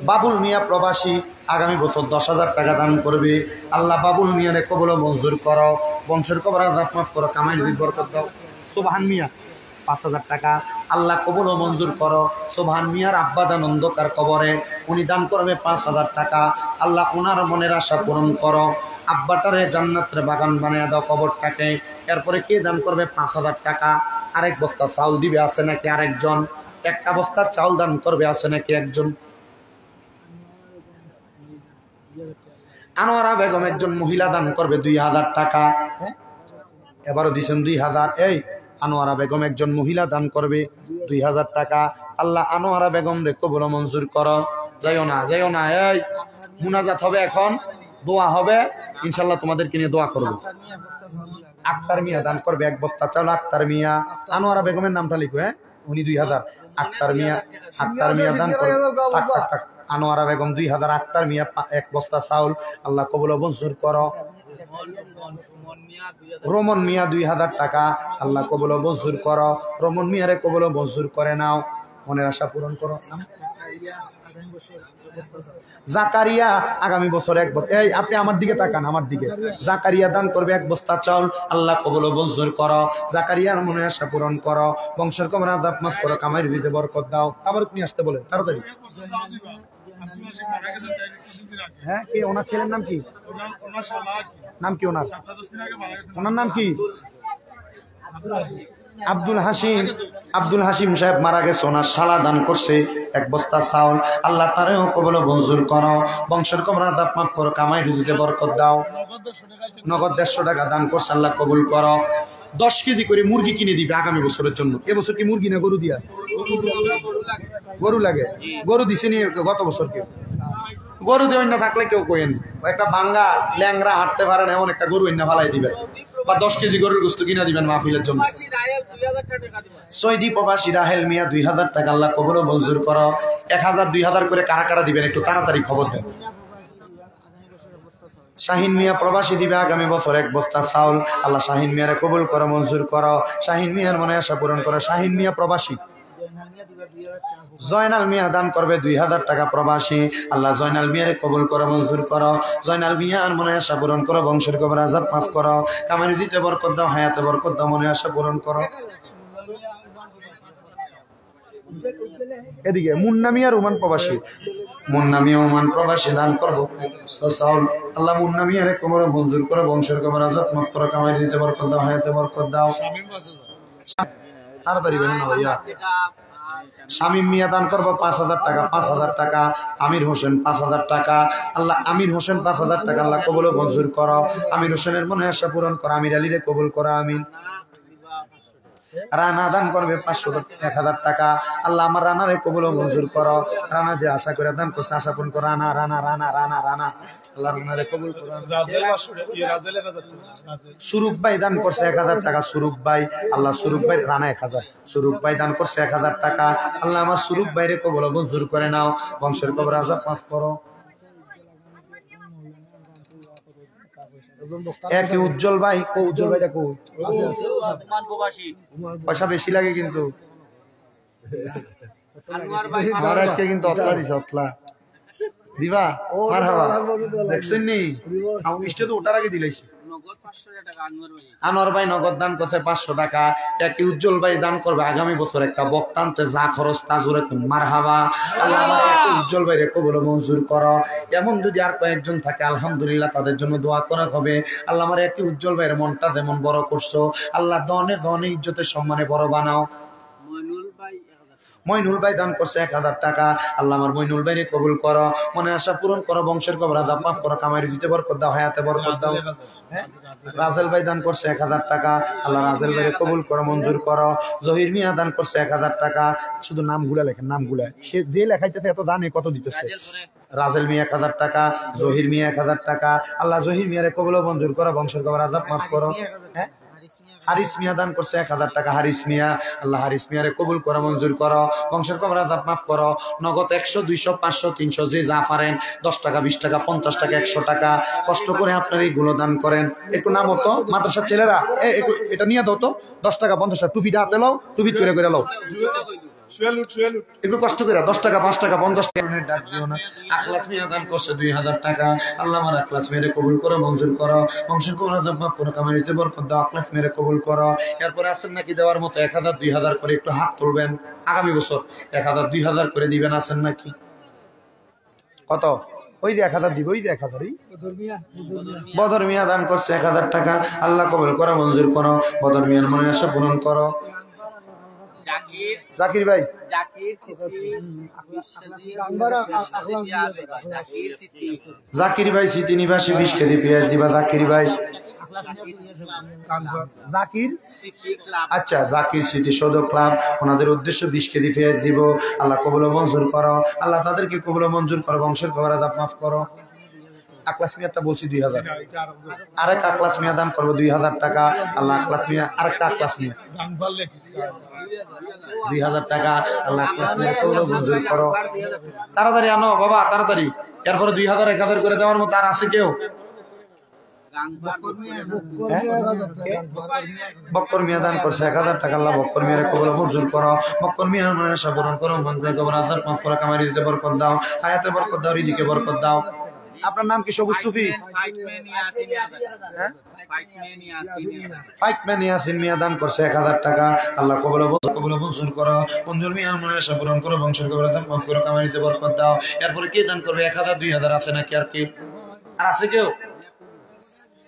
Speaker 2: বাবুল মিয়া প্রবাসী আগামী বছর 10,000 টাকা দান করবে। আল্লাহ বাবুল মিয়ারে কবুল ও মঞ্জুর করো, বংশের কবর আযাব মাফ করো, কামাই রুজি বরকত দাও। সুবহান মিয়া 5,000 টাকা, আল্লাহ কবুল ও মঞ্জুর করো। সুবহান মিয়ার আব্বা জান অন্ধকার কবরে, উনি দান করবে 5,000 টাকা, আল্লাহ ওনার মনের আশা পূরণ করো। আব্বাটারে জান্নাতের বাগান বানিয়ে দাও কবরটাকে। এরপরে কে দান করবে 5,000 টাকা? 1 বস্তা চাউল দিবে, আছে নাকি আরেকজন? 1 বস্তার চাউল দান করবে, আছে নাকি একজন? আনোয়ারা বেগম একজন মহিলা দান করবে 2,000 টাকা। এবারও দিচ্ছেন 2,000। এই আনোয়ারা বেগম একজন মহিলা দান করবে 2,000 টাকা। আল্লাহ আনোয়ারা বেগম রে কবুল ও মঞ্জুর করো। যাইও না, যাইও না, এই মুনাজাত হবে, এখন দোয়া হবে ইনশাল্লাহ, তোমাদেরকে নিয়ে দোয়া করবো। আক্তার মিয়া দান করবে 1 বস্তা চাউল। আক্তার মিয়া, আনোয়ারা বেগমের নামটা লিখো, হ্যাঁ, উনি 2,000। আক্তার মিয়া, আক্তার মিয়া দান করবে। আনোয়ারা বেগম 2,000, আক্তার মিয়া 1 বস্তা চাউল। আল্লাহ কবুল ও মঞ্জুর করো। রমন মিয়া 2,000 টাকা, আল্লাহ কবুল ও মঞ্জুর করো। রমন মিয়ারে কবুল ও মঞ্জুর করে নাও, মনের আশা পূরণ করো। জাকারিয়া আগামী বছর 1 বস্তা। এই আপনি আমার দিকে তাকান, আমার দিকে। জাকারিয়া দান করবে 1 বস্তা চাউল, আল্লাহ কবুল ও মঞ্জুর করো। জাকারিয়ার মনের আশা পূরণ করো, বংশের কবর আযাব মাফ করো, কামাই রুজিতে বরকত দাও। আবার আপনি আসতে বলেন তাড়াতাড়ি। হ্যাঁ, কে ওনার ছেলের নাম কি? নাম কি ওনার? ওনার নাম কি? আব্দুল হাসিম। আব্দুল হাসিম সাহেব মারা গেছে, ওনার শালা দান করছে 1 বস্তা চাউল। আল্লাহ তারেও কবুল ও মঞ্জুর করো, বংশের কবর আযাব মাফ করো, কামাই রুজিতে বরকত দাও। নগদ 150 টাকা দান করছে, আল্লাহ কবুল করো। 10 কেজি করে মুরগি কিনে দিবে আগামী বছরের জন্য। এবছর কি মুরগি না গরু দিয়া? গরু লাগে। গরু দিছে নি গত বছর? কেউ গরু দিয়ে না থাকলে কেউ কইেন, একটা ভাঙ্গা ল্যাংরা হাঁটতে পারে না এমন একটা গরু এনে ফালাই দিবেন, বা 10 কেজি গরুর গোস্ত কিনা দিবেন মাহফিলের জন্য। সৌদি প্রবাসী রাহেল মিয়া 2,000 টাকা, আল্লাহ কবুল ও মঞ্জুর করো। 1,000 2,000 করে কারা কারা দিবেন একটু তাড়াতাড়ি খবর দেন। শাহিন মিয়া প্রবাসী দিবে আগামী বছর 1 বস্তা চাউল। আল্লাহ শাহিন মিয়ারে কবুল করো, মঞ্জুর করো। শাহিন মিয়ার মনে আশা পূরণ করো। শাহিন মিয়া প্রবাসী। জয়নাল মিয়া দান করবে 2000 টাকা প্রবাসী। আল্লাহ জয়নাল মিয়ারে কবুল করো, মঞ্জুর করো। জয়নাল মিয়ার মনে আশা পূরণ করো, বংশের কবর আযাব মাফ করো। কামারি দিতে বরকত দাও, হায়াতে বরকত দাও, মনে আশা পূরণ করো। এদিকে মুন্না মিয়া রোমান প্রবাসী। মুন্না মিয়া ওমান প্রবাসী দান করবো চাউল। আল্লাহ মুন্না মিয়ারে কবর মঞ্জুর করো, বংশের কবর আযাব মাফ করো। কামারি দিতে বরকত দাও, হায়াতে বরকত দাও। তাড়াতাড়ি বলেন না ভাইয়া। শামীম মিয়া দান করবো 5000 টাকা। 5000 টাকা। আমির হোসেন 5000 টাকা। আল্লাহ আমির হোসেন 5000 টাকা আল্লাহ কবুল ও মঞ্জুর করো। আমির হোসেনের মনে আশা পূরণ করো। আমির আলীরে কবুল করো, আমিন। রানা দান করবে 1000 টাকা। আল্লাহ আমার রানারে কবুল ও মঞ্জুর করো। রানা যে আশা করে দান করছে আশা পূরণ করো। রানা রানা রানা রানা রানা আল্লাহ রানারে কবুল করো। সুরুপ ভাই দান করছে 1000 টাকা। সুরুপ ভাই, আল্লাহ সুরুপ ভাই রানা 1000। সুরুপ ভাই দান করছে 1000 টাকা। আল্লাহ আমার সুরুপ ভাইরে কবুল ও মঞ্জুর করে নাও, বংশের কবর আযাব মাফ করো। একই উজ্জ্বল ভাই। উজ্জ্বল ভাইটা কো পয়সা বেশি লাগে কিন্তু আমার আজকে কিন্তু অতলা দিবা। মারহাবা। দেখছেন নি আমি মিষ্টি তো ওটার আগে দিলাইছি। আনোয়ার ভাই নগদ দান করছে 500 টাকা। একই উজ্জ্বল ভাই দান করবে আগামী বছর একটা বক্তান্তে যা খরচ তা জোরে মারহাবা। আল্লাহ আমার একই উজ্জ্বল ভাইরে কবুল ও মঞ্জুর করো। এমন যদি আর কয়েকজন থাকে আলহামদুলিল্লাহ তাদের জন্য দোয়া করা হবে। আল্লাহ আমার একই উজ্জ্বল ভাইয়ের মনটা যেমন বড় করছো আল্লাহ দনে দনে ইজ্জতের সম্মানে বড় বানাও। মইনুল ভাই দান করছে 1000 টাকা। আল্লাহ আমার মইনুল ভাইরে কবুল করো, মনে আশা পূরণ করো, বংশের কবর আযাব মাফ করো। কামাই রুজিতে বরকত দাও, হায়াতে বরকত দাও। রাজেল ভাই দান করছে 1000 টাকা। আল্লাহ রাজেল ভাইরে কবুল করো, মঞ্জুর করো। জহির মিয়া দান করছে 1000 টাকা। শুধু নামগুলা লেখেন, নামগুলা সে যে লেখাইতেছে এত জানে কত দিতেছে। রাজেল মিয়া 1000 টাকা। জহির মিয়া 1000 টাকা। আল্লাহ জহির মিয়ারে কবুল ও মঞ্জুর করো, বংশের কবর আযাব মাফ করো। হারিস মিয়া দান করছে 1000 টাকা। হারিস মিয়া, আল্লাহ হারিস মিয়ারে কবুল করো, মঞ্জুর করো, বংশের কবর আযাব মাফ করো। নগদ 100 200 500 300 যে যা পারেন 10 টাকা 20 টাকা 50 টাকা 100 টাকা কষ্ট করে আপনারা এইগুলো দান করেন। একটু নাম হতো মাদ্রাসার ছেলেরা একটু এটা নিয়ে দাও তো। 10 টাকা 50 টাকা টুপিটা হাতে লাও, টুপি করে করে লাও। একটু কষ্ট করে 10 টাকা 5 টাকা 50 টাকা ডাক দিও না। আখলাস মিয়া দান করছে 2000 টাকা। আল্লাহ আমার আখলাস মেরে কবুল করো, মঞ্জুর করো, বংশের কবর আযাব মাফ করো। কামাইতে বরকত দাও, আখলাস মেরে কবুল করো। এরপরে আছেন নাকি দেওয়ার মতো 1000 2000 করে একটু হাত তুলবেন। আগামী বছর 1000 2000 করে দিবেন। আছেন নাকি? কত? ওই যে 1000 দিব, ওই যে 1000 বদর মিয়া দান করছে 1000 টাকা। আল্লাহ কবুল করো, মঞ্জুর করো, বদর মিয়ার মনে আশা পূরণ করো। জাকির ভাই জাকির ভাই স্মৃতি নিবাসী 20 কেজি পেঁয়াজ দিবা। জাকির ভাই জাকির আচ্ছা জাকির স্মৃতি সৌধ ক্লাব ওনাদের উদ্দেশ্য 20 কেজি পেঁয়াজ দিব। আল্লাহ কবুল ও মঞ্জুর করো। আল্লাহ তাদেরকে কবুল ও মঞ্জুর করো, বংশের কবর আযাব মাফ করো। আকলাস মিয়াটা বলছি 2000। আরেক আকলাস মিয়া দান করবো 2000 টাকা। আল্লাহ আকলাস মিয়া আরেকটা আকলাস মিয়া 2000 টাকা। আল্লাহ আকলাস মিয়া কবুল ও মঞ্জুর করো। তাড়াতাড়ি আনো বাবা, তাড়াতাড়ি। এরপরে 2000 1000 করে দেওয়ার মতো আর আছে কেউ? বক্কর মিয়া দান করছে 1000 টাকা। আল্লাহ বক্কর মিয়ারে কবুল ও মঞ্জুর করো, বক্কর মিয়ার মনে আশা পূরণ করো, বংশের কবর আযাব মাফ করো। কামাই দিতে বরকত দাও, হায়াতে বরকত দাও, রিজিকে বরকত দাও। আপনার নাম কি? সবুজ টুপি ইয়াসিন মিয়া দান করছে 1000 টাকা। আল্লাহ কবুল ও মঞ্জুর করো, মঞ্জুর মিয়ার মনে আশা পূরণ করো, বংশের কবর আযাব মাফ করো। কামাই দিতে বরকত দাও। এরপরে কে দান করবে? 1000 2000 আছে নাকি আর কি? আর আছে কেউ?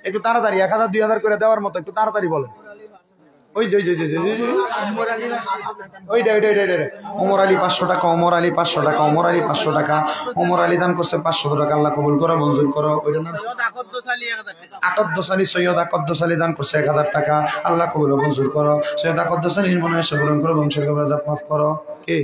Speaker 2: একটু তাড়াতাড়ি 1000 2000 করে দেওয়ার মতো একটু তাড়াতাড়ি বলেন। ওই যে ওমর আলী 500 টাকা। ওমর আলী 500 টাকা। ওমর আলী 500 টাকা। ওমর আলী দান করছে 500 টাকা। আল্লাহ কবুল করো, মঞ্জুর করো। আকদ্দস আলী সৈয়দ আকদ্দস আলী দান করছে 1000 টাকা। আল্লাহ কবুল ও মঞ্জুর করো। সৈয়দ আকদ্দস আলীর মনে আশা পূরণ করো, বংশের কবর আযাব মাফ করো। কে?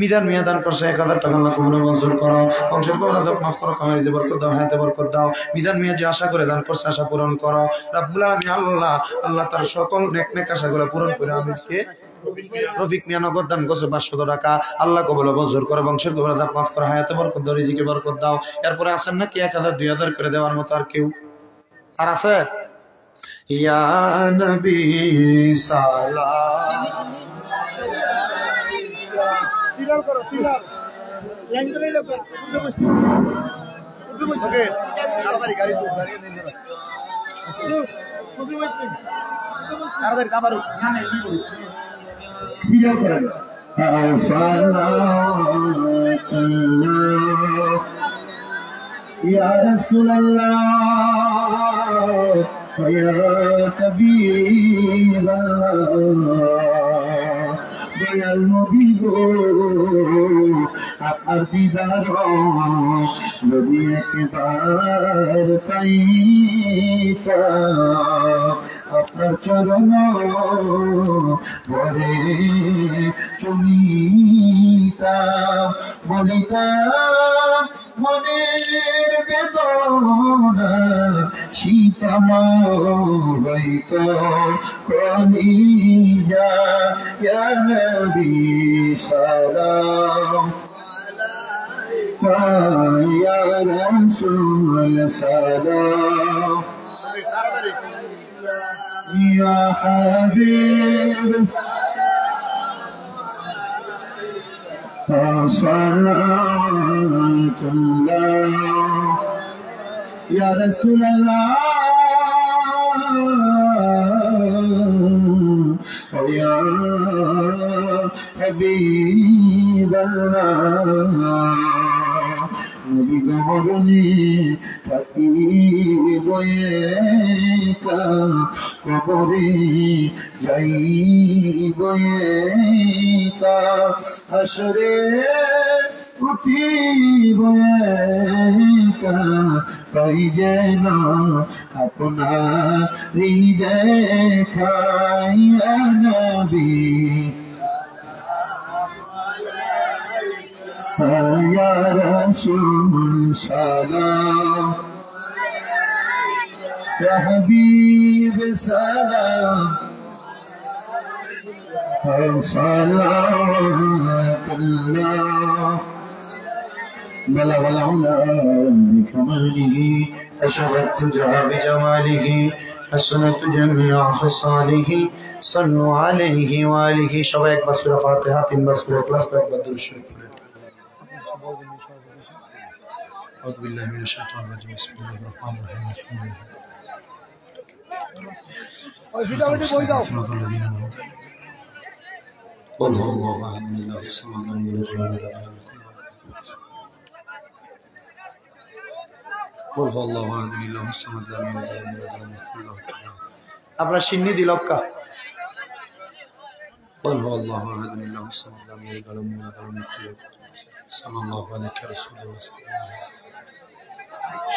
Speaker 2: মিজান মিয়া দান করছে 1000 টাকা। আল্লাহ কবুল ও মঞ্জুর করো, বংশের কবর আযাব মাফ করো। কামাই দিতে বরকত দাও, হায়াতে বরকত দাও। মিজান মিয়া যে আশা করে দান করছে আশা পূরণ করো। রব্বুল আলামিন আল্লাহ তার সকল নেক আশাগুলো পূরণ করে আমিনকে রফিক মিয়া নগদ দান করছে 500 টাকা। আল্লাহ কবুল মঞ্জুর করে, বংশের কবুল আযাব মাফ করে, হায়াতে বরকত দাও, রিজিকে বরকত দাও। এরপরে আছেন নাকি 1000 2000 করে দেওয়ার মতো আর কেউ আর আছে? ইয়া নবী সালাম সিলাল করো, সিলাল লাইন ধরে লাগবে, উঠে বসে ওকে তাড়াতাড়ি গাড়ি তো গাড়ি নিয়ে যাবে, উঠে বসে তাড়াতাড়ি আবার না না সিলাল করেন। ইয়া রাসূলুল্লাহ ইয়া হাবিবাল্লাহ, দয়াল নবী গো আপনার দিদার যদি একবার পাইতাম, আপনার চরণ ভরে চুমিতাম, বলিতাম মনের বেদনা শীতমা হইত কলিজা। ইয়া নবী সালাম ইয়া রাসূল সালাম ইয়া হাবিব সালাতুল্লাহ ইয়া রাসূলুল্লাহ ইয়া হাবিবাল্লাহ, নবী গমনে থাকিব একা, কবরে যাইব একা, হাসরে উঠিব একা, পাই যেন আপনারি দেখা। ইয়া নবী ইয়া রাসূল সালাম ইয়া হাবিব সালাম সালাতুল্লাহ بلغ العلا بكماله، أشرت التجا بجماله، حسنت جميع خصاله، صلوا عليه وآله। সবাই একবার সূরা ফাতিহা, 3 বার সূরা ইখলাস, একবার দুরূদ শরীফ পড়েন। أعوذ بالله من الشيطان الرجيم، بسم الله الرحمن الرحيم، الحمد لله صراط الذين أنعمت عليهم قل هو الله أحد الله الصمد لم يلد ولم يولد ولم يكن له قل هو الله أحد الله الصمد لم يلد ولم يولد ولم يكن له আপনার সিন্নি দিলক্কা قل هو الله أحد الله الصمد لم يلد ولم يولد ولم يكن له صلى الله عليك يا رسول الله صلى الله عليه وسلم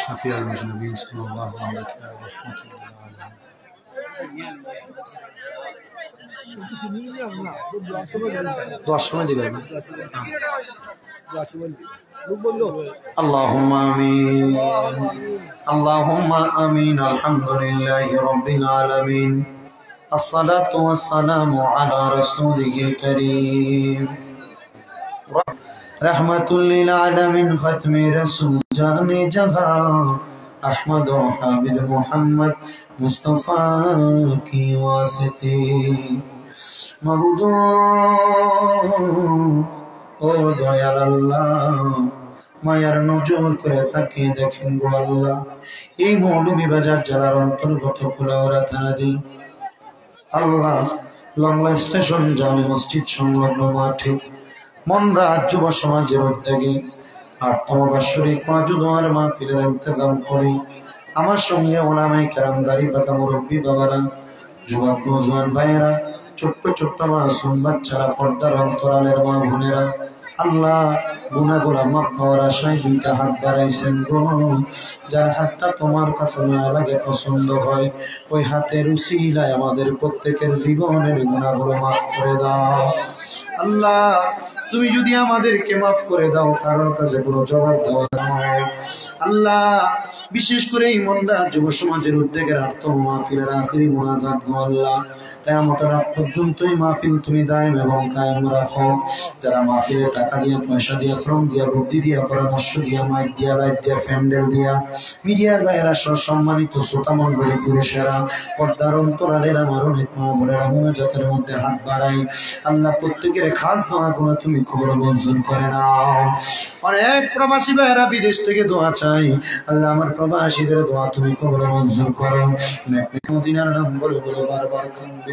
Speaker 2: شفيع المذنبين صلى الله عليك يا رحمة الله العالمين দোয়ার সময় দিলেন اللهم آمين اللهم آمين الحمد لله رب العالمين الصلاة والسلام على رسوله الكريم رحمة للعالمين ختم رسول جان جهان أحمد حامد محمد مصطفى کی واسطے معبود ও দয়াল আল্লাহ, মায়ার নজর করে তাকিয়ে দেখেন গো আল্লাহ, এই মৌলভীবাজার জেলার অন্তর্গত ফুলাউড়া থানাধীন আল্লাহ লংলা স্টেশন জামে মসজিদ সংলগ্ন মাঠে মনরা যুব সমাজের উদ্যোগে 8তম বার্ষিক ওয়াজুদোয়ার মাহফিলের ইন্তজাম করে আমার সঙ্গে ওলামায়ে কেরাম, দাড়ি পাকা মুরব্বী বাবারা, যুবক নওজোয়ান ভাইয়েরা, ছোট্ট ছোট্ট মাসুম বাচ্চারা, পর্দার অন্তরালের মা বোনেরা, আল্লাহ গুনাহগুলো মাফ পাওয়ার আশায় 2টা হাত বাড়াইছেন গো। যার হাতটা তোমার কাছে মায়া লাগে, পছন্দ হয়, ওই হাতের উসিলায় আমাদের প্রত্যেকের জীবনের গুনাহগুলো মাফ করে দাও আল্লাহ। তুমি যদি আমাদেরকে মাফ করে দাও, কারোর কাছে কোনো জবাব দেওয়া নয় আল্লাহ। বিশেষ করে এই মন্দা যুব সমাজের উদ্যোগের 8তম মাহফিলের আখিরি মুনাজাত গো আল্লাহ,
Speaker 1: কিয়ামতের রাত পর্যন্ত এই মাহফিল তুমি দায়েম এবং কায়েম রাখো। যারা মাহফিলে টাকা দিয়ে, পয়সা দিয়ে, শ্রম দিয়ে, বুদ্ধি দিয়ে, পরামর্শ দিয়ে, মাইক দিয়া, লাইট দিয়া, প্যান্ডেল দিয়া, মিডিয়ার বাইরা সহ সম্মানিত শ্রোতা মণ্ডলী পুরুষেরা, পর্দার অন্তরালের আমার অনেক মা বোনেরা মুনাজাতের মধ্যে হাত বাড়াই। আল্লাহ প্রত্যেকের খাস দোয়া গুলো তুমি কবুল মঞ্জুর করে নাও। অনেক প্রবাসী ভাইয়েরা বিদেশ থেকে দোয়া চাই, আল্লাহ আমার প্রবাসীদের দোয়া তুমি কবুল মঞ্জুর করো। মদিনার নাম বলে বলে বারবার কাঁদবে,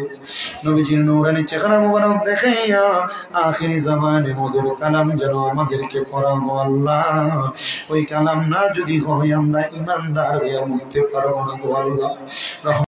Speaker 1: নবীজির নূরানি চেহারা মোবারক দেখাইয়া আখিরি জামানে মধুর কালাম যেন আমাদেরকে পড়াবো আল্লাহ। ওই কালাম না যদি হয় আমরা ইমানদার হয়ে মুক্তি পারবো না গো আল্লাহ।